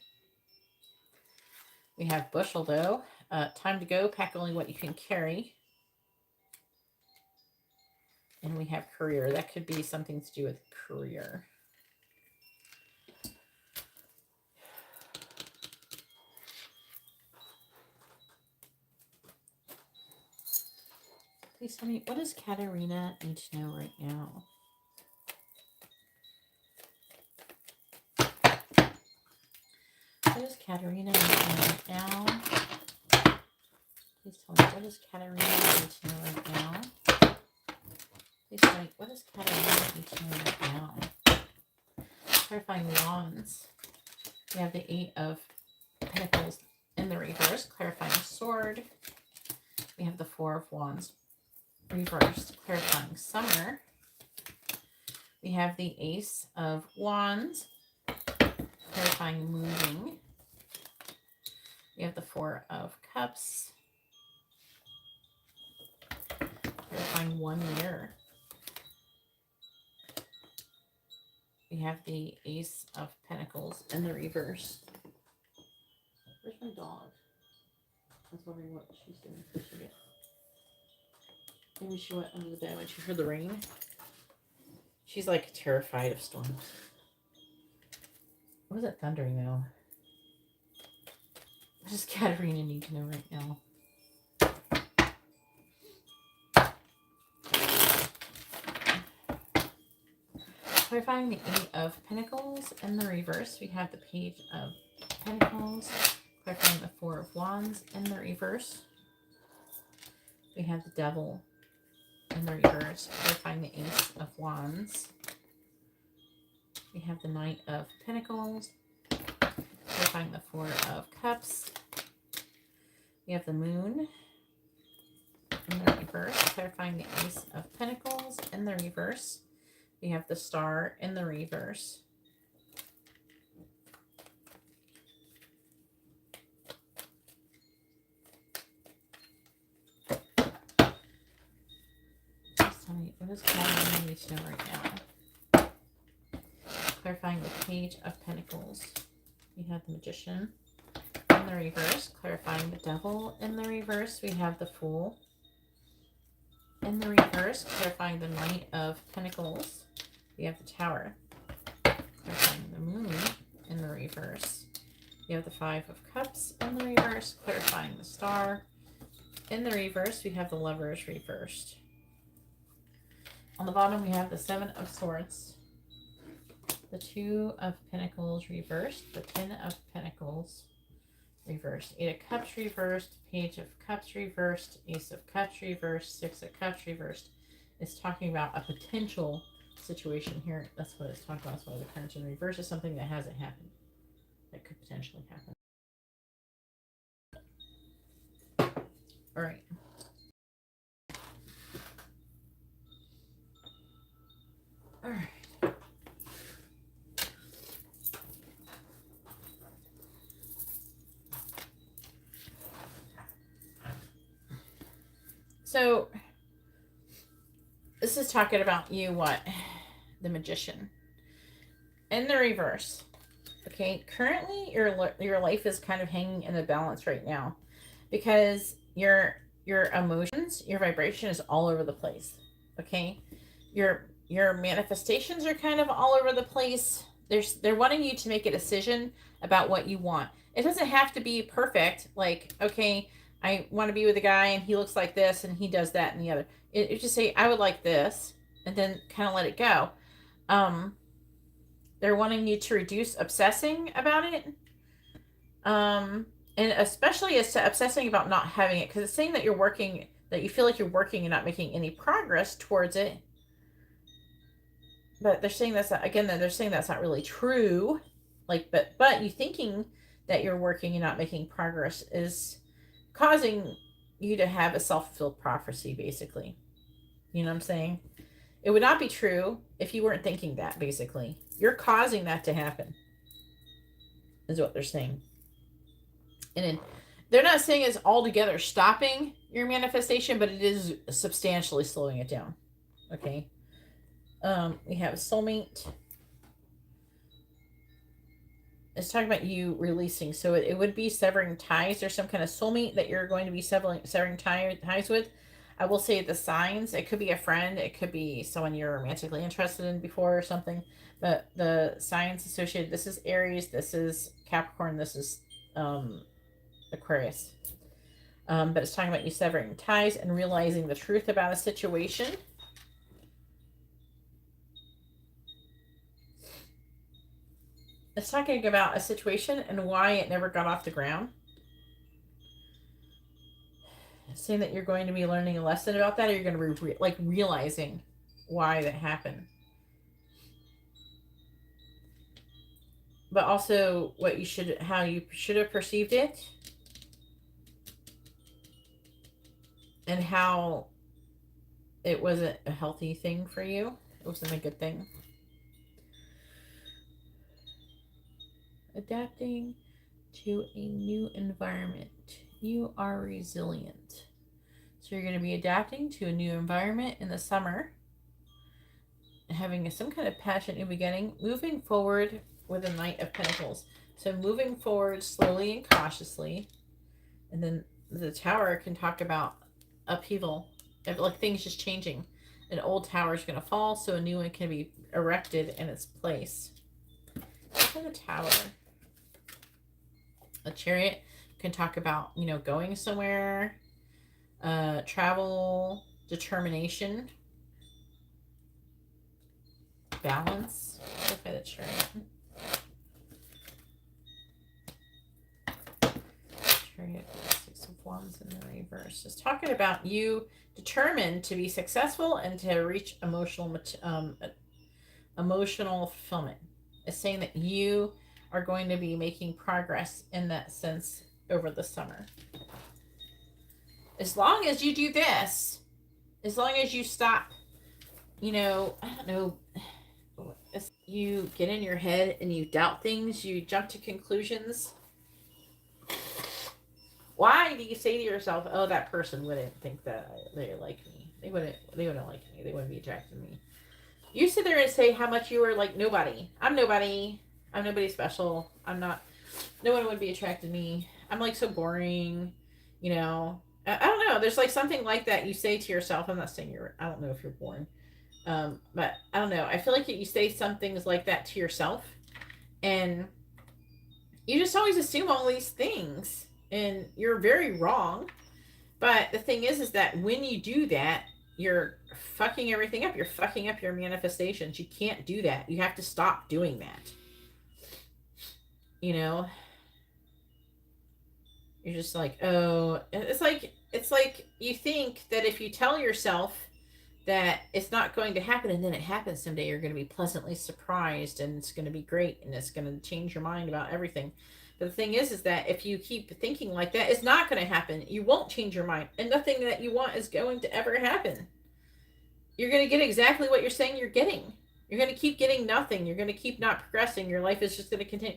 We have bushel, though. Time to go. Pack only what you can carry. And we have career. That could be something to do with career. Please tell me, what does Katarina need to know right now? What does Katarina need to know right now? Please tell me, what does Katarina need to know right now? Please tell me, what does Katarina need to know right now? Clarifying wands. We have the 8 of Pentacles in the reverse. Clarifying sword. We have the 4 of wands reversed. Clarifying summer. We have the Ace of Wands. Clarifying moving. We have the 4 of Cups. Clarifying 1 year. We have the Ace of Pentacles in the reverse. Where's my dog? I was wondering what she's doing. Maybe she went under the bed when she heard the rain. She's like terrified of storms. What is it thundering though? What does Katarina need to know right now? Clarifying the 8 of Pentacles in the reverse. We have the Page of Pentacles. Clarifying the 4 of Wands in the reverse. We have the Devil in the reverse, clarifying the Ace of Wands. We have the Knight of Pentacles, clarifying the Four of Cups. We have the Moon in the reverse, clarifying the Ace of Pentacles in the reverse. We have the Star in the reverse. Just tell me, what is calling me to know right now? Clarifying the Page of Pentacles. We have the Magician in the reverse, clarifying the Devil in the reverse. We have the Fool in the reverse, clarifying the Knight of Pentacles. We have the Tower, clarifying the Moon in the reverse. We have the Five of Cups in the reverse, clarifying the Star in the reverse. We have the Lovers reversed. On the bottom, we have the Seven of Swords, the Two of Pentacles reversed, the Ten of Pentacles reversed, Eight of Cups reversed, Page of Cups reversed, Ace of Cups reversed, Six of Cups reversed. It's talking about a potential situation here. That's what it's talking about. That's why the cards in reverse is something that hasn't happened, that could potentially happen. All right. All right. So this is talking about you, what? The Magician. In the reverse. Okay, currently your life is kind of hanging in the balance right now because your emotions, your vibration is all over the place. Okay? Your manifestations are kind of all over the place. They're wanting you to make a decision about what you want. It doesn't have to be perfect, like, okay, I want to be with a guy and he looks like this and he does that and the other. It just say, I would like this, and then kind of let it go. They're wanting you to reduce obsessing about it. And especially as to obsessing about not having it, because it's saying that you're working, that you feel like you're working and not making any progress towards it. But they're saying that's not, again, they're saying that's not really true. Like, but you thinking that you're working and not making progress is causing you to have a self-fulfilled prophecy, basically. You know what I'm saying? It would not be true if you weren't thinking that, basically. You're causing that to happen, is what they're saying. And then they're not saying it's altogether stopping your manifestation, but it is substantially slowing it down. Okay? We have soulmate. It's talking about you releasing. So it would be severing ties. There's some kind of soulmate that you're going to be severing ties with. I will say the signs. It could be a friend. It could be someone you're romantically interested in before or something. But the signs associated, this is Aries, this is Capricorn, this is Aquarius. But it's talking about you severing ties and realizing the truth about a situation. It's talking about a situation and why it never got off the ground. It's saying that you're going to be learning a lesson about that, or you're going to be realizing why that happened. But also how you should have perceived it, and how it wasn't a healthy thing for you. It wasn't a good thing. Adapting to a new environment. You are resilient. So you're going to be adapting to a new environment in the summer, having some kind of passion in beginning, moving forward with a Knight of Pentacles. So moving forward slowly and cautiously. And then the Tower can talk about upheaval, like things just changing. An old tower is going to fall, so a new one can be erected in its place. Look at the Tower. A Chariot can talk about, going somewhere, travel, determination, balance. Look at the Chariot. Chariot, 6 of Wands in the reverse. It's talking about you determined to be successful and to reach emotional fulfillment. It's saying that you are going to be making progress in that sense over the summer. As long as you do this, as long as you stop, I don't know, you get in your head and you doubt things, you jump to conclusions. Why do you say to yourself, "Oh, that person wouldn't think that they like me. They wouldn't like me. They wouldn't be attracted to me." You sit there and say how much you are like nobody. I'm nobody. I'm nobody special. I'm not. No one would be attracted to me. I'm like so boring. I don't know. There's like something like that you say to yourself. I'm not saying you're. I don't know if you're boring. But I don't know. I feel like you say some things like that to yourself, and you just always assume all these things, and you're very wrong. But the thing is that when you do that, you're fucking everything up. You're fucking up your manifestations. You can't do that. You have to stop doing that. You're just like, oh, it's like you think that if you tell yourself that it's not going to happen and then it happens someday, you're going to be pleasantly surprised and it's going to be great and it's going to change your mind about everything. But the thing is that if you keep thinking like that, it's not going to happen. You won't change your mind, and nothing that you want is going to ever happen. You're going to get exactly what you're saying you're getting. You're going to keep getting nothing. You're going to keep not progressing. Your life is just going to continue.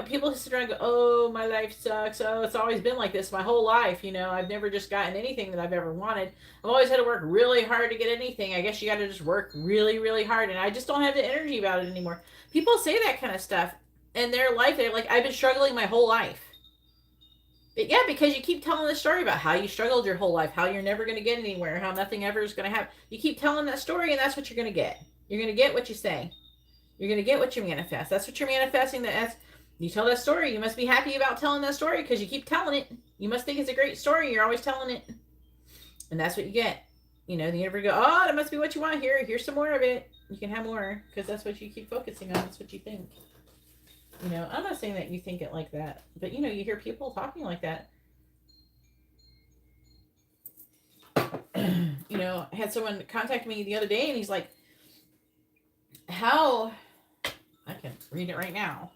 People sit around and go, "Oh, my life sucks. Oh, it's always been like this my whole life. I've never just gotten anything that I've ever wanted. I've always had to work really hard to get anything. I guess you got to just work really, really hard. And I just don't have the energy about it anymore." People say that kind of stuff in their life. They're like, "I've been struggling my whole life." But yeah, because you keep telling the story about how you struggled your whole life, how you're never going to get anywhere, how nothing ever is going to happen. You keep telling that story, and that's what you're going to get. You're going to get what you say. You're going to get what you manifest. That's what you're manifesting. You tell that story. You must be happy about telling that story because you keep telling it. You must think it's a great story. You're always telling it. And that's what you get. The universe go, "Oh, that must be what you want. Here's some more of it. You can have more," because that's what you keep focusing on. That's what you think. I'm not saying that you think it like that, but you hear people talking like that. I had someone contact me the other day and he's like, "How?" I can read it right now.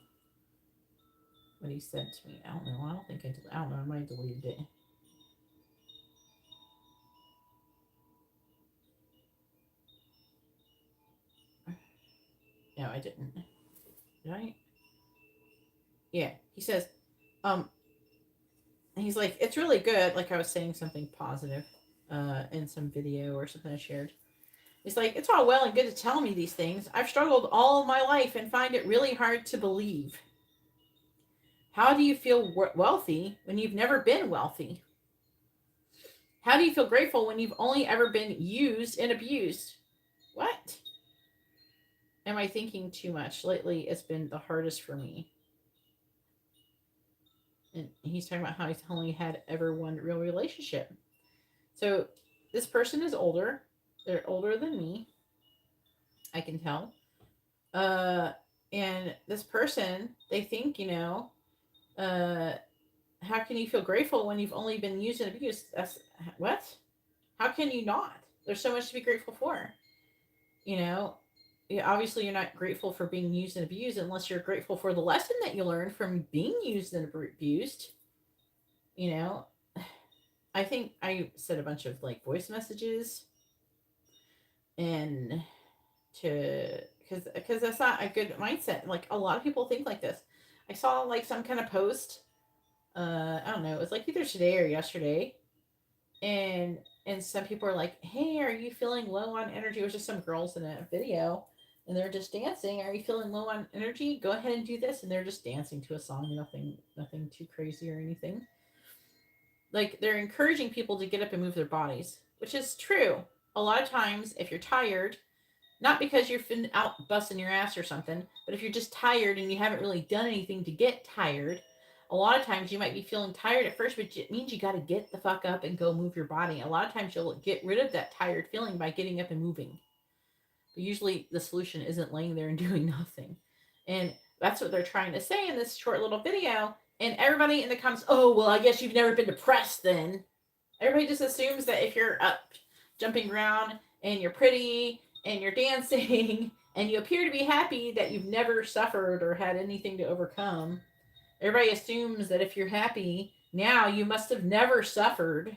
What he said to me. I don't know. I don't know. I might have deleted it. No, I didn't. Did I? Yeah. He says, he's like, "It's really good." Like I was saying something positive in some video or something I shared. He's like, "It's all well and good to tell me these things. I've struggled all of my life and find it really hard to believe. How do you feel wealthy when you've never been wealthy? How do you feel grateful when you've only ever been used and abused? What? Am I thinking too much? Lately, it's been the hardest for me." And he's talking about how he's only had ever one real relationship. So this person is older. They're older than me. I can tell. And this person, they think, how can you feel grateful when you've only been used and abused? That's what? How can you not? There's so much to be grateful for. Obviously you're not grateful for being used and abused unless you're grateful for the lesson that you learned from being used and abused. I think I said a bunch of like voice messages and because that's not a good mindset. Like a lot of people think like this. I saw like some kind of post. I don't know. It was like either today or yesterday, and some people are like, "Hey, are you feeling low on energy?" It was just some girls in a video, and they're just dancing. "Are you feeling low on energy? Go ahead and do this." And they're just dancing to a song. Nothing too crazy or anything. Like they're encouraging people to get up and move their bodies, which is true. A lot of times, if you're tired, not because you're out busting your ass or something, but if you're just tired and you haven't really done anything to get tired, a lot of times you might be feeling tired at first, but it means you got to get the fuck up and go move your body. A lot of times you'll get rid of that tired feeling by getting up and moving. But usually the solution isn't laying there and doing nothing. And that's what they're trying to say in this short little video. And everybody in the comments, oh, well, I guess you've never been depressed then. Everybody just assumes that if you're up jumping around and you're pretty and you're dancing and you appear to be happy that you've never suffered or had anything to overcome. Everybody assumes that if you're happy now, you must have never suffered.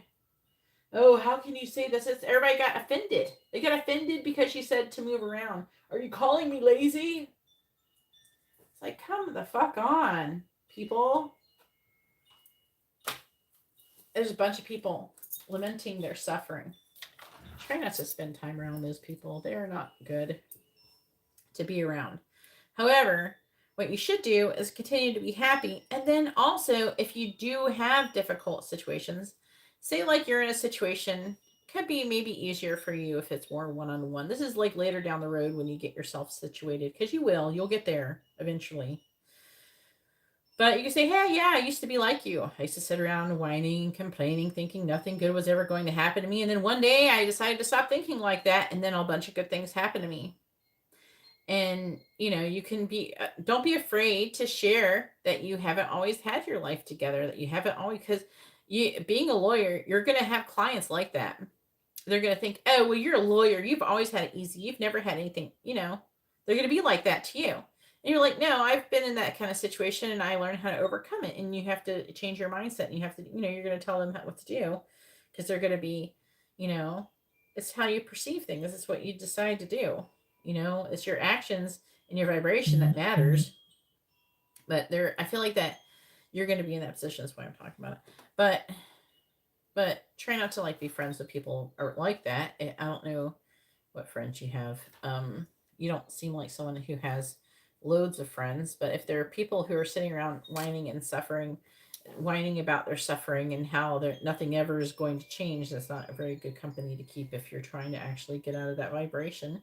Oh, how can you say this? Everybody got offended. They got offended because she said to move around. Are you calling me lazy? It's like, come the fuck on, people. There's a bunch of people lamenting their suffering. Try not to spend time around those people. They are not good to be around. However, what you should do is continue to be happy. And then also, if you do have difficult situations, say like you're in a situation, could be maybe easier for you if it's more one-on-one. This is like later down the road when you get yourself situated, because you'll get there eventually. But you can say, hey, yeah, I used to be like you. I used to sit around whining, complaining, thinking nothing good was ever going to happen to me. And then one day I decided to stop thinking like that. And then a bunch of good things happened to me. And, you can don't be afraid to share that you haven't always had your life together, that you haven't always, because being a lawyer, you're going to have clients like that. They're going to think, oh, well, you're a lawyer. You've always had it easy. You've never had anything, they're going to be like that to you. And you're like, no, I've been in that kind of situation and I learned how to overcome it. And you have to change your mindset and you have to, you're going to tell them what to do, because they're going to be, it's how you perceive things. It's what you decide to do. It's your actions and your vibration that matters. But I feel like that you're going to be in that position. That's why I'm talking about it. But try not to be friends with people or like that. I don't know what friends you have. You don't seem like someone who has loads of friends, but if there are people who are sitting around whining and suffering, whining about their suffering and how nothing ever is going to change, that's not a very good company to keep if you're trying to actually get out of that vibration.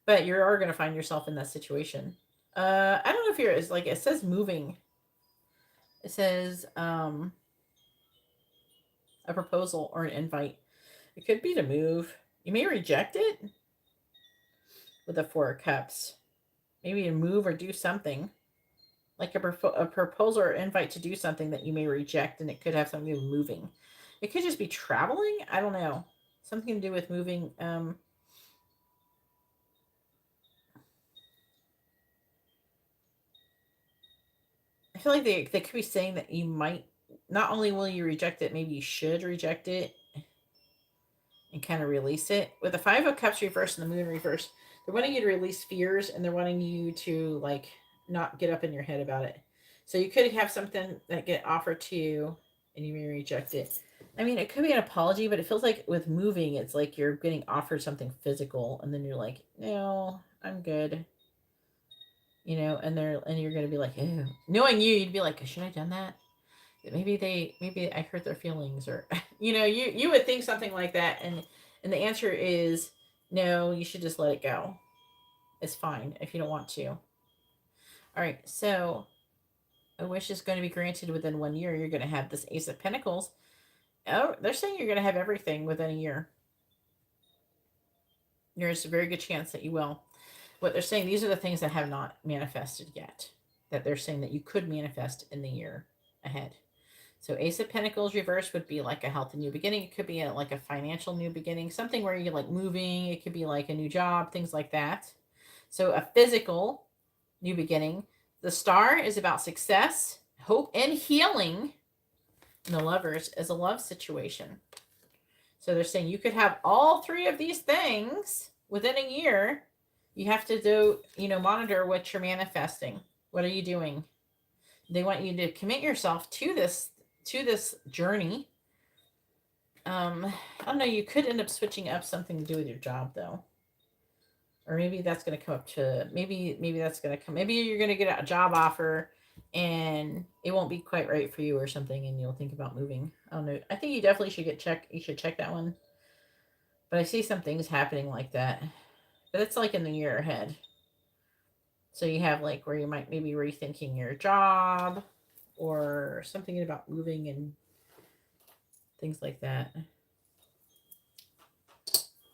But you are going to find yourself in that situation. I don't know if it's like, it says moving. It says a proposal or an invite. It could be to move. You may reject it with the Four of Cups. Maybe to move or do something. Like a proposal or invite to do something that you may reject, and it could have something to do with moving. It could just be traveling. I don't know. Something to do with moving. I feel like they could be saying that you might, not only will you reject it, maybe you should reject it and kind of release it. With the Five of Cups reverse and the Moon reverse, they're wanting you to release fears, and they're wanting you to not get up in your head about it. So you could have something that get offered to you and you may reject it. I mean, it could be an apology, but it feels like with moving, it's like you're getting offered something physical and then you're like, no, I'm good. And you're going to be like, ew. Knowing you'd be like, should I have done that? Maybe I hurt their feelings, or, you would think something like that. And the answer is no, you should just let it go. It's fine if you don't want to. All right. So a wish is going to be granted within 1 year. You're going to have this Ace of Pentacles. Oh, they're saying you're going to have everything within a year. There's a very good chance that you will. What they're saying, these are the things that have not manifested yet, that they're saying that you could manifest in the year ahead. So Ace of Pentacles reverse would be like a healthy new beginning. It could be like a financial new beginning, something where you're moving. It could be like a new job, things like that. So a physical new beginning. The Star is about success, hope, and healing. And the Lovers is a love situation. So they're saying you could have all three of these things within a year. You have to do, monitor what you're manifesting. What are you doing? They want you to commit yourself to this journey. I don't know. You could end up switching up something to do with your job, though. Or maybe that's going to come up to, maybe that's going to come. Maybe you're going to get a job offer and it won't be quite right for you or something, and you'll think about moving. I don't know. I think you definitely should you should check that one. But I see some things happening like that. But it's in the year ahead. So you have where you might maybe rethinking your job or something about moving and things like that.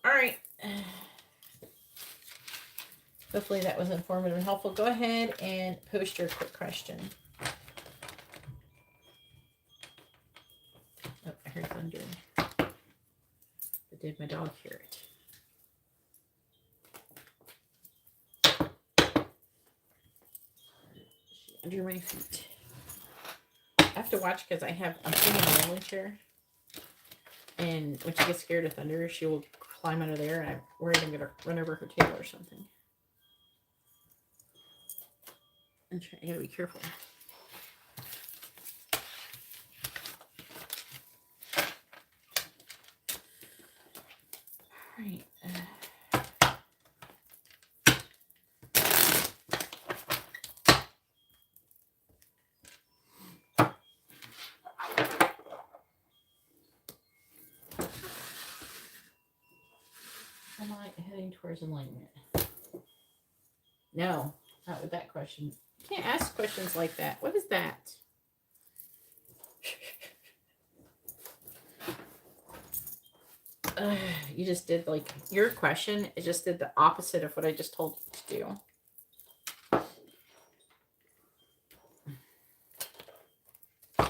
All right. Hopefully that was informative and helpful. Go ahead and post your quick question. thunder. But did my dog hear it? Under my feet. I have to watch because I'm sitting in a rolling chair. And when she gets scared of thunder, she will climb under there, and I'm worried I'm going to run over her tail or something. And I got to be careful. All right. Am I heading towards enlightenment? No, not with that question. You can't ask questions like that. What is that? You just did like your question. It just did the opposite of what I just told you to do.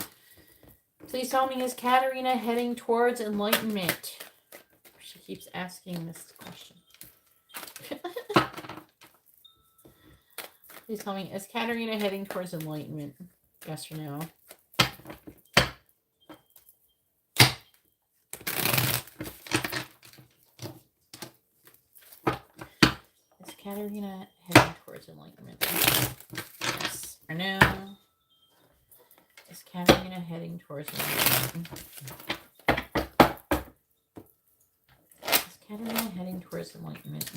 Please tell me, is Katarina heading towards enlightenment? She keeps asking this question. Please tell me, is Katarina heading towards enlightenment? Yes or no? Is Katarina heading towards enlightenment? Yes or no? Is Katarina heading towards enlightenment? Is Katarina heading towards enlightenment?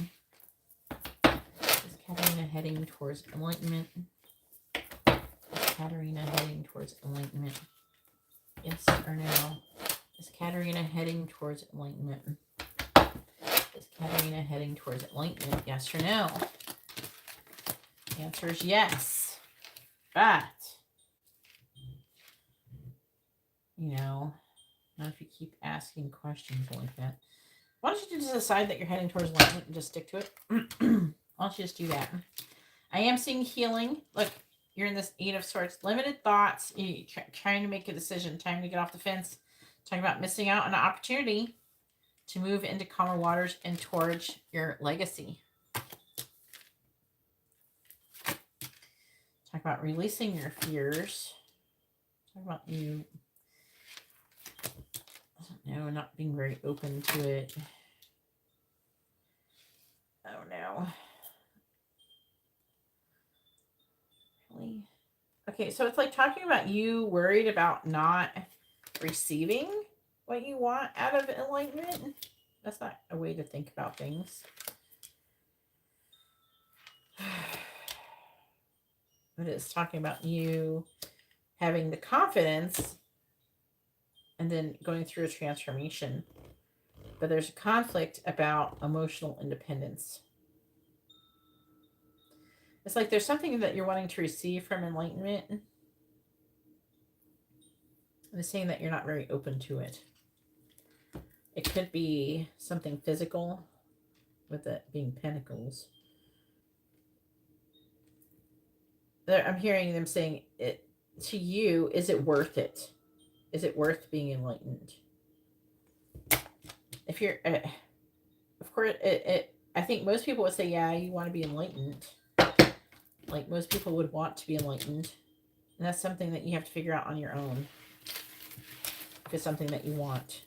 Is Katarina heading towards enlightenment? Is Katarina heading towards enlightenment? Yes or no? Is Katarina heading towards enlightenment? Is Katarina heading towards enlightenment? Yes or no? The answer is yes. But, you know, not if you keep asking questions like that. Why don't you just decide that you're heading towards enlightenment and just stick to it? Why don't you just do that? I am seeing healing. Look, you're in this 8 of Swords. Limited thoughts. You're trying to make a decision. Time to get off the fence. Talking about missing out on an opportunity to move into calmer waters and towards your legacy. Talk about releasing your fears. Talk about you, I don't know, not being very open to it. Oh no. Really? Okay, so it's like talking about you worried about not receiving what you want out of enlightenment. That's not a way to think about things. But it's talking about you having the confidence and then going through a transformation. But there's a conflict about emotional independence. It's like there's something that you're wanting to receive from enlightenment. And it's saying that you're not very open to it. It could be something physical, with it being pentacles. I'm hearing them saying, it to you, is it worth it? Is it worth being enlightened? If you're, of course, I think most people would say, yeah, you want to be enlightened. Like most people would want to be enlightened. And that's something that you have to figure out on your own. If it's something that you want.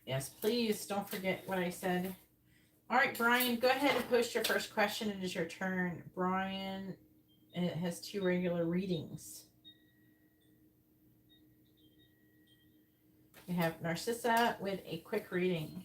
Yes, please don't forget what I said. All right, Brian, go ahead and post your first question. It is your turn. Brian, and it has 2 regular readings. You have Narcissa with a quick reading.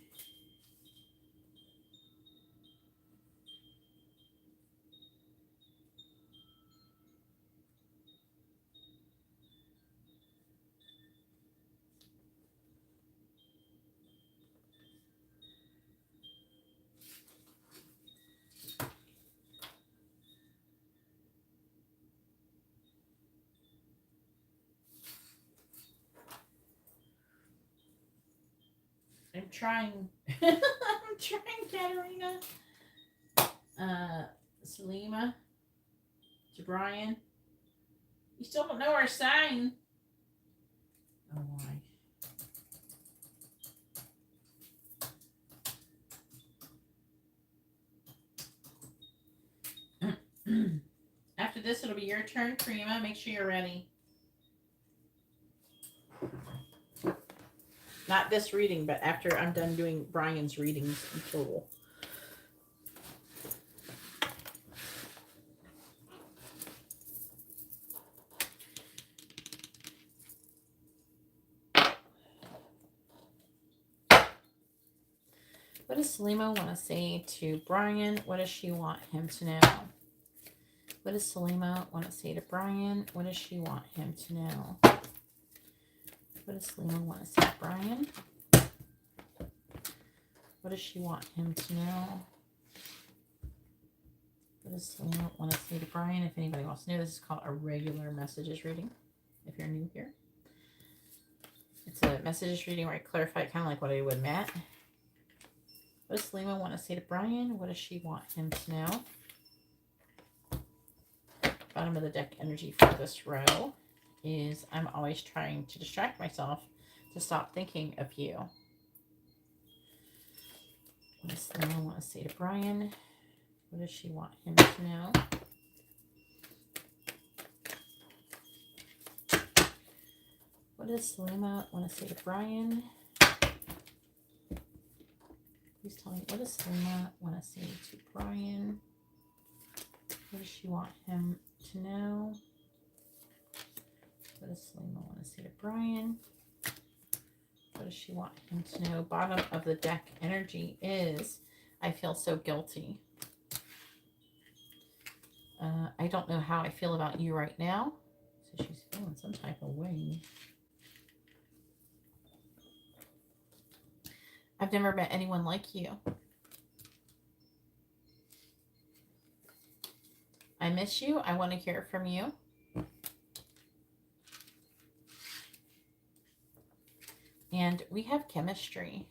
I'm trying. I'm trying, Katarina. Salima to Brian. You still don't know our sign. Oh, why? After this, it'll be your turn, Karima. Make sure you're ready. Not this reading, but after I'm done doing Brian's readings in total. What does Salima want to say to Brian? What does she want him to know? What does Salima want to say to Brian? What does she want him to know? What does Salima want to say to Brian? What does she want him to know? What does Salima want to say to Brian? If anybody wants to know, this is called a regular messages reading, if you're new here. It's a messages reading where I clarify kind of like what I would Matt. What does Salima want to say to Brian? What does she want him to know? Bottom of the deck energy for this row is I'm always trying to distract myself to stop thinking of you. What does Salima want to say to Brian? What does she want him to know? What does Salima want to say to Brian? Please tell me, what does Salima want to say to Brian? What does she want him to know? What does Salima want to say to Brian? What does she want him to know? Bottom of the deck energy is, I feel so guilty. I don't know how I feel about you right now. So she's feeling some type of way. I've never met anyone like you. I miss you. I want to hear from you. And we have chemistry.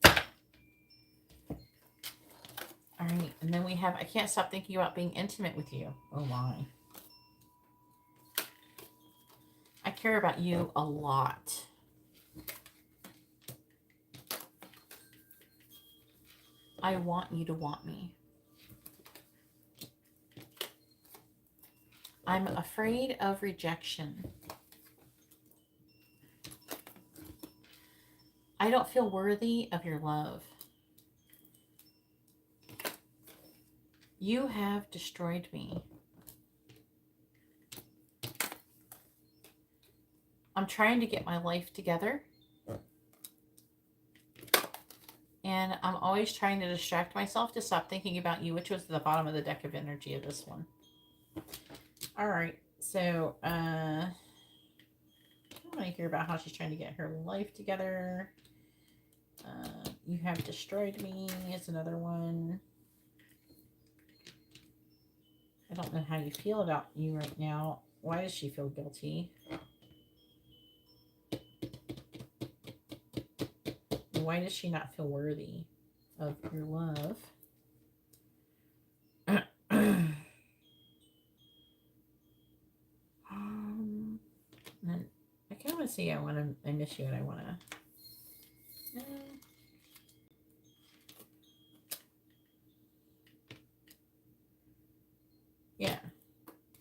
All right. And then we have, I can't stop thinking about being intimate with you. Oh my. I care about you a lot. I want you to want me. I'm afraid of rejection. I don't feel worthy of your love. You have destroyed me. I'm trying to get my life together. And I'm always trying to distract myself to stop thinking about you, which was the bottom of the deck of energy of this one. All right. So, I want to hear about how she's trying to get her life together. You have destroyed me is another one. I don't know how you feel about you right now. Why does she feel guilty? Why does she not feel worthy of your love? And I kind of want to say I miss you and I want to.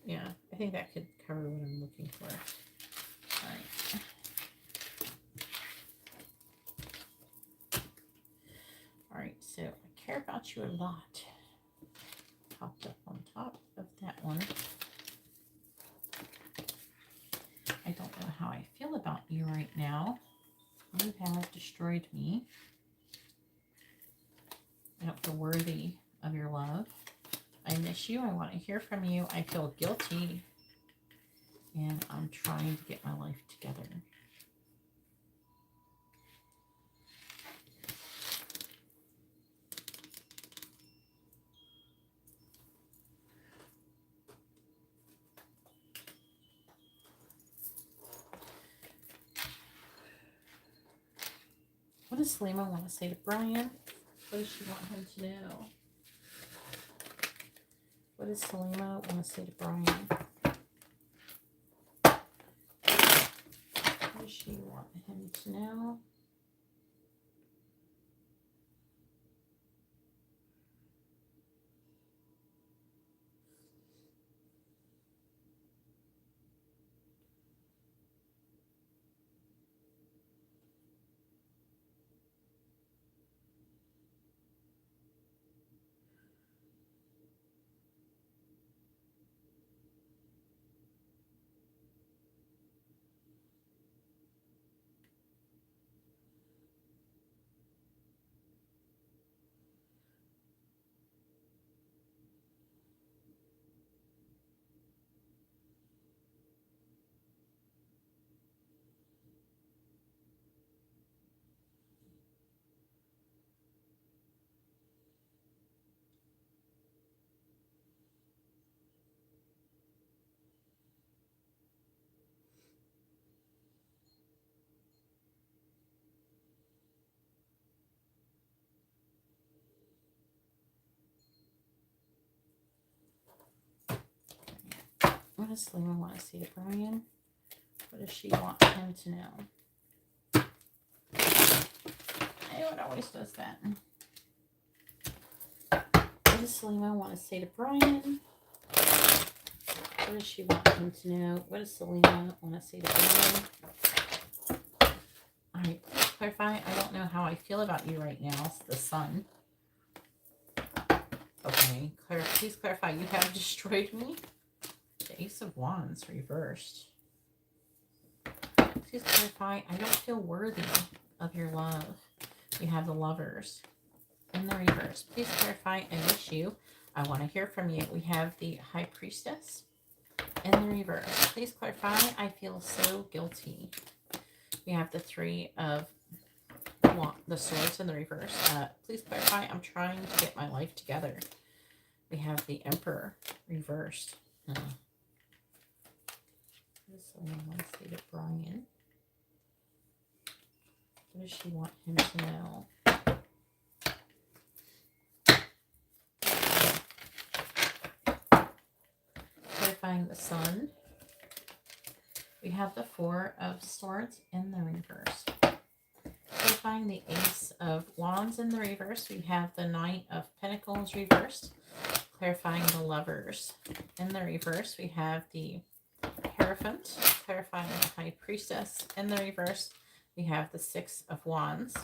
Yeah, I think that could cover what I'm looking for. All right. All right, so I care about you a lot. Popped up on top of that one. I don't know how I feel about you right now. You have destroyed me. I don't feel worthy of your love. I miss you. I want to hear from you. I feel guilty. And I'm trying to get my life together. What does Salima want to say to Brian? What does she want him to know? What does Salima want to say to Brian? What does she want him to know? What does Salima want to say to Brian? What does she want him to know? I know it always does that. What does Salima want to say to Brian? What does she want him to know? What does Salima want to say to Brian? Alright, please clarify. I don't know how I feel about you right now. It's the sun. Okay, please clarify. You have destroyed me. The Ace of Wands reversed. Please clarify. I don't feel worthy of your love. We have the Lovers in the reverse. Please clarify. I miss you. I want to hear from you. We have the High Priestess in the reverse. Please clarify. I feel so guilty. We have the Three of the Swords in the reverse. Please clarify. I'm trying to get my life together. We have the Emperor reversed. This one I want to say to Brian. What does she want him to know? Clarifying the Sun. We have the Four of Swords in the reverse. Clarifying the Ace of Wands in the reverse. We have the Knight of Pentacles reversed. Clarifying the Lovers in the reverse. We have the Hierophant. Clarifying the High Priestess in the reverse. We have the Six of Wands.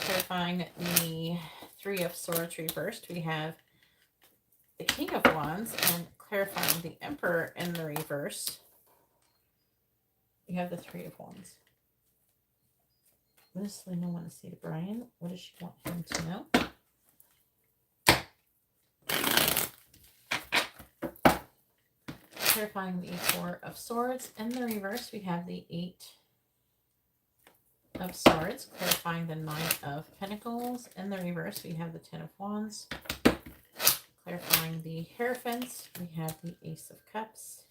Clarifying the Three of Swords reversed. We have the King of Wands. And clarifying the Emperor in the reverse. We have the Three of Wands. What does Salima want to say to Brian? What does she want him to know? Clarifying the Four of Swords. In the reverse, we have the Eight of Swords. Clarifying the Nine of Pentacles. In the reverse, we have the Ten of Wands. Clarifying the Hierophant, we have the Ace of Cups.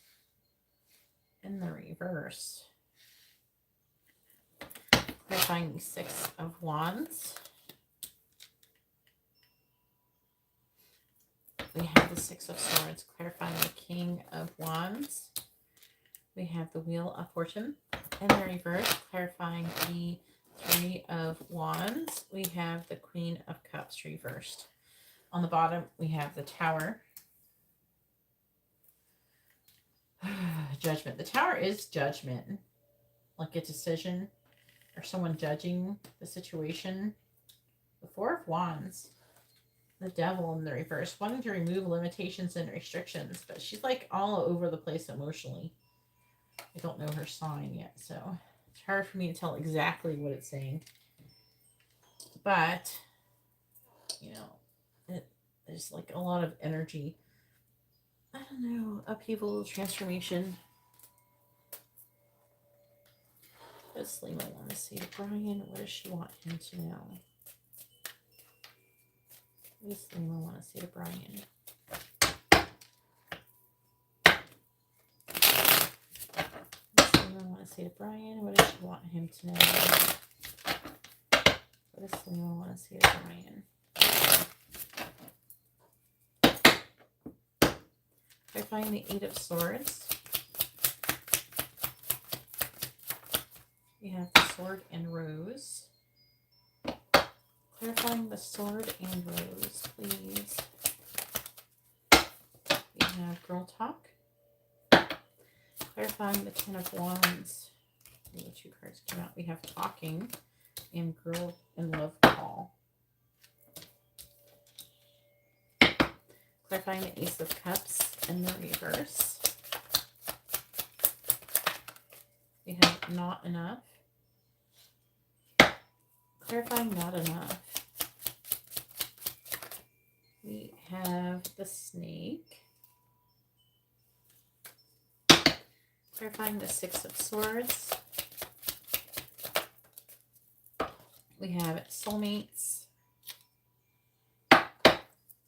In the reverse, clarifying the Six of Wands. We have the Six of Swords, clarifying the King of Wands. We have the Wheel of Fortune in the reverse, clarifying the Three of Wands. We have the Queen of Cups reversed. On the bottom, we have the Tower. Judgment. The Tower is judgment, like a decision or someone judging the situation. The Four of Wands. The Devil in the reverse, wanting to remove limitations and restrictions, but she's like all over the place emotionally. I don't know her sign yet, so it's hard for me to tell exactly what it's saying. But, you know, there's like a lot of energy. I don't know, upheaval, transformation. What does Salima want to say to Brian? What does she want him to know? What does Salima want to say to Brian? What does Salima want to say to Brian? What does she want him to know? What does Salima want to see as Brian? Clarifying the Eight of Swords. We have the Sword and Rose. Clarifying the Sword and Rose, please. We have Girl Talk. Clarifying the Ten of Wands. The two cards came out. We have Talking and Girl and Love Call. Clarifying the Ace of Cups in the reverse. We have Not Enough. Clarifying Not Enough. We have the Snake. Clarifying the Six of Swords. We have Soulmates.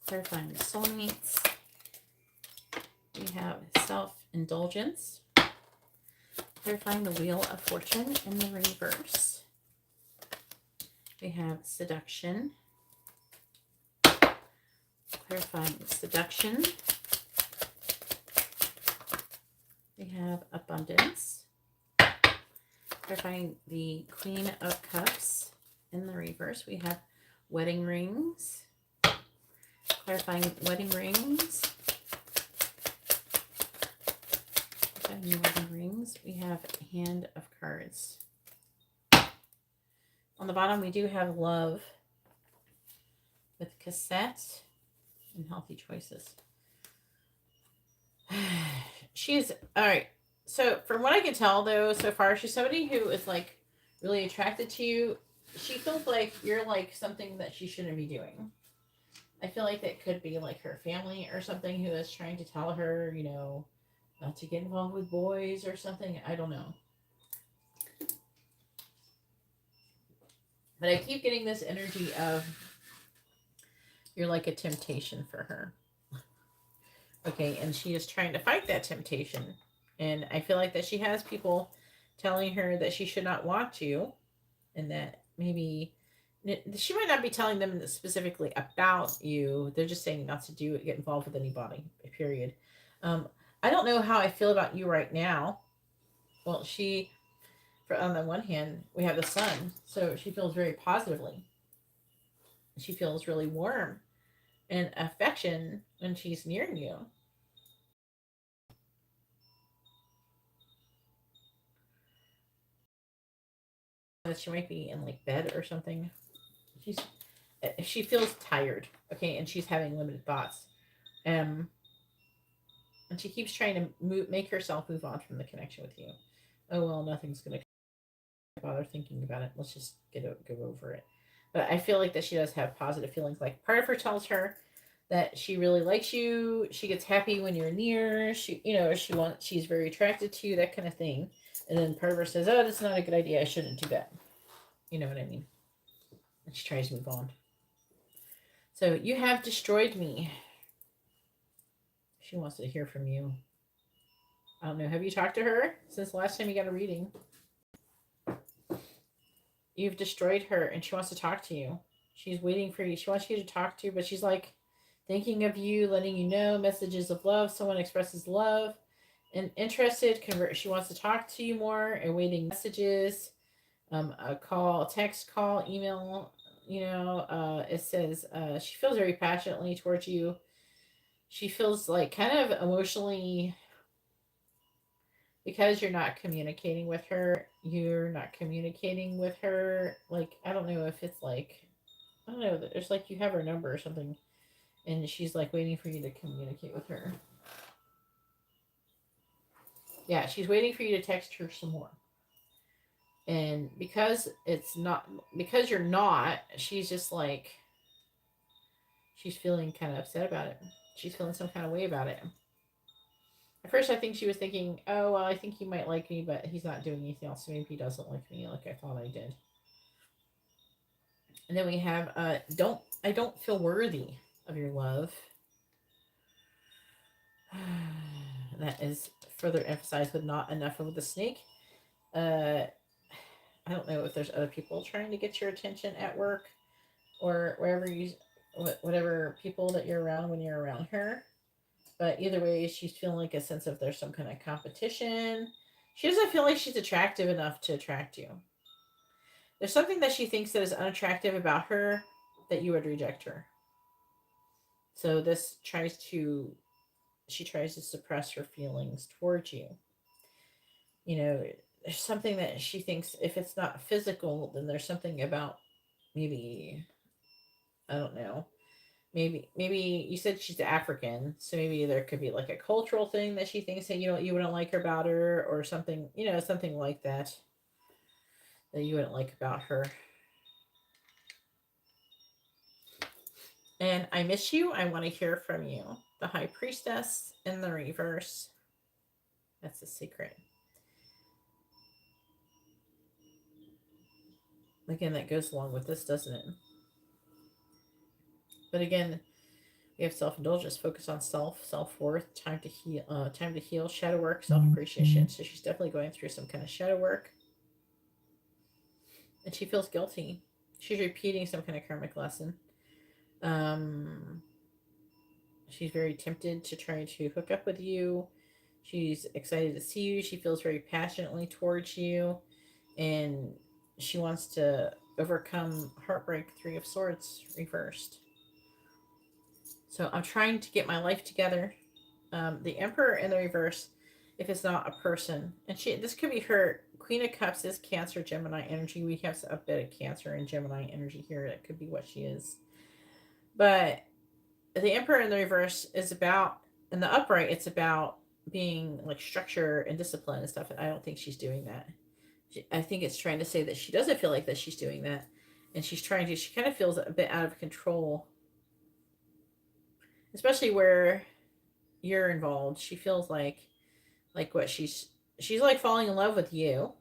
Clarifying the Soulmates. We have Self-Indulgence. Clarifying the Wheel of Fortune in the reverse. We have Seduction. Clarifying Seduction. We have Abundance. Clarifying the Queen of Cups in the reverse. We have Wedding Rings. Clarifying Wedding Rings. Clarifying Wedding Rings. We have Hand of Cards. On the bottom, we do have Love with Cassette and Healthy Choices. She's, all right. So from what I can tell, though, so far, she's somebody who is, like, really attracted to you. She feels like you're, like, something that she shouldn't be doing. I feel like that could be, like, her family or something who is trying to tell her, you know, not to get involved with boys or something. I don't know. But I keep getting this energy of you're like a temptation for her. Okay, and she is trying to fight that temptation. And I feel like that she has people telling her that she should not want to, and that maybe she might not be telling them specifically about you. They're just saying not to do it, get involved with anybody, period. I don't know how I feel about you right now. Well, on the one hand, we have the sun, so she feels very positively. She feels really warm and affection when she's near you. That she might be in like bed or something. She feels tired, okay, and she's having limited thoughts. And she keeps trying to make herself move on from the connection with you. Oh well, nothing's gonna bother thinking about it. Let's just go over it. But I feel like that she does have positive feelings. Like part of her tells her that she really likes you. She gets happy when you're near. She's very attracted to you, that kind of thing. And then part of her says, "Oh, that's not a good idea. I shouldn't do that." You know what I mean? And she tries to move on. So you have destroyed me. She wants to hear from you. I don't know. Have you talked to her since the last time you got a reading? You've destroyed her and she wants to talk to you. She's waiting for you. She wants you to talk to her, but she's like thinking of you, letting you know messages of love. Someone expresses love and interested. She wants to talk to you more and waiting messages, a call, text, call, email. It says she feels very passionately towards you. She feels like kind of emotionally, because you're not communicating with her, like, I don't know if it's like, I don't know, there's like you have her number or something, and she's like waiting for you to communicate with her. Yeah, she's waiting for you to text her some more. And because you're not, she's just like, she's feeling kind of upset about it. She's feeling some kind of way about it. At first, I think she was thinking, oh, well, I think he might like me, but he's not doing anything else. So maybe he doesn't like me like I thought I did. And then we have, I don't feel worthy of your love. That is further emphasized with not enough of the snake. I don't know if there's other people trying to get your attention at work or whatever people that you're around when you're around her. But either way, she's feeling like a sense of there's some kind of competition. She doesn't feel like she's attractive enough to attract you. There's something that she thinks that is unattractive about her that you would reject her. So she tries to suppress her feelings towards you. You know, there's something that she thinks if it's not physical, then there's something about maybe, I don't know, maybe you said she's African, so maybe there could be like a cultural thing that she thinks that you wouldn't like her about her, or something, something like that you wouldn't like about her. And I miss you. I want to hear from you. The High Priestess in the reverse. That's the secret. Again, that goes along with this, doesn't it? But again, we have self-indulgence, focus on self-worth, time to heal, shadow work, self-appreciation. So she's definitely going through some kind of shadow work. And she feels guilty. She's repeating some kind of karmic lesson. She's very tempted to try to hook up with you. She's excited to see you. She feels very passionately towards you. And she wants to overcome heartbreak, 3 of Swords reversed. So I'm trying to get my life together. The Emperor in the reverse, if it's not a person. And this could be her. Queen of Cups is Cancer, Gemini energy. We have a bit of Cancer and Gemini energy here. That could be what she is. But the Emperor in the reverse is about, in the upright, it's about being like structure and discipline and stuff. And I don't think she's doing that. I think it's trying to say that she doesn't feel like that she's doing that. And she kind of feels a bit out of control. Especially where you're involved. She feels like what she's like falling in love with you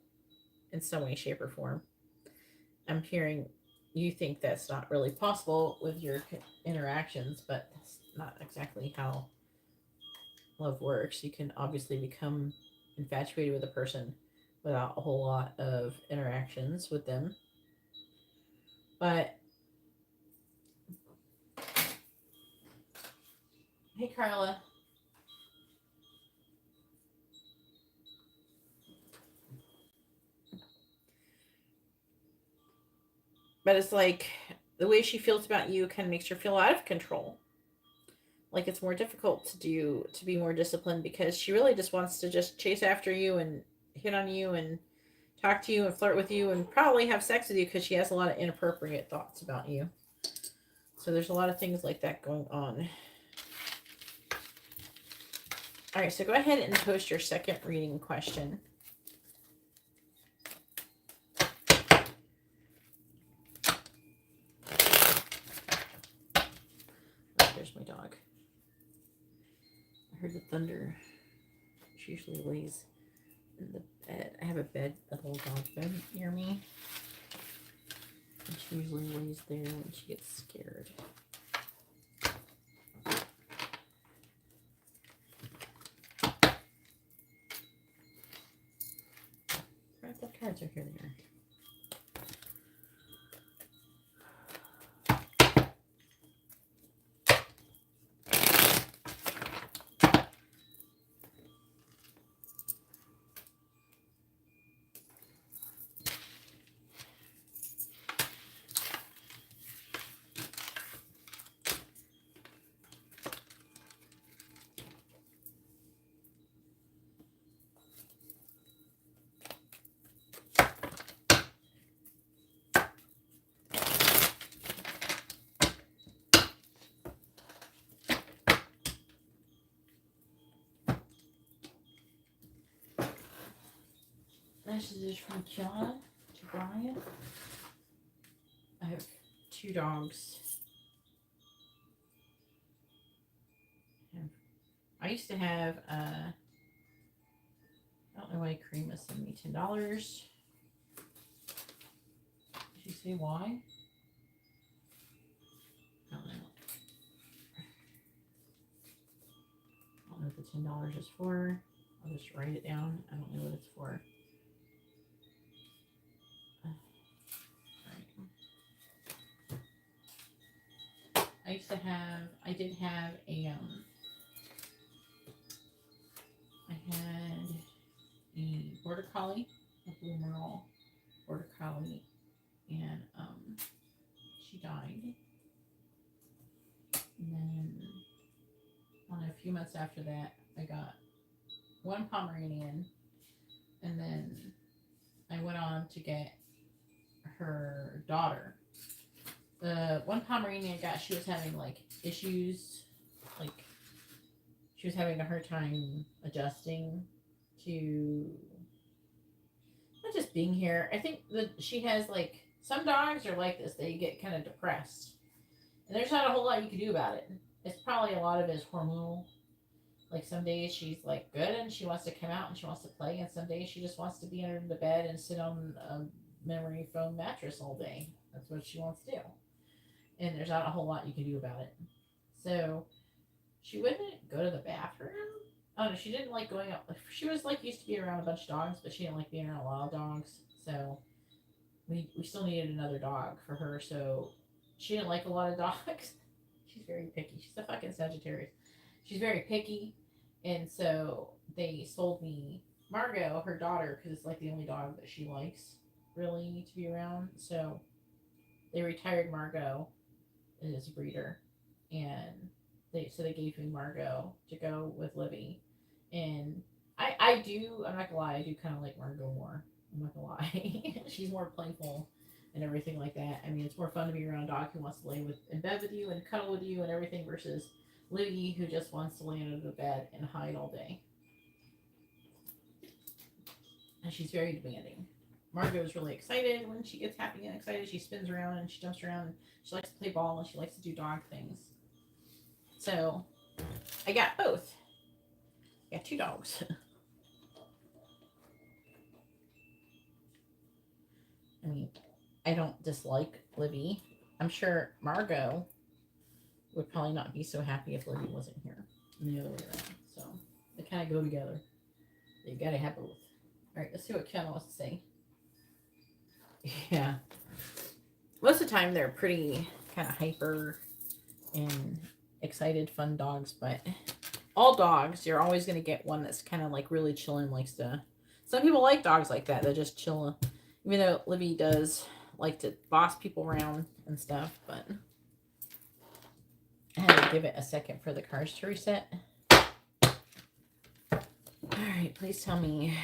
in some way, shape, or form. I'm hearing you think that's not really possible with your interactions, but that's not exactly how love works. You can obviously become infatuated with a person without a whole lot of interactions with them. But hey, Carla. But it's like the way she feels about you kind of makes her feel out of control. Like it's more difficult to be more disciplined because she really just wants to just chase after you and hit on you and talk to you and flirt with you and probably have sex with you because she has a lot of inappropriate thoughts about you. So there's a lot of things like that going on. All right, so go ahead and post your second reading question. Oh, there's my dog. I heard the thunder. She usually lays in the bed. I have a little dog bed near me. And she usually lays there when she gets scared. Crap, what cards are here? They are. This is from Carla to Brian. I have 2 dogs. I used to have, I don't know why Karima sent me $10. Did she say why? I don't know. I don't know what the $10 is for. I'll just write it down. I don't know what it's for. I did have a, I had a border collie, a blue merle border collie, and she died. And then, a few months after that, I got one Pomeranian, and then I went on to get her daughter. The one Pomeranian I got, she was having like issues, like she was having a hard time adjusting to not just being here. I think that she has like some dogs are like this. They get kind of depressed, and there's not a whole lot you can do about it. It's probably a lot of it is hormonal. Like some days she's like good and she wants to come out and she wants to play, and some days she just wants to be under the bed and sit on a memory foam mattress all day. That's what she wants to do, and there's not a whole lot you can do about it. So she wouldn't go to the bathroom. Oh no, she didn't like going up. She was like used to be around a bunch of dogs, but she didn't like being around a lot of dogs. So we still needed another dog for her. So she didn't like a lot of dogs. She's very picky. She's a fucking Sagittarius. She's very picky, and so they sold me Margot, her daughter, because it's like the only dog that she likes really to be around. So they retired Margot as a breeder, and they gave me Margot to go with Livy, and I'm not gonna lie, I do kind of like Margot more. I'm not gonna lie, she's more playful and everything like that. I mean, it's more fun to be around a dog who wants to lay in bed with you and cuddle with you and everything versus Livy who just wants to lay under the bed and hide all day. And she's very demanding. Margot is really excited when she gets happy and excited. She spins around and she jumps around and she likes to play ball and she likes to do dog things. So I got both. I got two dogs. I mean, I don't dislike Livy. I'm sure Margot would probably not be so happy if Livy wasn't here. And the other way around. So they kind of go together. You gotta have both. Alright, let's see what Ken wants to say. Yeah. Most of the time they're pretty kind of hyper and excited, fun dogs, but all dogs, you're always going to get one that's kind of like really chilling, likes to... Some people like dogs like that. They just chill. Even though Libby does like to boss people around and stuff, but I had to give it a second for the cards to reset. Alright, please tell me,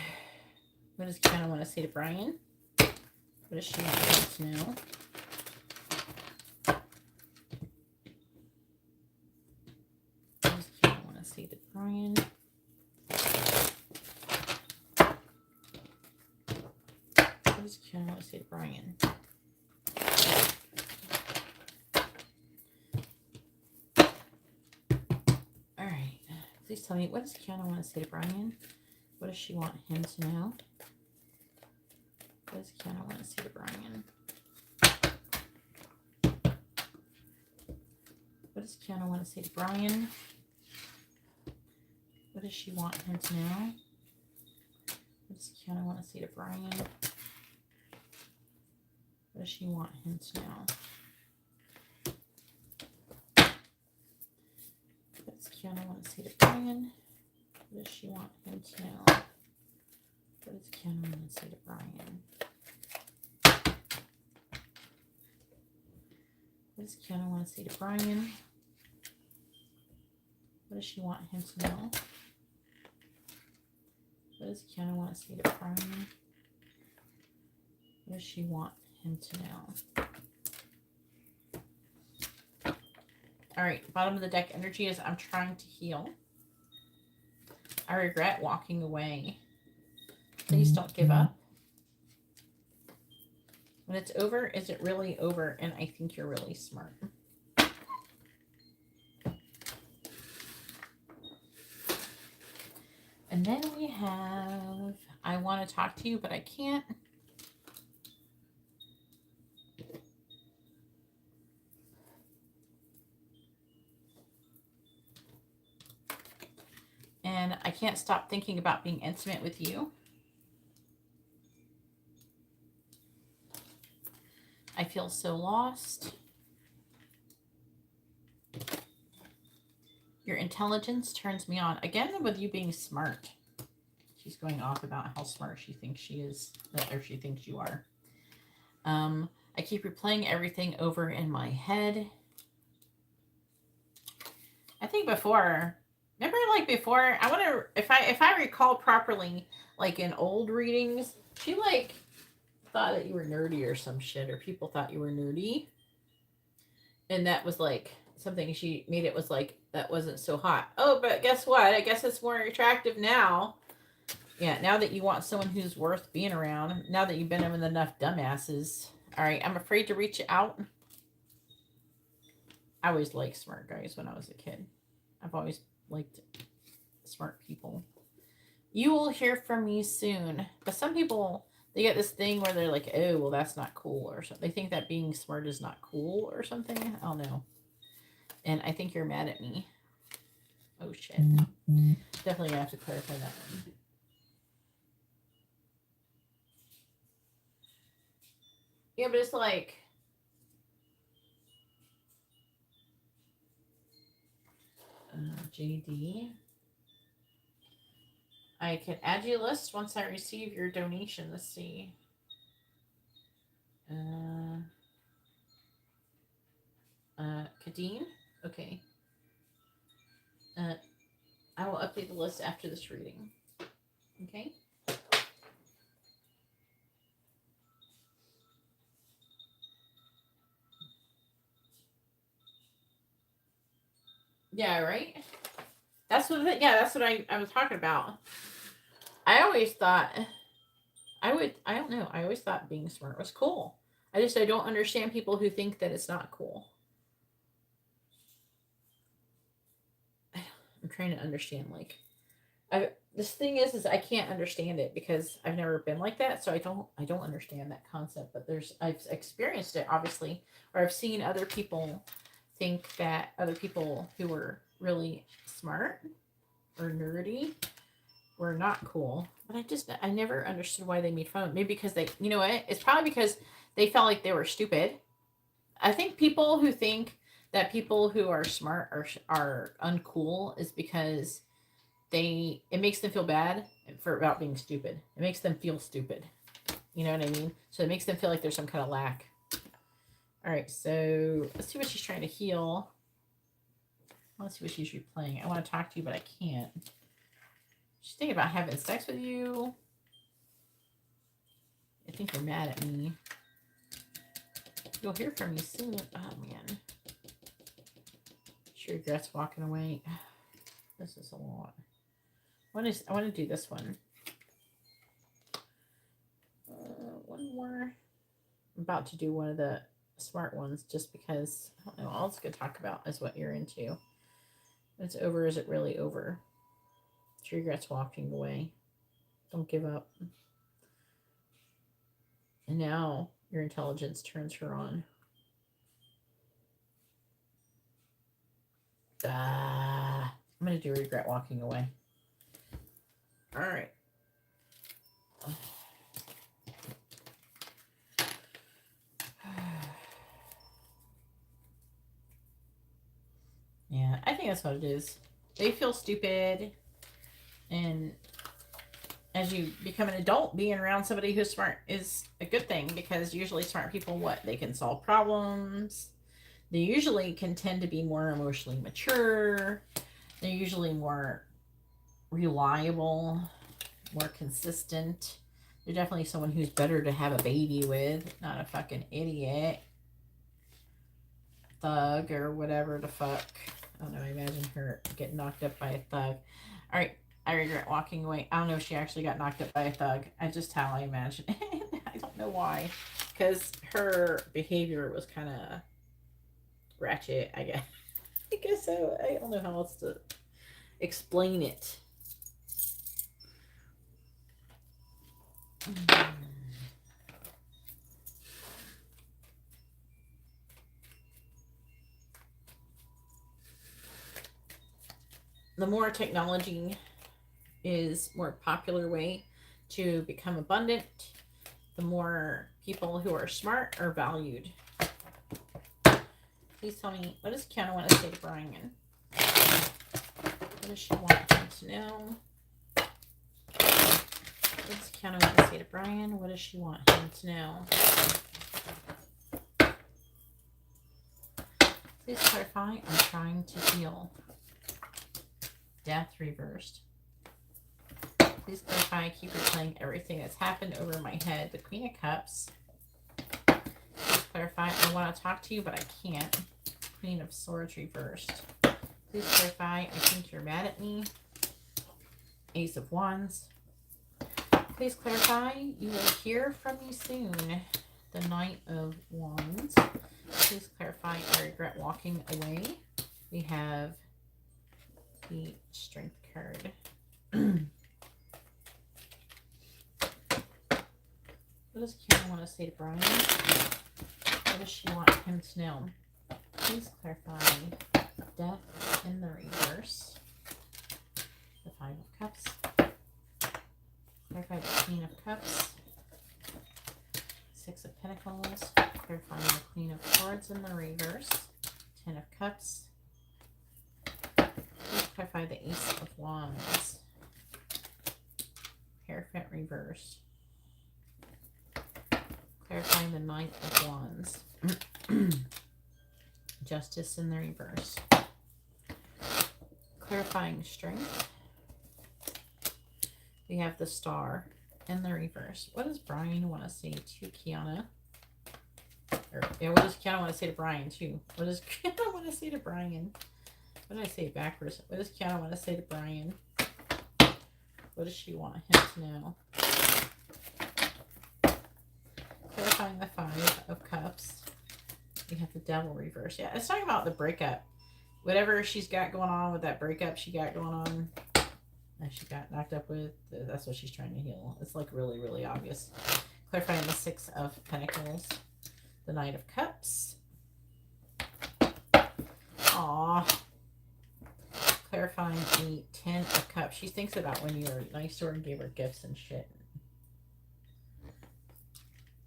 what does Kiana want to say to Brian? What does she want to know? What does Kiana want to say to Brian? What does Kiana want to say to Brian? Alright, please tell me, what does Kiana want to say to Brian? What does she want him to know? What does Kiana want to say to Brian? What does Kiana want to say to Brian? What does she want him to know? What does Kiana want to say to Brian? What does she want him to know? What does Kiana want to say to Brian? What does she want him to know? What does Kiana want to say to Brian? What does Kiana want to say to Brian? What does she want him to know? What does Kiana want to say to Brian? What does she want him to know? Alright, bottom of the deck energy is I'm trying to heal. I regret walking away. Please don't give up. When it's over, is it really over? And I think you're really smart. And then we have, I want to talk to you, but I can't. And I can't stop thinking about being intimate with you. I feel so lost. intelligence turns me on. Again, with you being smart. She's going off about how smart she thinks she is, or she thinks you are. I keep replaying everything over in my head. I think before, remember like before, I want to, if I recall properly, like in old readings, she like thought that you were nerdy or some shit, or people thought you were nerdy. And that was like something she made it was like, that wasn't so hot. Oh, but guess what? I guess it's more attractive now. Yeah, now that you want someone who's worth being around, now that you've been with enough dumbasses. All right, I'm afraid to reach out. I always liked smart guys when I was a kid. I've always liked smart people. You will hear from me soon. But some people, they get this thing where they're like, oh, well, that's not cool or something. They think that being smart is not cool or something. I don't know. And I think you're mad at me. Oh, shit. Definitely gonna have to clarify that one. Yeah, but it's like, JD. I can add you list once I receive your donation. Let's see. Kadeen? Okay. I will update the list after this reading. Okay? Yeah, right? That's what I was talking about. I always thought I don't know. I always thought being smart was cool. I don't understand people who think that it's not cool. I'm trying to understand, like, this thing is I can't understand it because I've never been like that, so I don't understand that concept. But I've experienced it, obviously, or I've seen other people think that other people who were really smart or nerdy were not cool. But I never understood why they made fun of them. Maybe because they, you know what? It's probably because they felt like they were stupid. I think people who think that people who are smart are uncool is because it makes them feel bad about being stupid. It makes them feel stupid. You know what I mean? So it makes them feel like there's some kind of lack. All right, so let's see what she's trying to heal. Let's see what she's replaying. I want to talk to you, but I can't. She's thinking about having sex with you. I think you're mad at me. You'll hear from me soon. Oh, man. She regrets walking away. This is a lot. I want to do this one. One more. I'm about to do one of the smart ones just because, I don't know, all it's going to talk about is what you're into. When it's over, is it really over? She regrets walking away. Don't give up. And now your intelligence turns her on. I'm going to do regret walking away. All right. Yeah, I think that's what it is. They feel stupid. And as you become an adult, being around somebody who's smart is a good thing because usually smart people, they can solve problems. They usually can tend to be more emotionally mature. They're usually more reliable, more consistent. They're definitely someone who's better to have a baby with, not a fucking idiot, thug, or whatever the fuck. I don't know, I imagine her getting knocked up by a thug. All right, I regret walking away. I don't know if she actually got knocked up by a thug. I just how I imagine it. I don't know why. Because her behavior was kind of ratchet, I guess. I guess so. I don't know how else to explain it. The more technology is more popular way to become abundant, the more people who are smart are valued. Please tell me, what does Kiana want to say to Brian? What does she want him to know? What's kind of want to say to Brian? What does she want him to know? Please clarify. I'm trying to heal. Death reversed. Please clarify. I keep replaying everything that's happened over my head. The Queen of Cups. Please clarify. I want to talk to you, but I can't. Queen of Swords reversed. Please clarify. I think you're mad at me. Ace of Wands. Please clarify. You will hear from me soon. The Knight of Wands. Please clarify. I regret walking away. We have the Strength card. What does Karen want to say to Brian? What does she want him to know? Please clarify. Death in the reverse. The Five of Cups. Clarify the Queen of Cups. Six of Pentacles. Clarifying the Queen of Swords in the reverse. 10 of Cups. Please clarify the Ace of Wands. Hierophant reverse. Clarifying the Knight of Wands. Justice in the reverse. Clarifying Strength. We have the Star in the reverse. What does Brian want to say to Kiana? Or, yeah, what does Kiana want to say to Brian too? What does Kiana want to say to Brian? What did I say backwards? What does Kiana want to say to Brian? What does she want him to know? Clarifying the Five of Cups. We have the Devil reverse. Yeah, it's talking about the breakup. Whatever she's got going on with that breakup she got going on, that she got knocked up with, that's what she's trying to heal. It's like really, really obvious. Clarifying the Six of Pentacles. The Knight of Cups. Aww. Clarifying the 10 of Cups. She thinks about when you were nice to her and gave her gifts and shit.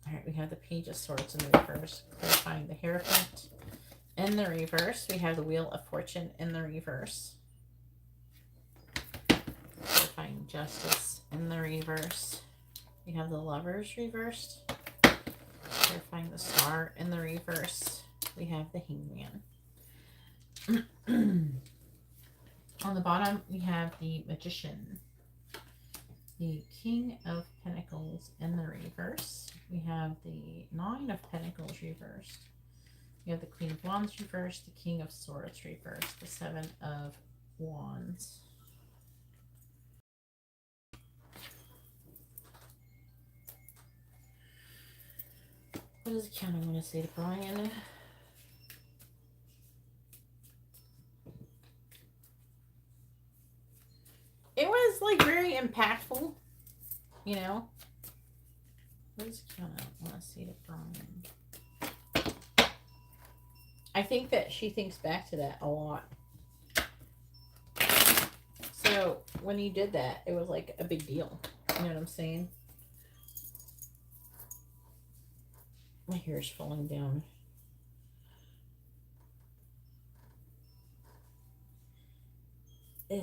Alright, we have the Page of Swords in the reverse. Clarifying the Hierophant in the reverse. We have the Wheel of Fortune in the reverse. Clarifying Justice in the reverse. We have the Lovers reversed. Clarifying the Star in the reverse. We have the Hangman. On the bottom, we have the Magician. The King of Pentacles in the reverse. We have the Nine of Pentacles reversed. We have the Queen of Wands reversed. The King of Swords reversed. The Seven of Wands. What does Kiana want to say to Brian? It was like very impactful, you know. What does Kiana want to say to Brian? I think that she thinks back to that a lot. So when you did that, it was like a big deal. You know what I'm saying? My hair is falling down. Ugh.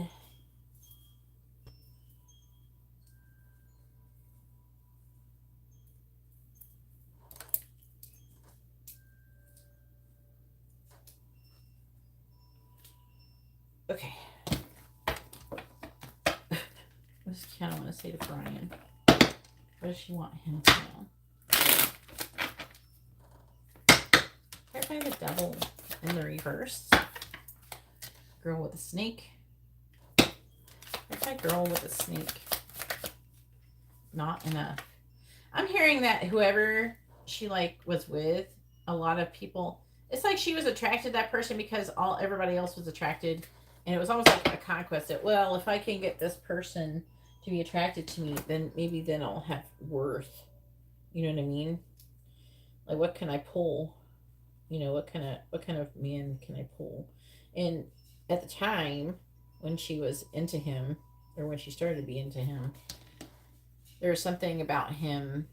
Okay. What does Kiana want to say to Brian? What does she want him to know? Clarify the Devil in the reverse. Girl with a snake. Clarify girl with a snake. Not enough. I'm hearing that whoever she like was with, a lot of people, it's like she was attracted to that person because everybody else was attracted. And it was almost like a conquest that, well, if I can get this person to be attracted to me, then maybe then I'll have worth. You know what I mean? Like, what can I pull? You know, what kind of man can I pull? And at the time when she was into him, or when she started to be into him, there was something about him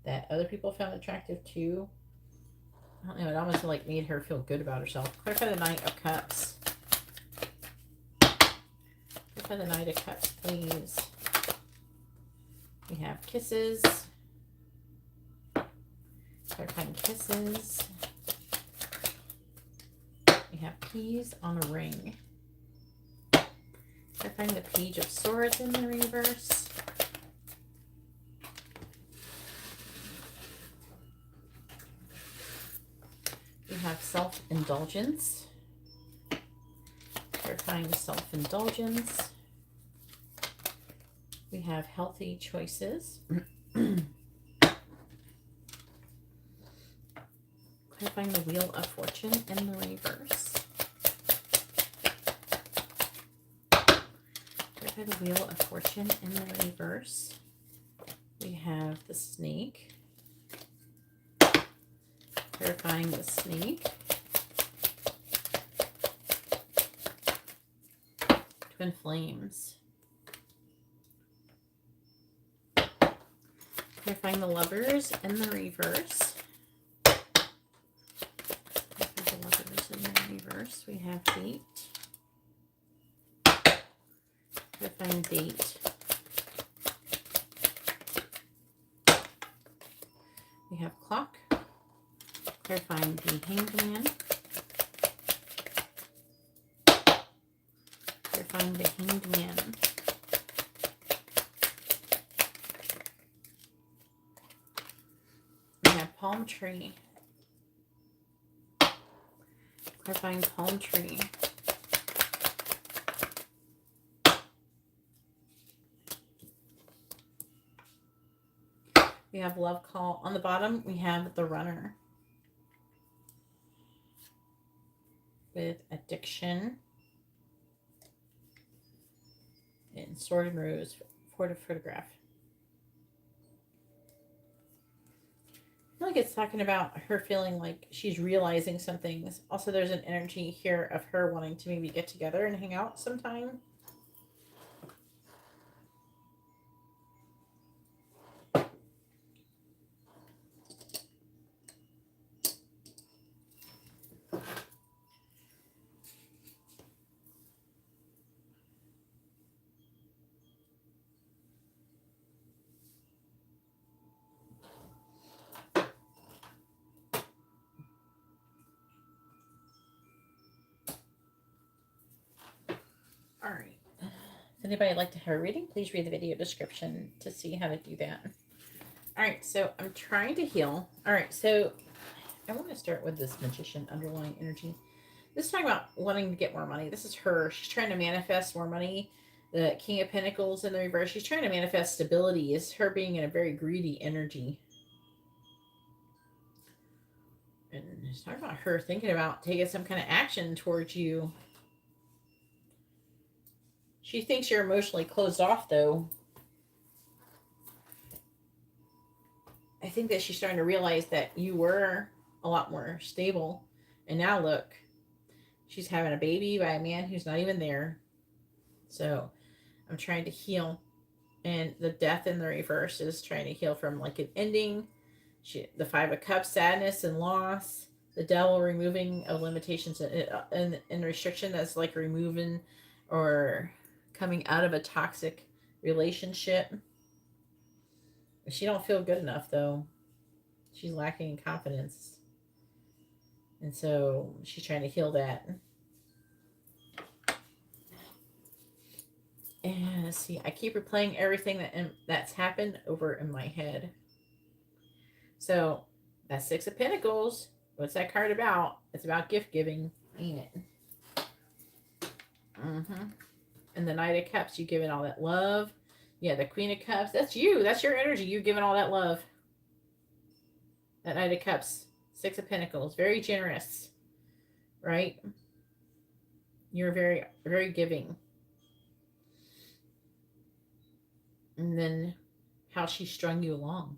that other people found attractive too. I don't know, it almost like made her feel good about herself. Clarify the Knight of Cups. for the Knight of Cups, please. We have kisses. Clarifying kisses. We have keys on a ring. Clarifying the Page of Swords in the reverse. We have self-indulgence. Clarifying self-indulgence. We have healthy choices. Clarifying the Wheel of Fortune in the reverse. Clarify the Wheel of Fortune in the reverse. We have the Snake. Clarifying the Snake. Twin Flames. Clarifying the Lovers in the reverse. The Lovers in the reverse. We have Date. Clarifying Date. We have Clock. Clarifying the Hanged Man. Clarifying the Hanged Man. We have Palm Tree. Clarifying Palm Tree. We have Love Call. On the bottom, we have the Runner. With Addiction. And Sword and Rose for the photograph. I feel like it's talking about her feeling like she's realizing some things. Also, there's an energy here of her wanting to maybe get together and hang out sometime. All right. If anybody would like to have a reading, please read the video description to see how to do that. All right, so I'm trying to heal. All right, so I want to start with this Magician underlying energy. This is talking about wanting to get more money. This is her. She's trying to manifest more money. The King of Pentacles in the reverse. She's trying to manifest stability. It's her being in a very greedy energy. And it's talking about her thinking about taking some kind of action towards you. She thinks you're emotionally closed off, though. I think that she's starting to realize that you were a lot more stable. And now look, she's having a baby by a man who's not even there. So I'm trying to heal. And the Death in the reverse is trying to heal from like an ending. The Five of Cups, sadness and loss. The Devil removing of limitations and restriction. That's like removing or coming out of a toxic relationship. She don't feel good enough, though. She's lacking in confidence. And so she's trying to heal that. And let's see, I keep replaying everything that's happened over in my head. So that Six of Pentacles, what's that card about? It's about gift giving, ain't it? And the Knight of Cups, you giving all that love. Yeah, the Queen of Cups, that's you. That's your energy. You're giving all that love. That Knight of Cups, Six of Pentacles, very generous, right? You're very, very giving. And then how she strung you along.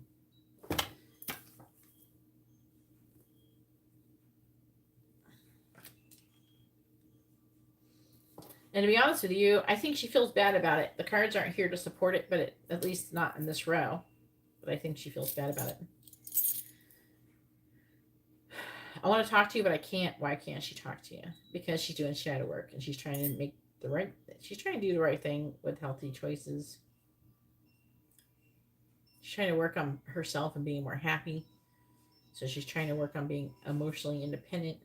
And to be honest with you, I think she feels bad about it. The cards aren't here to support it, but at least not in this row. But I think she feels bad about it. I want to talk to you, but I can't. Why can't she talk to you? Because she's doing shadow work and she's trying to She's trying to do the right thing with healthy choices. She's trying to work on herself and being more happy. So she's trying to work on being emotionally independent.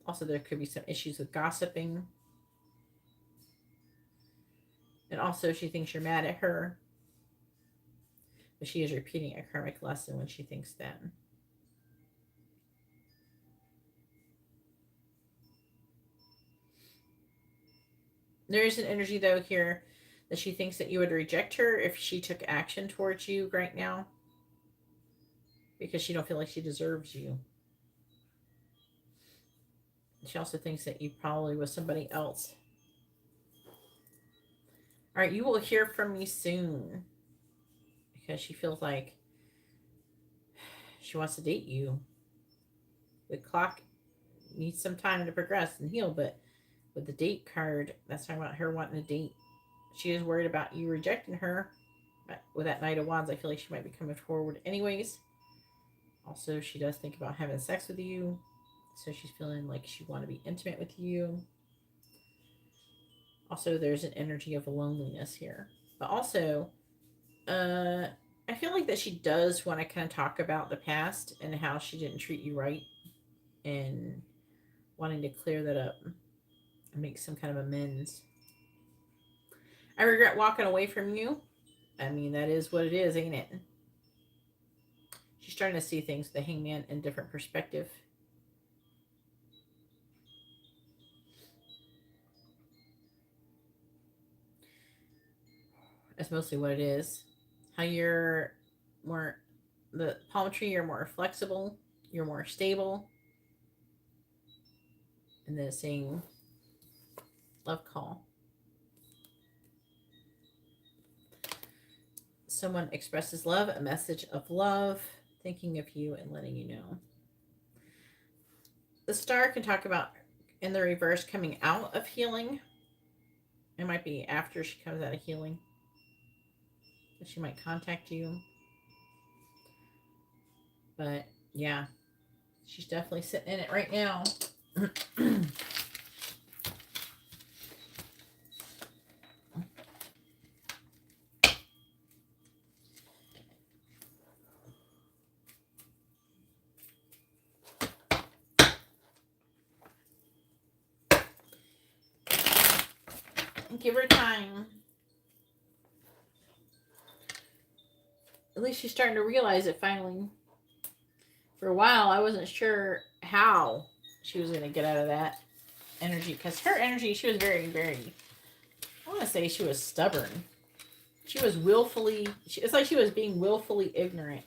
Also, there could be some issues with gossiping. And also, she thinks you're mad at her. But she is repeating a karmic lesson when she thinks that. There is an energy, though, here that she thinks that you would reject her if she took action towards you right now. Because she don't feel like she deserves you. She also thinks that you probably was somebody else. All right, you will hear from me soon. Because she feels like she wants to date you. The clock needs some time to progress and heal, but with the date card, that's talking about her wanting to date. She is worried about you rejecting her. But with that Knight of Wands, I feel like she might be coming forward anyways. Also, she does think about having sex with you. So she's feeling like she want to be intimate with you. Also, there's an energy of loneliness here. But also, I feel like that she does want to kind of talk about the past and how she didn't treat you right. And wanting to clear that up and make some kind of amends. I regret walking away from you. I mean, that is what it is, ain't it? She's trying to see things, the Hangman, in different perspective. That's mostly what it is. How you're more, the palm tree, you're more flexible, you're more stable. And then saying love call. Someone expresses love, a message of love, thinking of you and letting you know. The star can talk about in the reverse coming out of healing. It might be after she comes out of healing. She might contact you. But yeah, she's definitely sitting in it right now. Give her time. At least she's starting to realize it finally. For a while, I wasn't sure how she was going to get out of that energy. Because her energy, she was very, very, I want to say she was stubborn. She was willfully, it's like she was being willfully ignorant.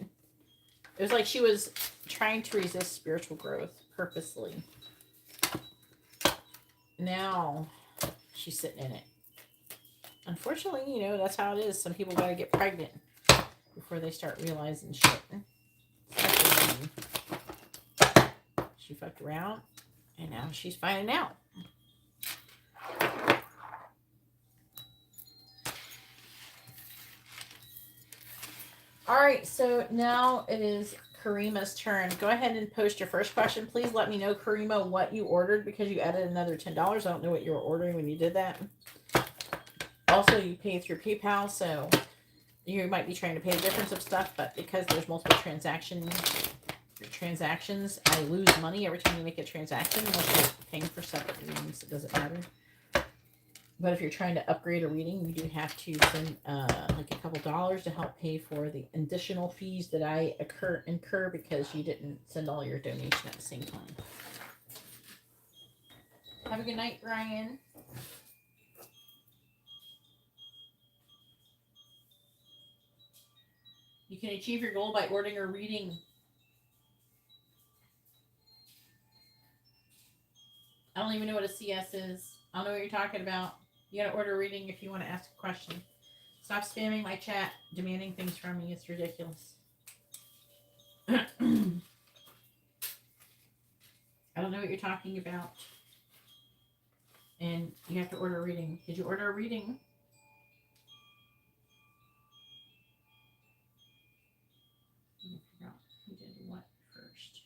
It was like she was trying to resist spiritual growth purposely. Now, she's sitting in it. Unfortunately, that's how it is. Some people gotta get pregnant before they start realizing shit. She fucked around, and now she's finding out. Alright, so now it is Karima's turn. Go ahead and post your first question. Please let me know, Karima, what you ordered because you added another $10. I don't know what you were ordering when you did that. Also, you pay through PayPal, so you might be trying to pay the difference of stuff, but because there's multiple transactions, I lose money every time you make a transaction. Unless you're paying for separate readings, it doesn't matter. But if you're trying to upgrade a reading, you do have to send like a couple dollars to help pay for the additional fees that I incur because you didn't send all your donation at the same time. Have a good night, Brian. You can achieve your goal by ordering a reading. I don't even know what a CS is. I don't know what you're talking about. You gotta order a reading if you want to ask a question. Stop spamming my chat, demanding things from me. It's ridiculous. I don't know what you're talking about. And you have to order a reading. Did you order a reading? I forgot who did what first.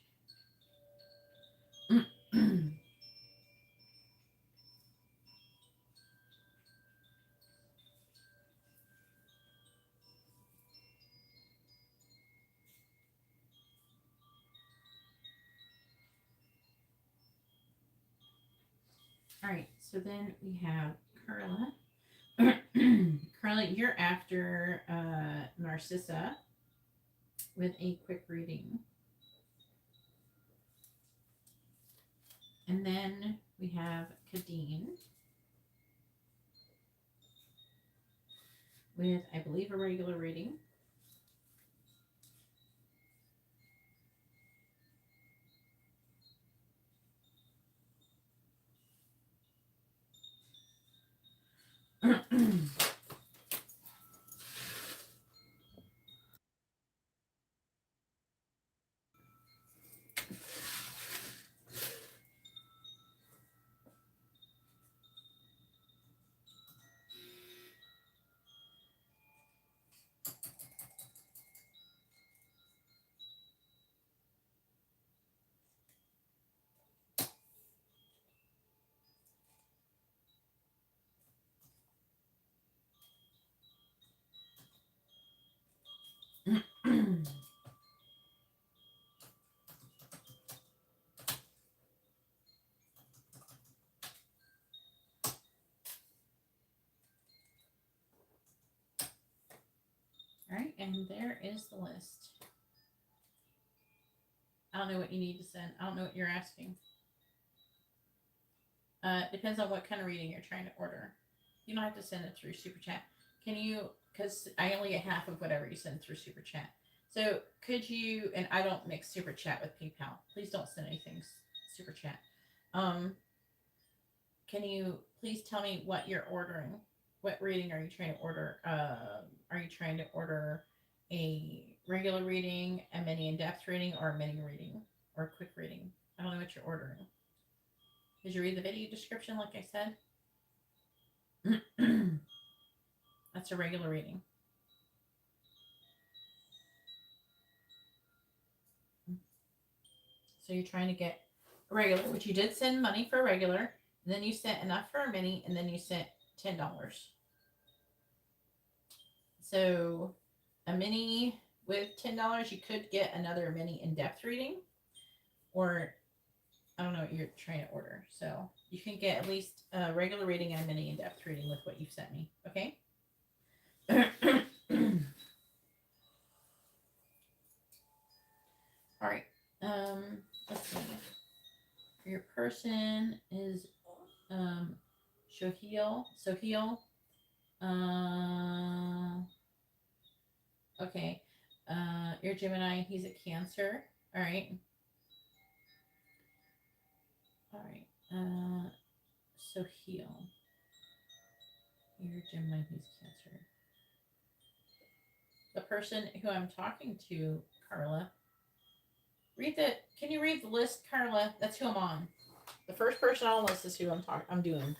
All right, so then we have Carla. Carla, you're after Narcissa with a quick reading. And then we have Kadeen with, I believe, a regular reading. All right, and there is the list. I don't know what you need to send. I don't know what you're asking. Depends on what kind of reading you're trying to order. You don't have to send it through Super Chat. Can you, because I only get half of whatever you send through Super Chat. So could you, and I don't mix Super Chat with PayPal. Please don't send anything Super Chat. Can you please tell me what you're ordering? What reading are you trying to order? Are you trying to order a regular reading, a mini in-depth reading, or a mini reading, or a quick reading? I don't know what you're ordering. Did you read the video description like I said? That's a regular reading. So you're trying to get a regular, which you did send money for a regular, and then you sent enough for a mini, and then you sent $10. So a mini with $10, you could get another mini in-depth reading, or I don't know what you're trying to order. So you can get at least a regular reading and a mini in-depth reading with what you've sent me. Okay. All right. Let's see. Your person is Soheil. Okay. You're Gemini. He's a Cancer. All right. All right. Soheil. You're Gemini. He's Cancer. The person who I'm talking to, Carla. Can you read the list, Carla? That's who I'm on. The first person on the list is who I'm doing.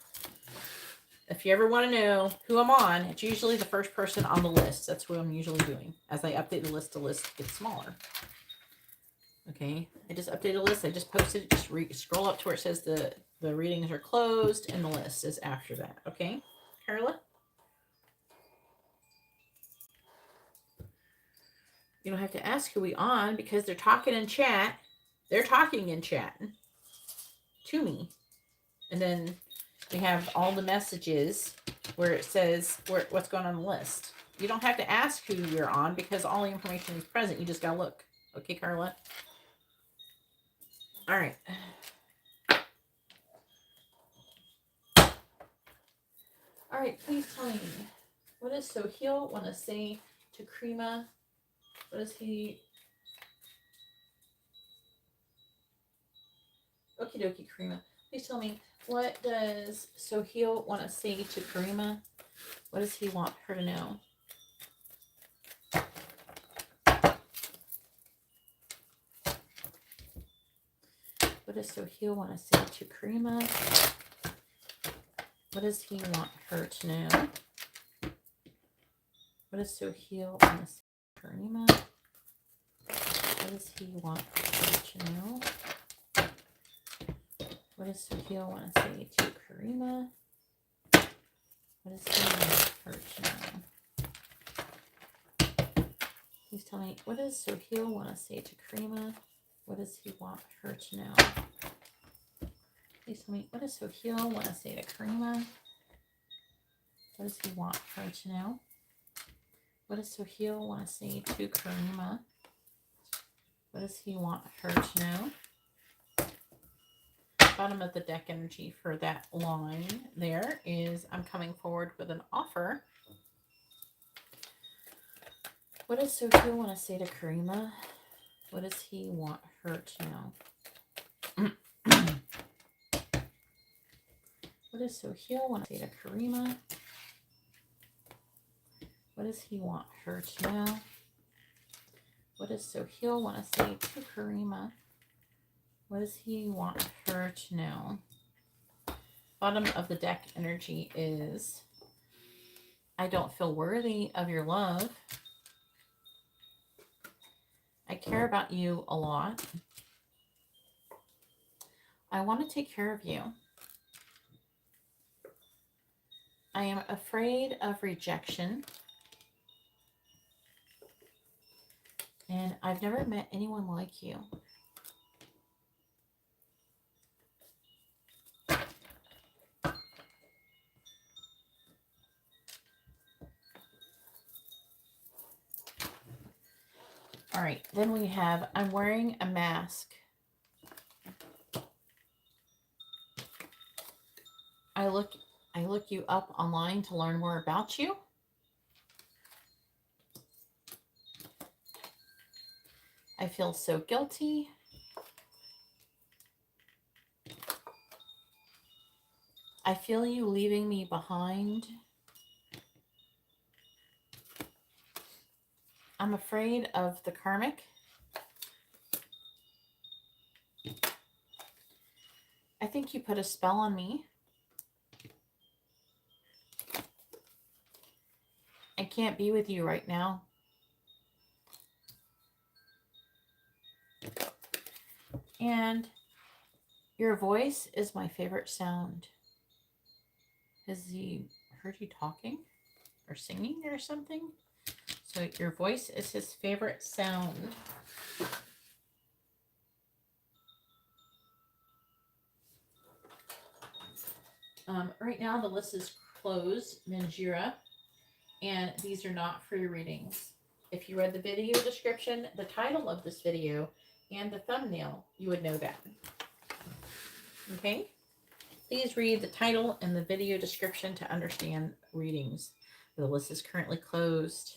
If you ever want to know who I'm on, it's usually the first person on the list. That's who I'm usually doing. As I update the list gets smaller. Okay, I just updated the list. I just posted it. Just scroll up to where it says the readings are closed and the list is after that. Okay, Carla? You don't have to ask who we on because they're talking in chat. They're talking in chat to me. And then we have all the messages where it says what's going on the list. You don't have to ask who you're on because all the information is present. You just got to look. Okay, Carla? All right. All right, please tell me, what does Soheil want to say to Karima? What does he... Okie dokie, Karima. Please tell me, what does Soheil want to say to Karima? What does he want her to know? What does Soheil want to say to Karima? What does he want her to know? What does Soheil want to say to Karima? What does he want her to know? What does Soheil want to say to Karima? What does he want her to know? Please tell me, what does Soheil want to say to Karima? What does he want her to know? Please tell me, what does Soheil want to say to Karima? What does he want her to know? What does Soheil want to say to Karima? What does he want her to know? Bottom of the deck energy for that line there is, I'm coming forward with an offer. What does Soheil want to say to Karima? What does he want her to know? What does Soheil want to say to Karima? What does he want her to know? What does Soheil want to say to Karima? What does he want her to know? Bottom of the deck energy is, I don't feel worthy of your love. I care about you a lot. I want to take care of you. I am afraid of rejection. And I've never met anyone like you. All right, then we have, I'm wearing a mask. I look you up online to learn more about you. I feel so guilty. I feel you leaving me behind. I'm afraid of the karmic. I think you put a spell on me. I can't be with you right now. And your voice is my favorite sound. Has he heard you talking or singing or something? So your voice is his favorite sound. Right now the list is closed, Minjira, and these are not free readings. If you read the video description, the title of this video, and the thumbnail, you would know that. Okay? Please read the title and the video description to understand readings. The list is currently closed.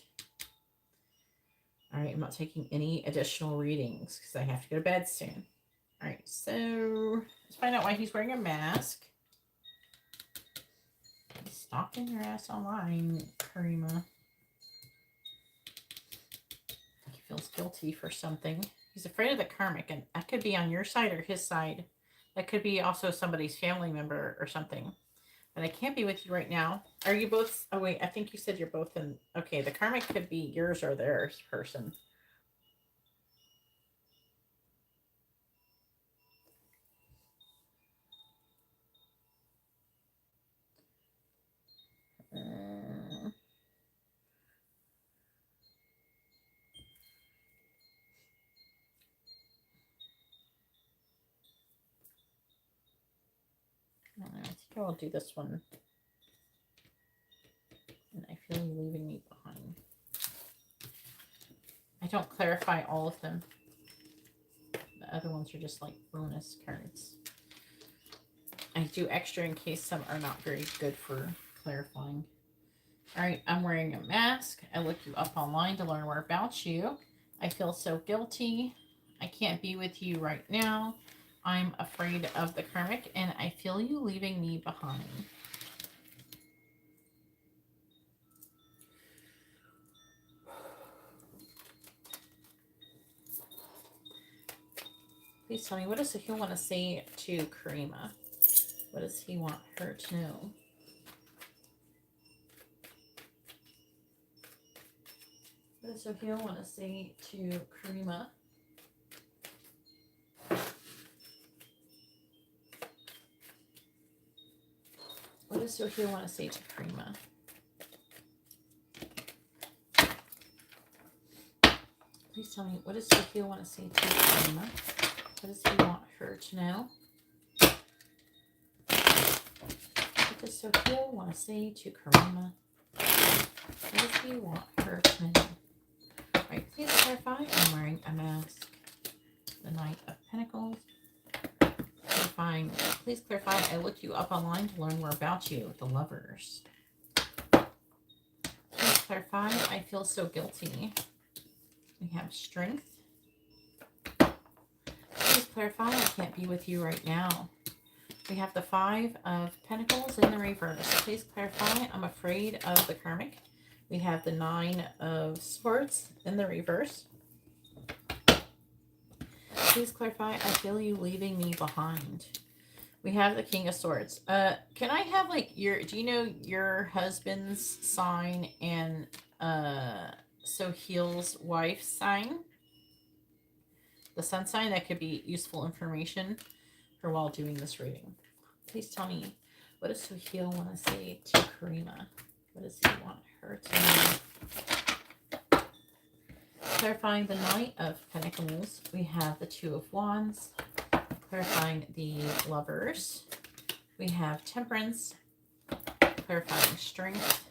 All right, I'm not taking any additional readings because I have to go to bed soon. All right, so let's find out why he's wearing a mask. He's stalking your ass online, Karima. He feels guilty for something. He's afraid of the karmic, and that could be on your side or his side. That could be also somebody's family member or something. But I can't be with you right now. Are you both? Oh, wait. I think you said you're both in. Okay, the karmic could be yours or theirs person. I think I will do this one. And I feel you leaving me behind. I don't clarify all of them. The other ones are just like bonus cards. I do extra in case some are not very good for clarifying. All right, I'm wearing a mask. I look you up online to learn more about you. I feel so guilty. I can't be with you right now. I'm afraid of the karmic, and I feel you leaving me behind. Please tell me, what does he want to say to Karima? What does he want her to know? What does Soheil want to say to Karima? What does Soheil want to say to Karima? Please tell me, what does Soheil want to say to Karima? What does he want her to know? What does Sophia want to say to Karima? What does he want her to know? Alright, please clarify. I'm wearing a mask. The Knight of Pentacles. Clarifying. Please clarify. I looked you up online to learn more about you. The Lovers. Please clarify. I feel so guilty. We have Strength. Please clarify. I can't be with you right now. We have the Five of Pentacles in the reverse. Please clarify. I'm afraid of the karmic. We have the Nine of Swords in the reverse. Please clarify. I feel you leaving me behind. We have the King of Swords. Can I have like do you know your husband's sign and Soheil's wife's sign? The sun sign, that could be useful information for while doing this reading. Please tell me, what does Soheil want to say to Karima? What does he want her to know? Clarifying the Knight of Pentacles. We have the Two of Wands. Clarifying the Lovers. We have Temperance. Clarifying Strength.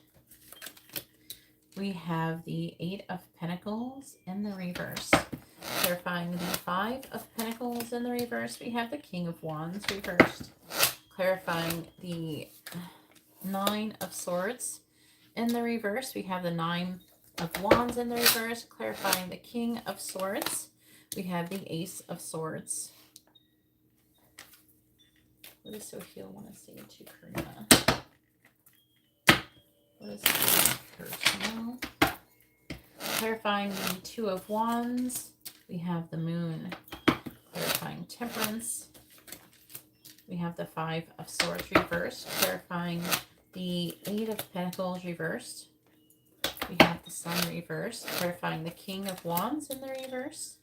We have the Eight of Pentacles in the reverse. Clarifying the Five of Pentacles in the reverse. We have the King of Wands reversed. Clarifying the Nine of Swords in the reverse. We have the Nine of Wands in the reverse. Clarifying the King of Swords. We have the Ace of Swords. What does Soheil want to say to Karima? What is her to know? Clarifying the Two of Wands. We have the Moon. Clarifying Temperance. We have the Five of Swords reversed. Clarifying the Eight of Pentacles reversed. We have the Sun reversed. Clarifying the King of Wands in the reverse.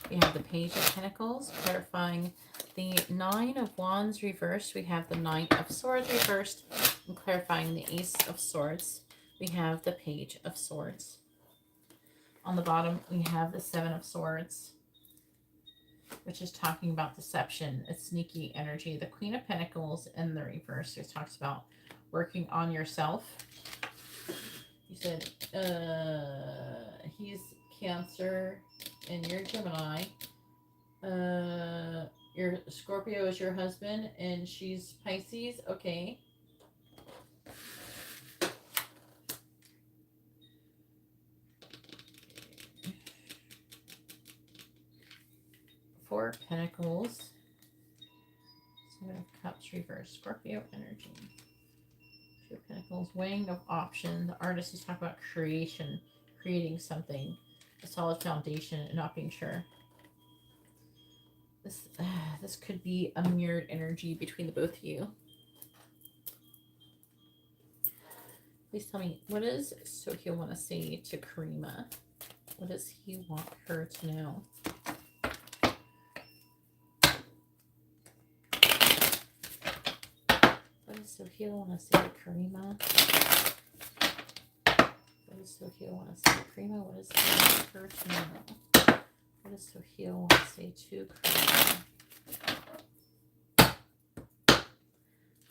We have the Page of Pentacles. Clarifying the Nine of Wands reversed. We have the Knight of Swords reversed. And clarifying the Ace of Swords. We have the Page of Swords. On the bottom, we have the Seven of Swords, which is talking about deception. It's sneaky energy. The Queen of Pentacles in the reverse, which talks about working on yourself. You said he's Cancer and you're Gemini. Your Scorpio is your husband and she's Pisces. Okay. Four of Pentacles. Seven of Cups reverse. Scorpio energy. Two of Pentacles. Weighing of option. The artist is talking about creation. Creating something. A solid foundation and not being sure. This could be a mirrored energy between the both of you. Please tell me, what does Soheil want to say to Karima? What does he want her to know? What does Soheil want to say to Karima? What does Soheil want to say to Karima? What does he want her to know? What does Soheil want to say to Karima?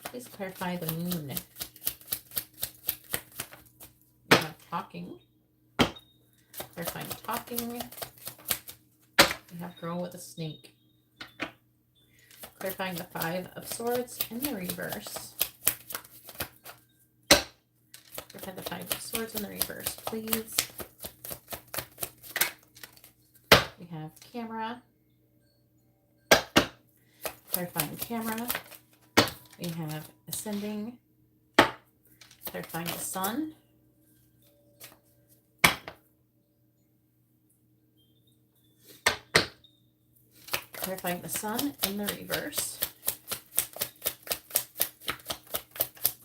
Please clarify the Moon. We have talking. Clarifying talking. We have Girl with a Snake. Clarifying the Five of Swords in the reverse. Clarify the Five of Swords in the reverse, please. We have Camera. Clarifying Camera. We have Ascending. Clarifying the Sun. Clarifying the Sun in the reverse.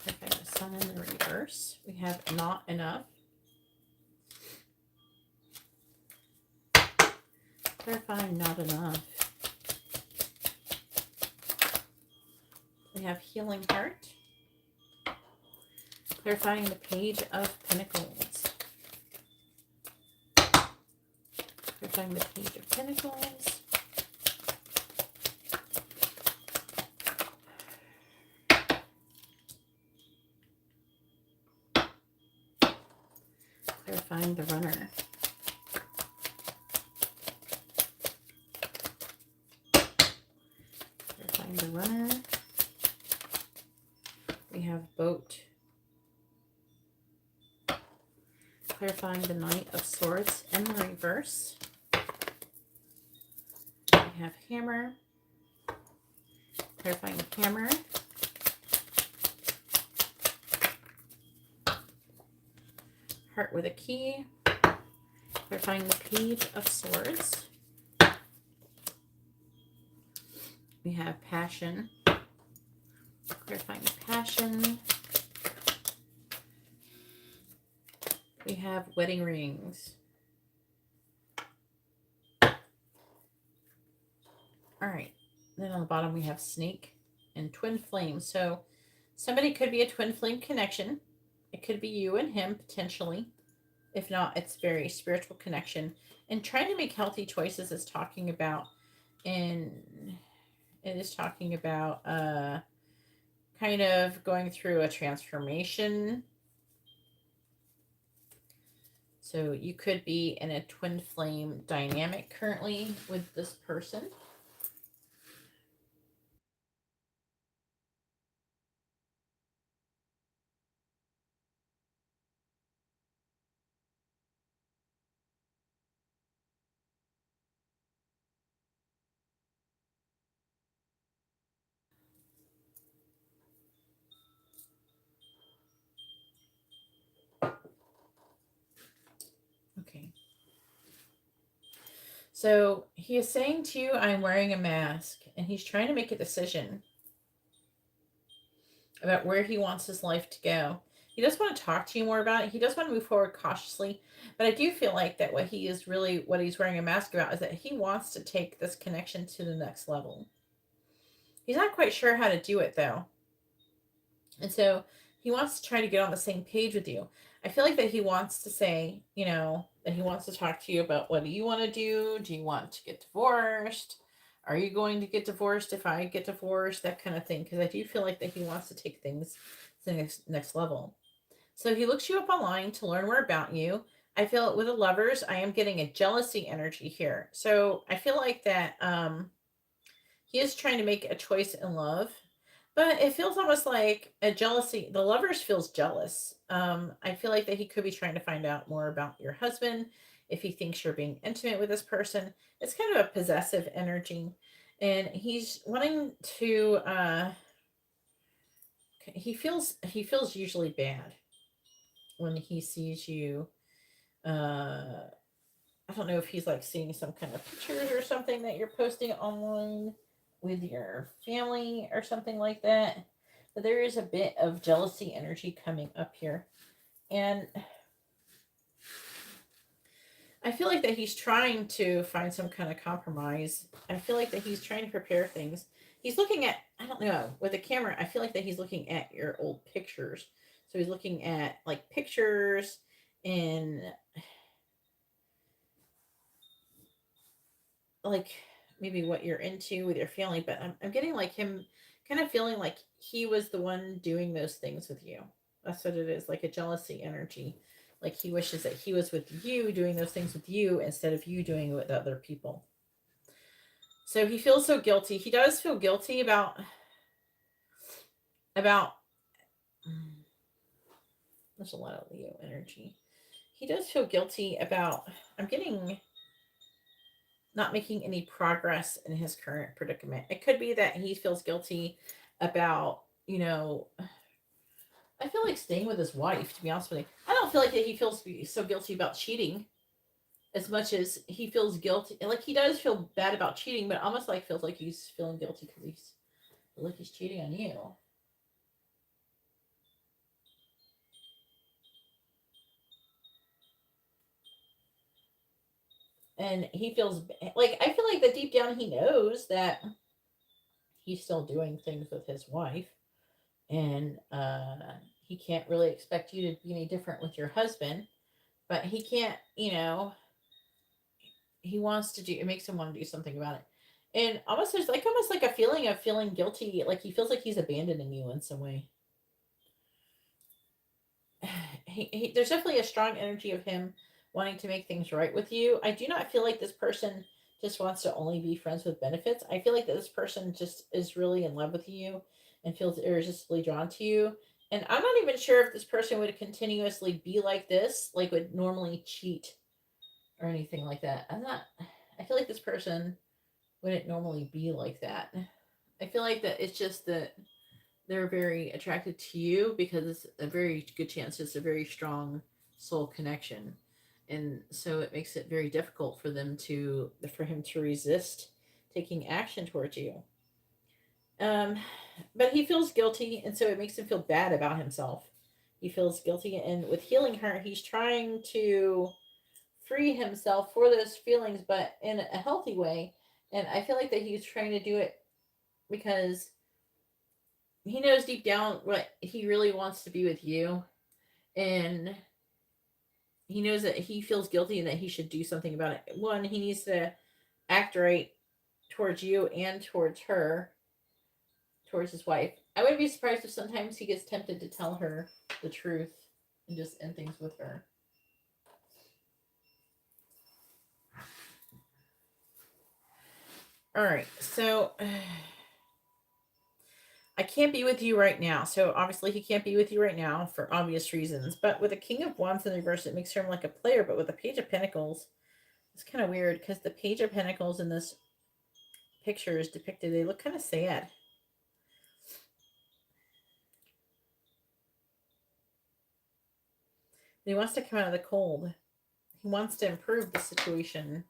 Clarifying the Sun in the reverse. We have Not Enough. Clarifying Not Enough. We have Healing Heart. Clarifying the Page of Pentacles. Clarifying the Page of Pentacles. Clarifying the runner. Clarifying the runner. We have boat. Clarifying the Knight of Swords in the reverse. We have hammer. Clarifying the hammer. Heart with a key. Clarifying the Page of Swords. We have passion. Clarifying the passion. We have wedding rings. All right. Then on the bottom we have snake and twin flame. So somebody could be a twin flame connection. It could be you and him potentially. If not, it's very spiritual connection. And trying to make healthy choices is talking about, and it is talking about kind of going through a transformation. So you could be in a twin flame dynamic currently with this person. Okay. So he is saying to you, I'm wearing a mask, and he's trying to make a decision about where he wants his life to go. He does want to talk to you more about it. He does want to move forward cautiously, but I do feel like that what he's wearing a mask about is that he wants to take this connection to the next level. He's not quite sure how to do it though. And so he wants to try to get on the same page with you. I feel like that he wants to say, that he wants to talk to you about what do you want to do? Do you want to get divorced? Are you going to get divorced if I get divorced? That kind of thing. Because I do feel like that he wants to take things to the next level. So he looks you up online to learn more about you. I feel with the lovers, I am getting a jealousy energy here. So I feel like that he is trying to make a choice in love. But it feels almost like a jealousy. The lovers feels jealous. I feel like that he could be trying to find out more about your husband. If he thinks you're being intimate with this person, it's kind of a possessive energy. And he's wanting to, he feels usually bad when he sees you. I don't know if he's like seeing some kind of pictures or something that you're posting online with your family or something like that. But there is a bit of jealousy energy coming up here. And I feel like that he's trying to find some kind of compromise. I feel like that he's trying to prepare things. He's looking at, I don't know, with the camera, I feel like that he's looking at your old pictures. So he's looking at like pictures and like maybe what you're into with your family, but I'm getting like him kind of feeling like he was the one doing those things with you. That's what it is, like a jealousy energy. Like he wishes that he was with you, doing those things with you instead of you doing it with other people. So he feels so guilty. He does feel guilty about there's a lot of Leo energy. He does feel guilty about, I'm getting, not making any progress in his current predicament. It could be that he feels guilty about, I feel like staying with his wife, to be honest with you. I don't feel like that he feels so guilty about cheating as much as he feels guilty. Like he does feel bad about cheating, but almost like feels like he's feeling guilty because he's cheating on you. And he feels like, I feel like that deep down he knows that he's still doing things with his wife, and he can't really expect you to be any different with your husband, but he can't, he wants to do, it makes him want to do something about it. And almost there's like almost like a feeling of feeling guilty, like he feels like he's abandoning you in some way. there's definitely a strong energy of him wanting to make things right with you. I do not feel like this person just wants to only be friends with benefits. I feel like that this person just is really in love with you and feels irresistibly drawn to you. And I'm not even sure if this person would continuously be like this, like would normally cheat or anything like that. I feel like this person wouldn't normally be like that. I feel like that it's just that they're very attracted to you because it's a very good chance it's a very strong soul connection. And so it makes it very difficult for him to resist taking action towards you. Um, but he feels guilty, and so it makes him feel bad about himself. He feels guilty, and with healing her, he's trying to free himself for those feelings, but in a healthy way. And I feel like that he's trying to do it because he knows deep down what he really wants to be with you, and he knows that he feels guilty and that he should do something about it. One, he needs to act right towards you and towards her, towards his wife. I wouldn't be surprised if sometimes he gets tempted to tell her the truth and just end things with her. All right, so I can't be with you right now. So obviously he can't be with you right now for obvious reasons. But with the King of Wands in the reverse, it makes him like a player. But with the Page of Pentacles, it's kind of weird because the Page of Pentacles in this picture is depicted. They look kind of sad. He wants to come out of the cold. He wants to improve the situation.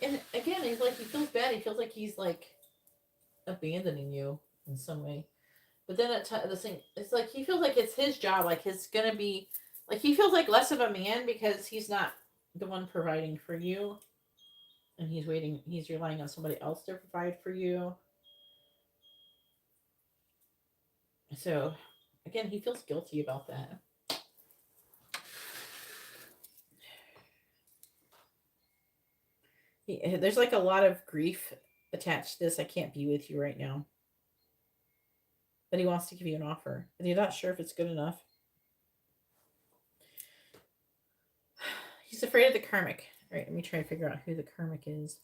And again, he's like, he feels bad. He feels like he's like abandoning you in some way. But then the thing, it's like he feels like it's his job. Like it's gonna be, like he feels like less of a man because he's not the one providing for you, and he's relying on somebody else to provide for you. So again, he feels guilty about that. There's like a lot of grief attached to this. I can't be with you right now. But he wants to give you an offer. But you're not sure if it's good enough. He's afraid of the karmic. All right, let me try to figure out who the karmic is.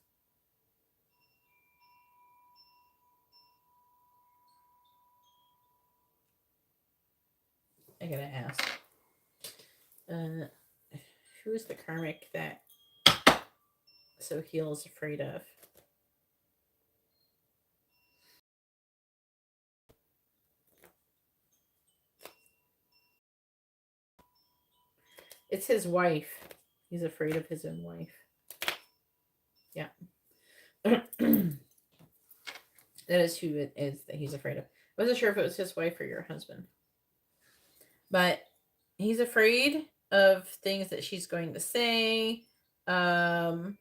I gotta ask. Who is the karmic that Soheil is afraid of? It's his wife. He's afraid of his own wife. Yeah. That is who it is that he's afraid of. I wasn't sure if it was his wife or your husband. But he's afraid of things that she's going to say. I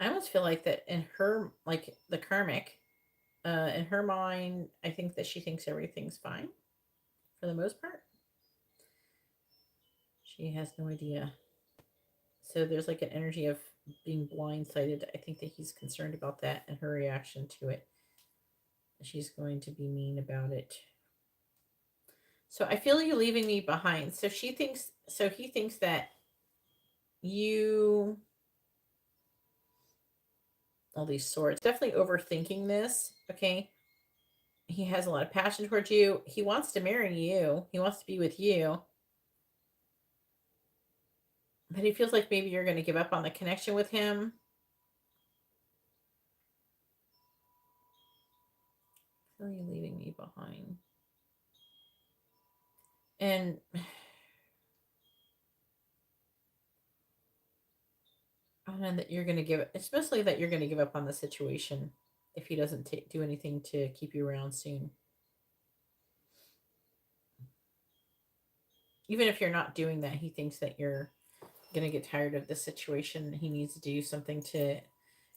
almost feel like that in her, like the karmic, in her mind, I think that she thinks everything's fine for the most part. She has no idea. So there's like an energy of being blindsided. I think that he's concerned about that and her reaction to it. She's going to be mean about it. So I feel you leaving me behind. So he thinks that you, all these swords, definitely overthinking this. Okay. He has a lot of passion towards you. He wants to marry you. He wants to be with you. But he feels like maybe you're going to give up on the connection with him. I feel you leaving me behind. And that you're going to give, it's mostly that you're going to give up on the situation if he doesn't do anything to keep you around soon. Even if you're not doing that, he thinks that you're going to get tired of the situation. He needs to do something to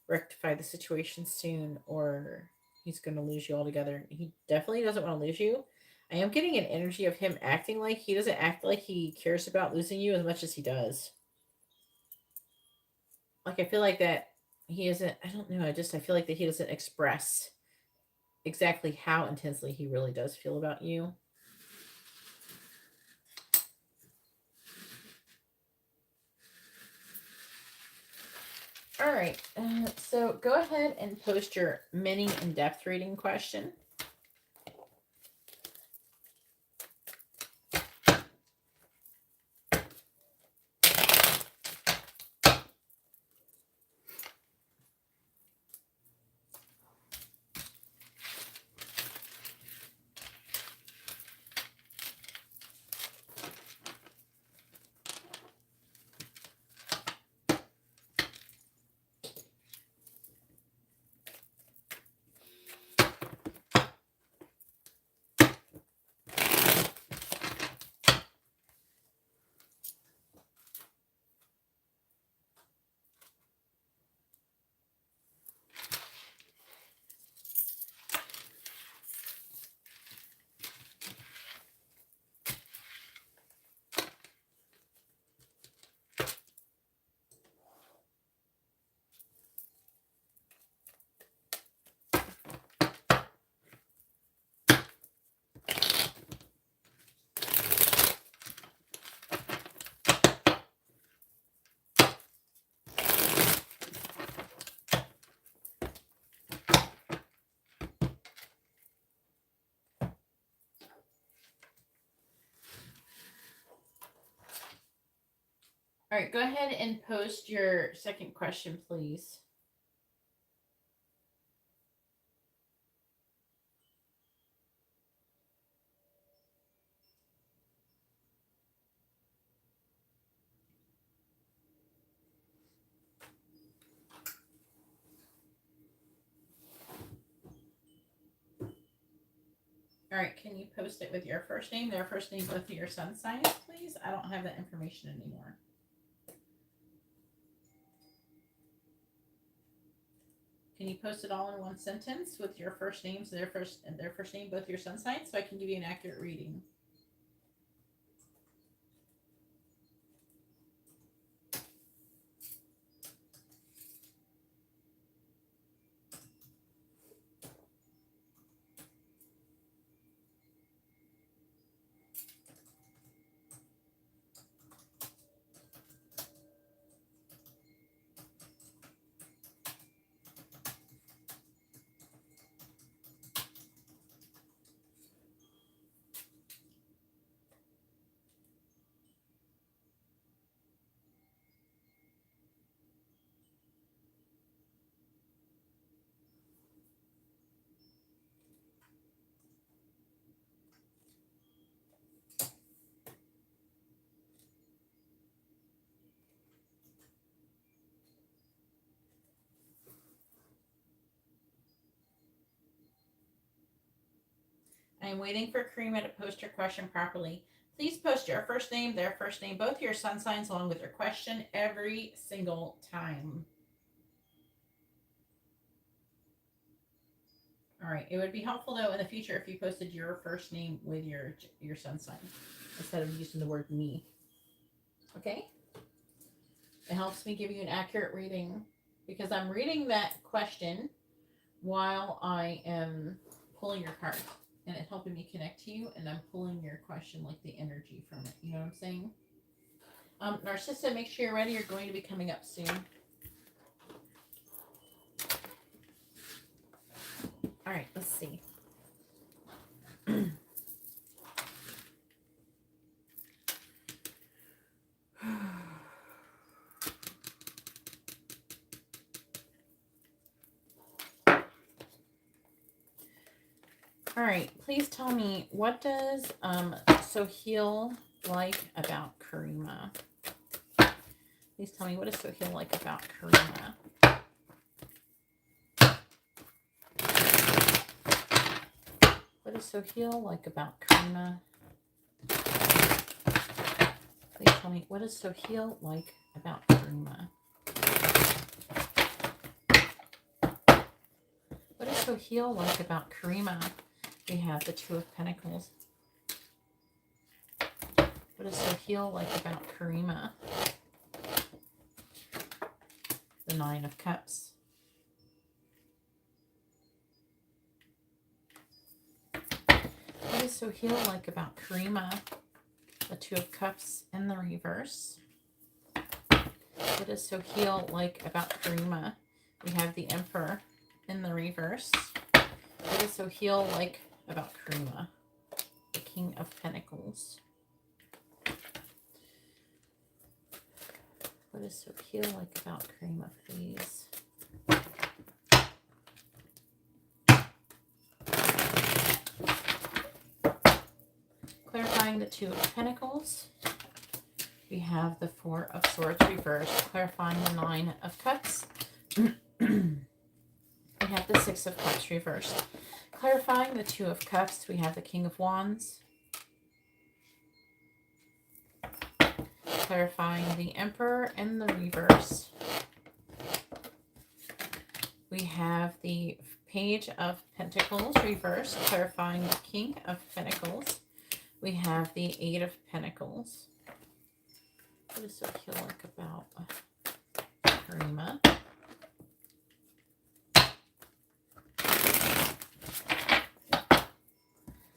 rectify the situation soon, or he's going to lose you altogether. He definitely doesn't want to lose you. I am getting an energy of him acting like he doesn't act like he cares about losing you as much as he does. Like, I feel like that he isn't, I don't know, I feel like that he doesn't express exactly how intensely he really does feel about you. All right, so go ahead and post your mini in-depth reading question. All right, go ahead and post your second question, please. All right, can you post it with your first name, their first name, both of your sun signs, please? I don't have that information anymore. Can you post it all in one sentence with your first names, their first name, both your sun signs, so I can give you an accurate reading? I'm waiting for Karima to post her question properly. Please post your first name, their first name, both your sun signs along with your question every single time. All right. It would be helpful though in the future if you posted your first name with your sun sign instead of using the word me. Okay? It helps me give you an accurate reading because I'm reading that question while I am pulling your card, and it's helping me connect to you, and I'm pulling your question like the energy from it. You know what I'm saying? Narcissa, make sure you're ready. You're going to be coming up soon. All right, let's see. All right, please tell me, what does Soheil like about Karima? Please tell me, what does Soheil like about Karima? What does Soheil like about Karima? Please tell me, what does Soheil like about Karima? What does Soheil like about Karima? We have the Two of Pentacles. What does Soheil like about Karima? The Nine of Cups. does So Heal like about Karima? The Two of Cups in the reverse. What does So Heal like about Karima? We have the Emperor in the reverse. What does So Heal like about Karima? The King of Pentacles. What does So Heal like about Karima, please? Clarifying the Two of Pentacles. We have the Four of Swords reversed. Clarifying the Nine of Cups. We have the Six of Cups reversed. Clarifying the Two of Cups. We have the King of Wands. Clarifying the Emperor in the reverse. We have the Page of Pentacles reversed. Clarifying the King of Pentacles. We have the Eight of Pentacles. What does So Heal like about Karima?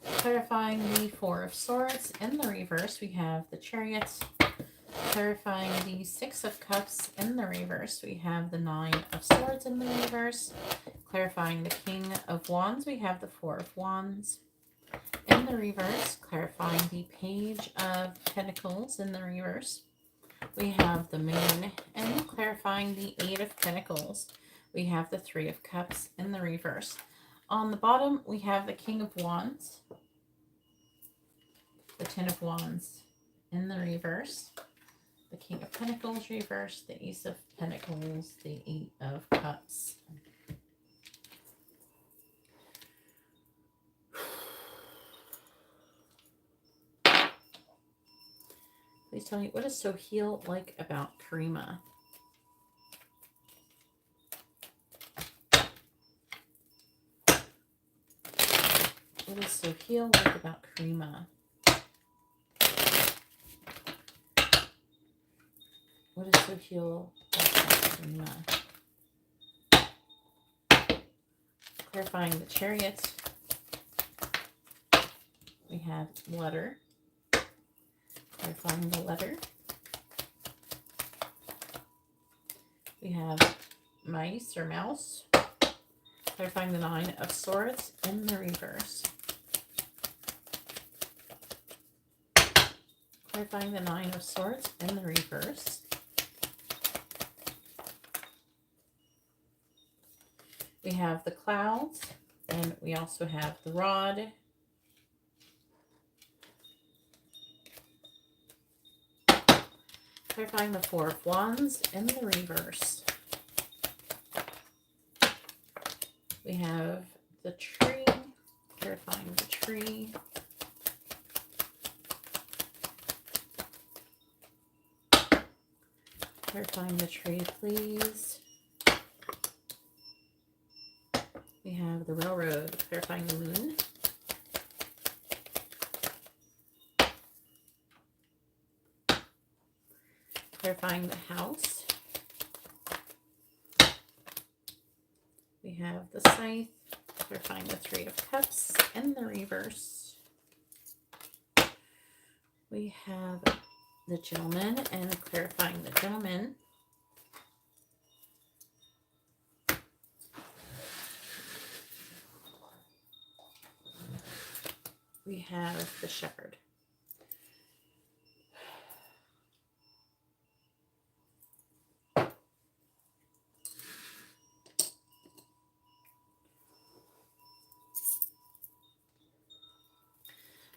Clarifying the Four of Swords in the reverse. We have the Chariot. Clarifying the Six of Cups in the reverse. We have the Nine of Swords in the reverse. Clarifying the King of Wands. We have the Four of Wands in the reverse. Clarifying the Page of Pentacles in the reverse. We have the Moon, and clarifying the Eight of Pentacles. We have the Three of Cups in the reverse. On the bottom, we have the King of Wands, the Ten of Wands in the reverse, the King of Pentacles reverse, the Ace of Pentacles, the Eight of Cups. Please tell me, what does So Heal like about Karima? What does So Heal like about Karima? What does So Heal like about Karima? Clarifying the Chariot. We have Letter. Clarifying the Letter. We have Mice or Mouse. Clarifying the Nine of Swords in the reverse. Clarifying the Nine of Swords in the reverse. We have the Clouds, and we also have the Rod. Clarifying the Four of Wands in the reverse. We have the Tree, clarifying the Tree. Clarifying the Tree, please. We have the Railroad, clarifying the Moon. Clarifying the House. We have the Scythe, clarifying the Three of Cups in the reverse. We have the Gentleman and clarifying the Gentleman. We have the Shepherd.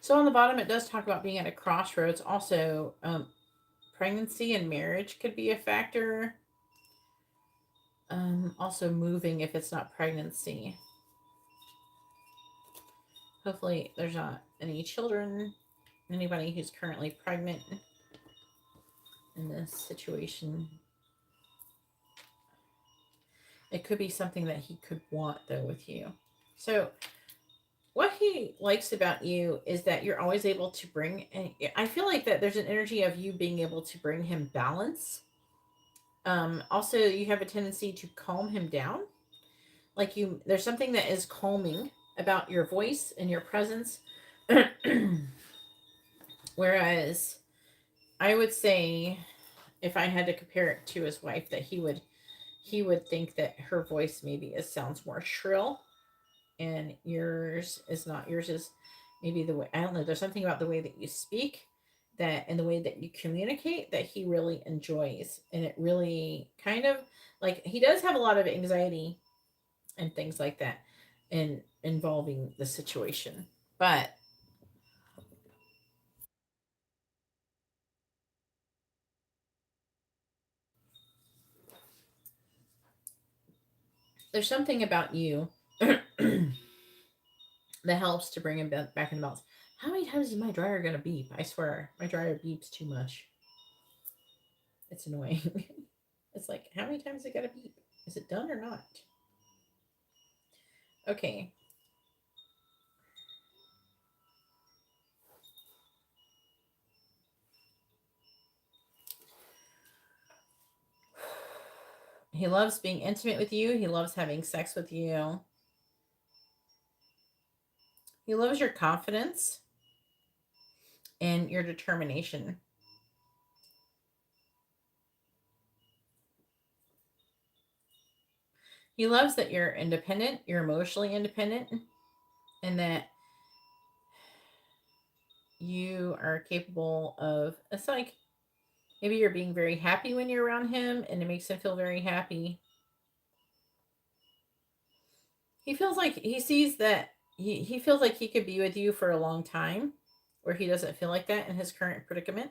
So on the bottom, it does talk about being at a crossroads. Also, pregnancy and marriage could be a factor. Also moving if it's not pregnancy. Hopefully there's not any children, anybody who's currently pregnant in this situation. It could be something that he could want, though, with you. So what he likes about you is that you're always able to bring, and I feel like that there's an energy of you being able to bring him balance. Also, you have a tendency to calm him down. Like there's something that is calming about your voice and your presence. Whereas I would say, if I had to compare it to his wife, that he would think that her voice maybe sounds more shrill, and yours is not. Yours is maybe the way, I don't know. There's something about the way that you speak, that and the way that you communicate, that he really enjoys, and it really kind of, like, he does have a lot of anxiety and things like that in involving the situation, but there's something about you that helps to bring him back in balance. How many times is my dryer gonna beep? I swear, my dryer beeps too much. It's annoying. It's like, how many times is it gotta beep? Is it done or not? Okay. He loves being intimate with you. He loves having sex with you. He loves your confidence and your determination. He loves that you're independent, you're emotionally independent, and that you are capable of, it's like, maybe you're being very happy when you're around him and it makes him feel very happy. He feels like he sees that he feels like he could be with you for a long time, where he doesn't feel like that in his current predicament.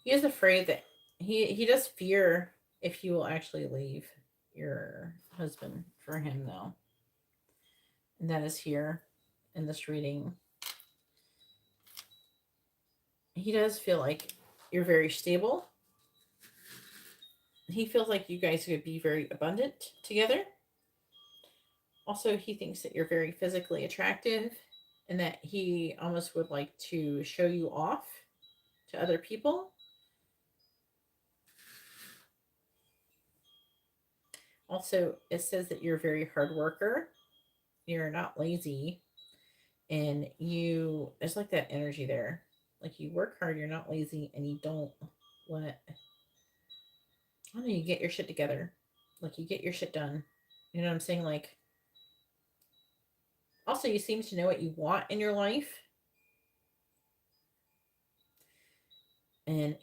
He is afraid that he does fear if you will actually leave your husband for him, though. And that is here in this reading. He does feel like you're very stable. He feels like you guys could be very abundant together. Also, he thinks that you're very physically attractive and that he almost would like to show you off to other people. Also, it says that you're a very hard worker. You're not lazy. And there's like that energy there. Like, you work hard, you're not lazy, and you don't let, I don't know, you get your shit together. Like, you get your shit done. You know what I'm saying? Like, also, you seem to know what you want in your life. And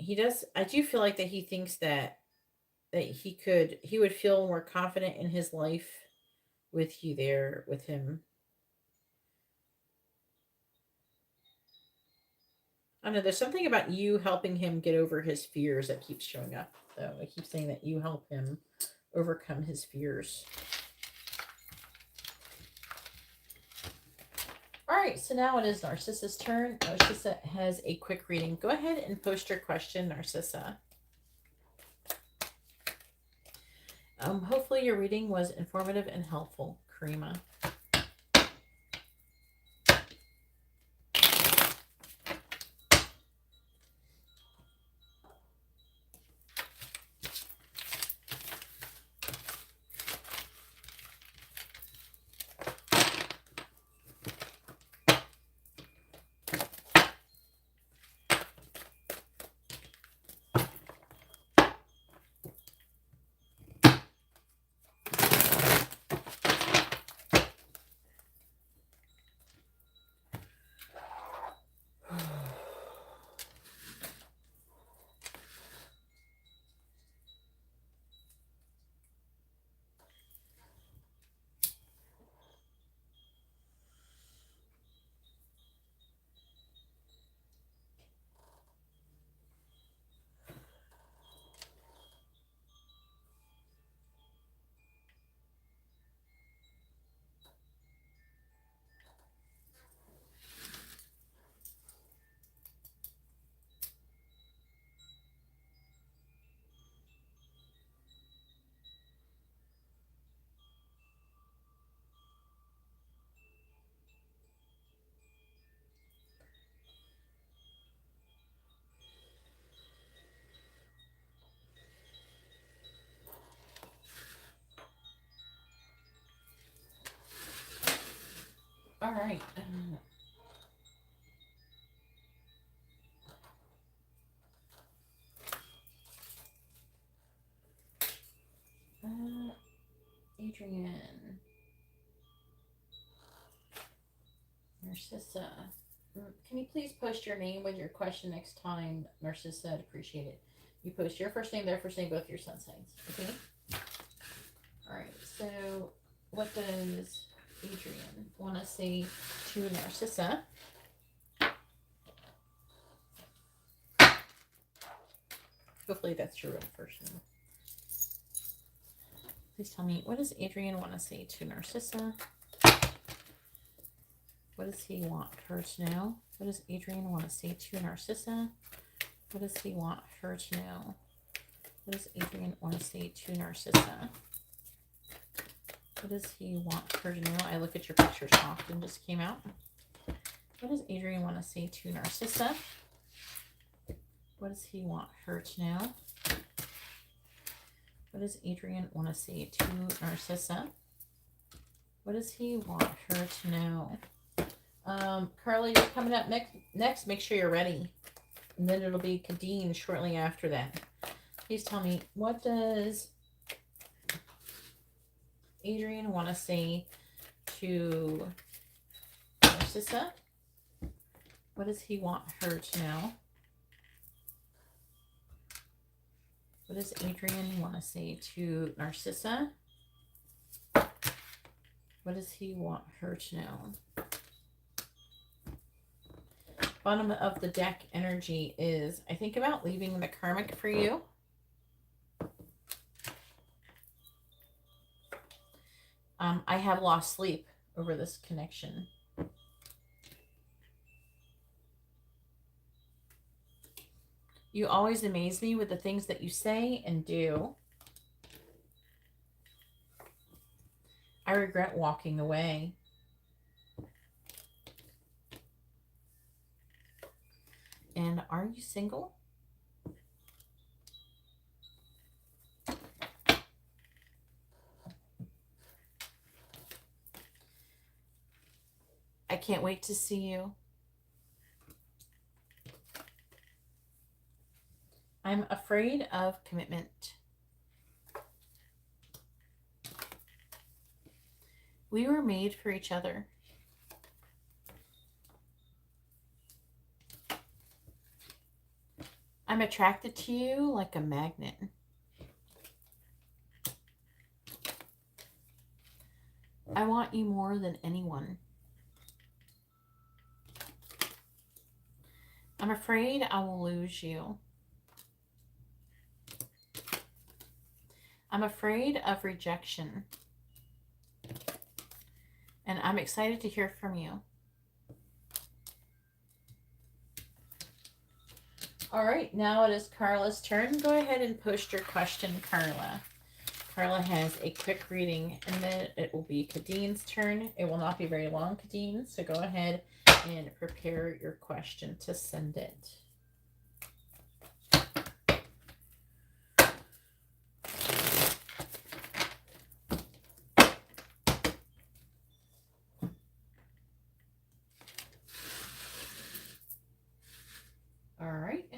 I do feel like that he thinks that he would feel more confident in his life with you there with him. I don't know, there's something about you helping him get over his fears that keeps showing up, though. I keep saying that you help him overcome his fears. All right, so now it is Narcissa's turn. Narcissa has a quick reading. Go ahead and post your question, Narcissa. Hopefully your reading was informative and helpful, Karima. right. Adrian. Narcissa. Can you please post your name with your question next time, Narcissa? I'd appreciate it. You post your first name, their first name, both your sun signs. Okay? Alright, so what does Adrian want to say to Narcissa? Hopefully that's your real first name. Please tell me, what does Adrian want to say to Narcissa? What does he want her to know? What does Adrian want to say to Narcissa? What does he want her to know? What does Adrian want to say to Narcissa? What does he want her to know? I look at your pictures often, just came out. What does Adrian want to say to Narcissa? What does he want her to know? What does Adrian want to say to Narcissa? What does he want her to know? Carla, you're coming up next. Make sure you're ready. And then it'll be Kadeen shortly after that. Please tell me, what does Adrian want to say to Narcissa? What does he want her to know? What does Adrian want to say to Narcissa? What does he want her to know? Bottom of the deck energy is, I think about leaving the karmic for you. I have lost sleep over this connection. You always amaze me with the things that you say and do. I regret walking away. And are you single? I can't wait to see you. I'm afraid of commitment. We were made for each other. I'm attracted to you like a magnet. I want you more than anyone. I'm afraid I will lose you. I'm afraid of rejection. And I'm excited to hear from you. All right, now it is Carla's turn. Go ahead and post your question, Carla. Carla has a quick reading, and then it will be Kadeen's turn. It will not be very long, Kadeen, so go ahead and prepare your question to send it. All right.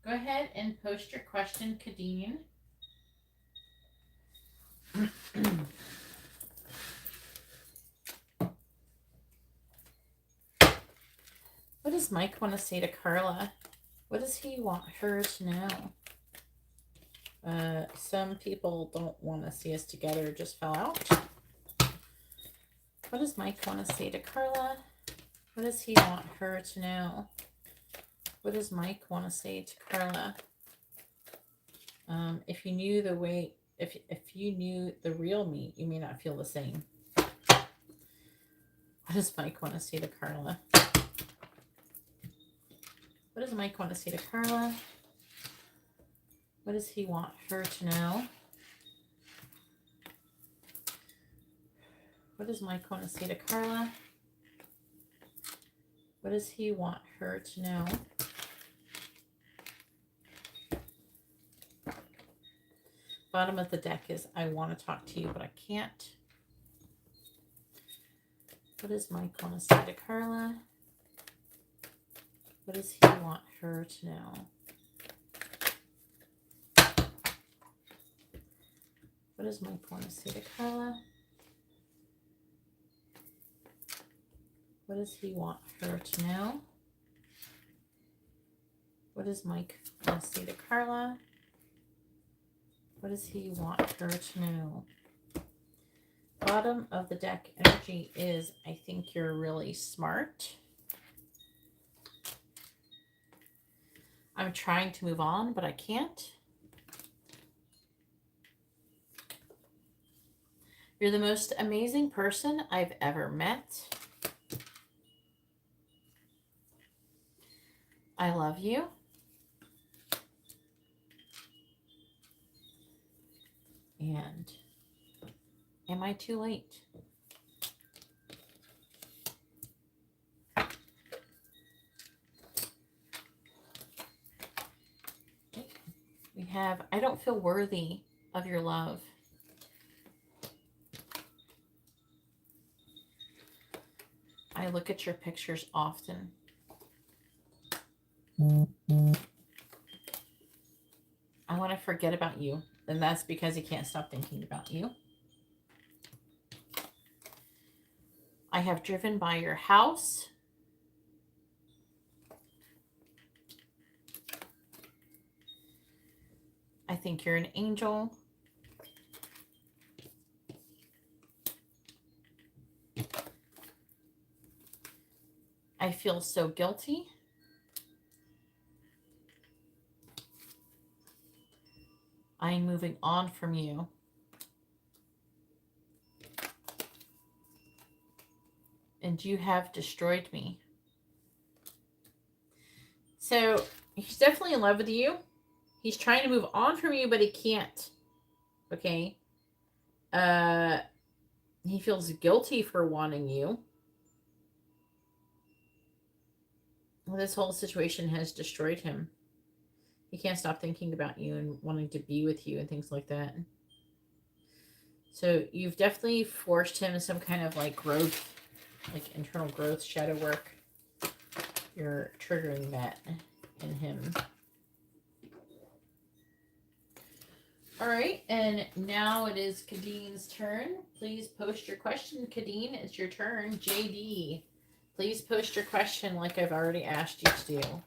Go ahead and post your question, Kadeen. What does Mike want to say to Carla? What does he want her to know? Some people don't want to see us together, just fell out. What does Mike want to say to Carla? What does he want her to know? What does Mike want to say to Carla? If you knew the way, if you knew the real me, you may not feel the same. What does Mike want to say to Carla? What does Mike want to say to Carla? What does he want her to know? What does Mike want to say to Carla? What does he want her to know? Bottom of the deck is, I want to talk to you, but I can't. What does Mike want to say to Carla? What does he want her to know? What does Mike want to say to Carla? What does he want her to know? What does Mike want to say to Carla? What does he want her to know? Bottom of the deck energy is, I think you're really smart. I'm trying to move on, but I can't. You're the most amazing person I've ever met. I love you. And am I too late? We have, I don't feel worthy of your love. I look at your pictures often. I want to forget about you. And that's because he can't stop thinking about you. I have driven by your house. I think you're an angel. I feel so guilty. I'm moving on from you. And you have destroyed me. So he's definitely in love with you. He's trying to move on from you, but he can't. Okay. He feels guilty for wanting you. Well, this whole situation has destroyed him. He can't stop thinking about you and wanting to be with you and things like that. So you've definitely forced him some kind of like growth, like internal growth, shadow work. You're triggering that in him. All right, and now it is Kadine's turn. Please post your question, Kadine. It's your turn. JD, please post your question like I've already asked you to do.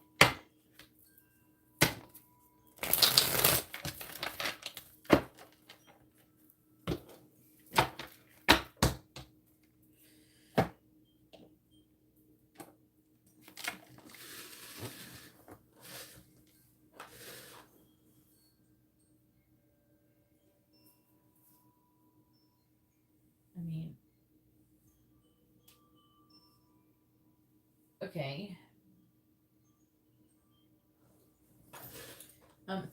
Okay.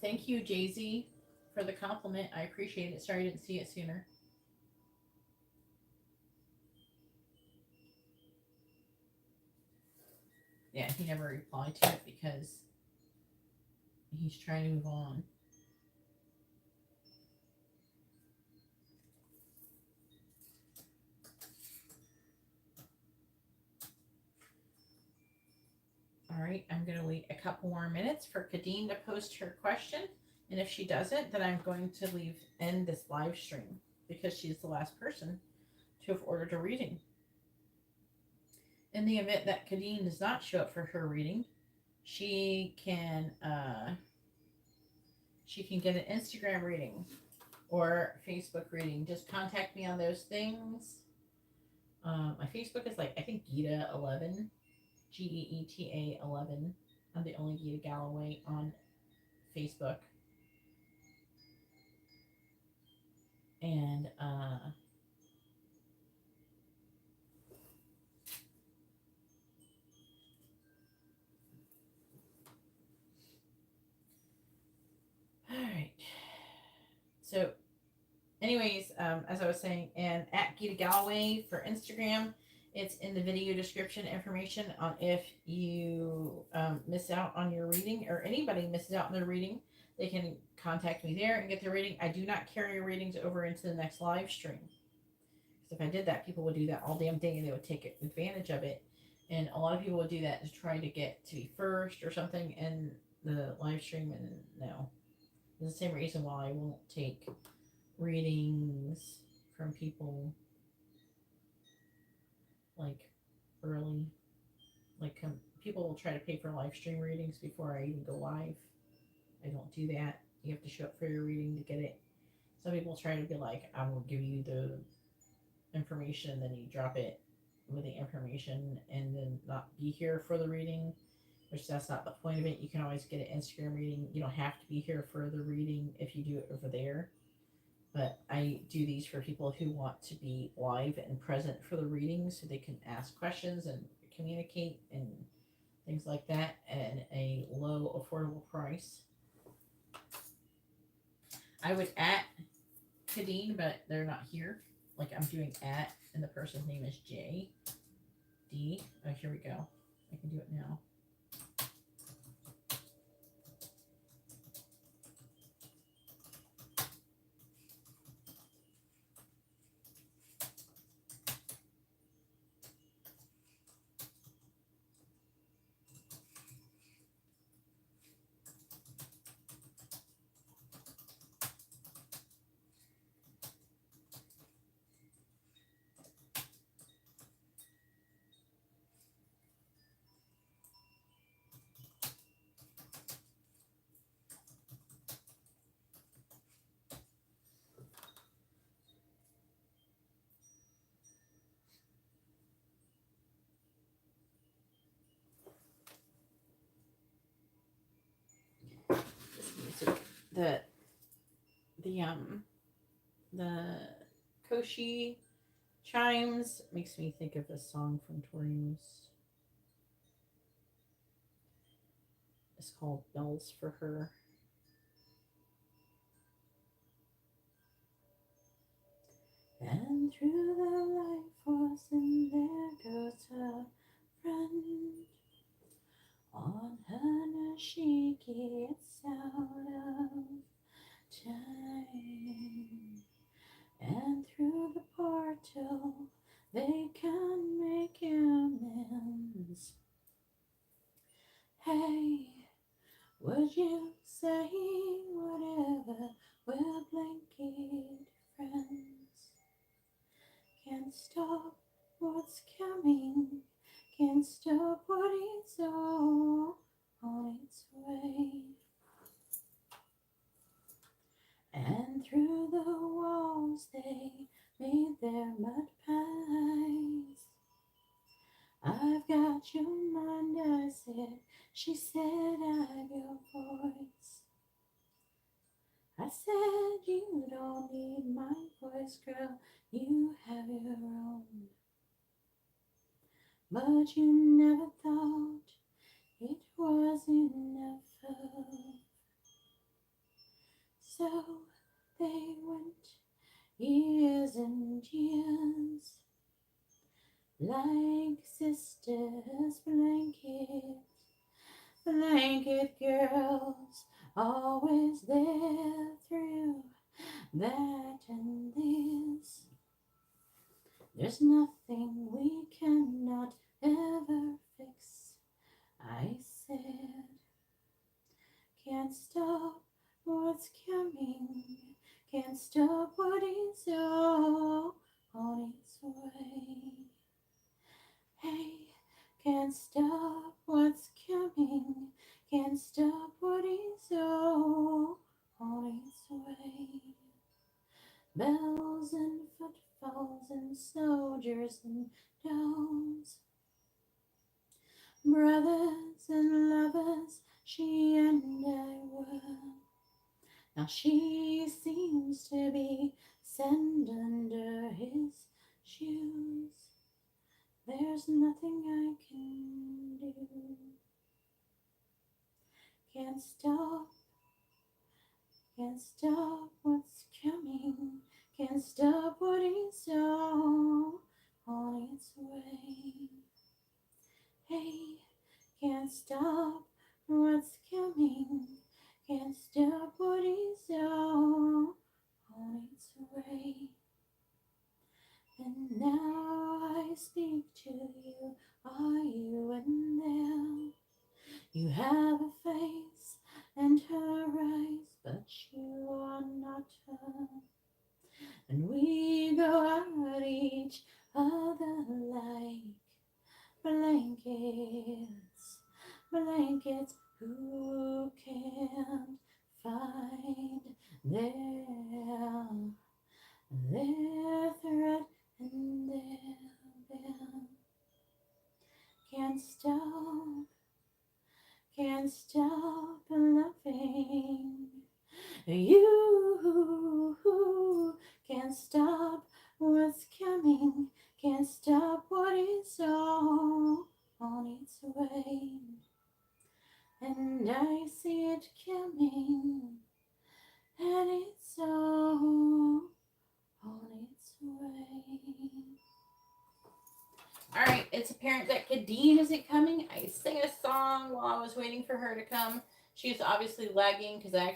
Thank you, Jay-Z, for the compliment. I appreciate it. Sorry I didn't see it sooner. Yeah, he never replied to it because he's trying to move on. All right, I'm going to wait a couple more minutes for Kadine to post her question. And if she doesn't, then I'm going to end this live stream because she's the last person to have ordered a reading. In the event that Kadine does not show up for her reading, she can get an Instagram reading or Facebook reading. Just contact me on those things. My Facebook is I think Geeta11. Geeta 11. I'm the only GeetaGalaway on Facebook. And all right. So anyways, as I was saying, and at GeetaGalaway for Instagram, it's in the video description information on if you miss out on your reading or anybody misses out on their reading, they can contact me there and get their reading. I do not carry readings over into the next live stream. Because if I did that, people would do that all damn day and they would take advantage of it. And a lot of people would do that to try to get to be first or something in the live stream. And no, it's the same reason why I won't take readings from people like early. Like people will try to pay for live stream readings before I even go live. I don't do that. You have to show up for your reading to get it. Some people try to be like, I will give you the information, and then you drop it with the information and then not be here for the reading, which that's not the point of it. You can always get an Instagram reading. You don't have to be here for the reading if you do it over there. But I do these for people who want to be live and present for the reading so they can ask questions and communicate and things like that at a low, affordable price. I would at Kadeen, but they're not here. Like I'm doing at, and the person's name is J. D. Oh, here we go. I can do it now. The the Koshi chimes makes me think of a song from Tori's. It's called Bells for Her. And through the life force, and there goes her friend. On her nurse she gets out of time. And through the portal they can make amends. Hey, would you say whatever we're blanket friends? Can't stop what's coming, can't stop what is all on its way. And through the walls they made their mud pies. I've got your mind, I said. She said, I've your voice. I said, you don't need my voice, girl. You have your own. But you never thought it was enough. So they went years and years, like sisters, blanket girls, always there through that and this. There's nothing we cannot ever fix, I said. Can't stop what's coming, can't stop what is all on its way. Hey, can't stop what's coming, can't stop what is all on its way. Bells and footfalls and soldiers and dolls, brothers and lovers, she and I were. Now she seems to be sand under his shoes. There's nothing I can do. Can't stop what's what's coming, can't stop what is all on its way. Hey, can't stop what's coming, can't stop what is all on its way. And now I speak to you, are you in there? You have a face and her eyes, but you are not her. And we go at each other like blankets, blankets. Who can't find their thread and their bend? Can't stop loving you. Can't stop what's coming, can't stop what is all on its way. And I see it coming, and it's all on its way. Alright, it's apparent that Kadeen isn't coming. I sang a song while I was waiting for her to come. She's obviously lagging because I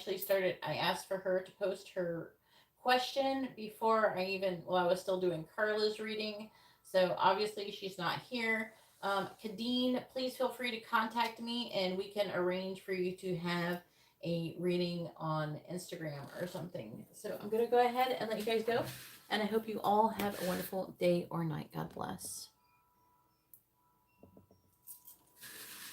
asked for her to post her question before I was still doing Carla's reading. So obviously she's not here. Kadeen, please feel free to contact me and we can arrange for you to have a reading on Instagram or something. So I'm going to go ahead and let you guys go. And I hope you all have a wonderful day or night. God bless.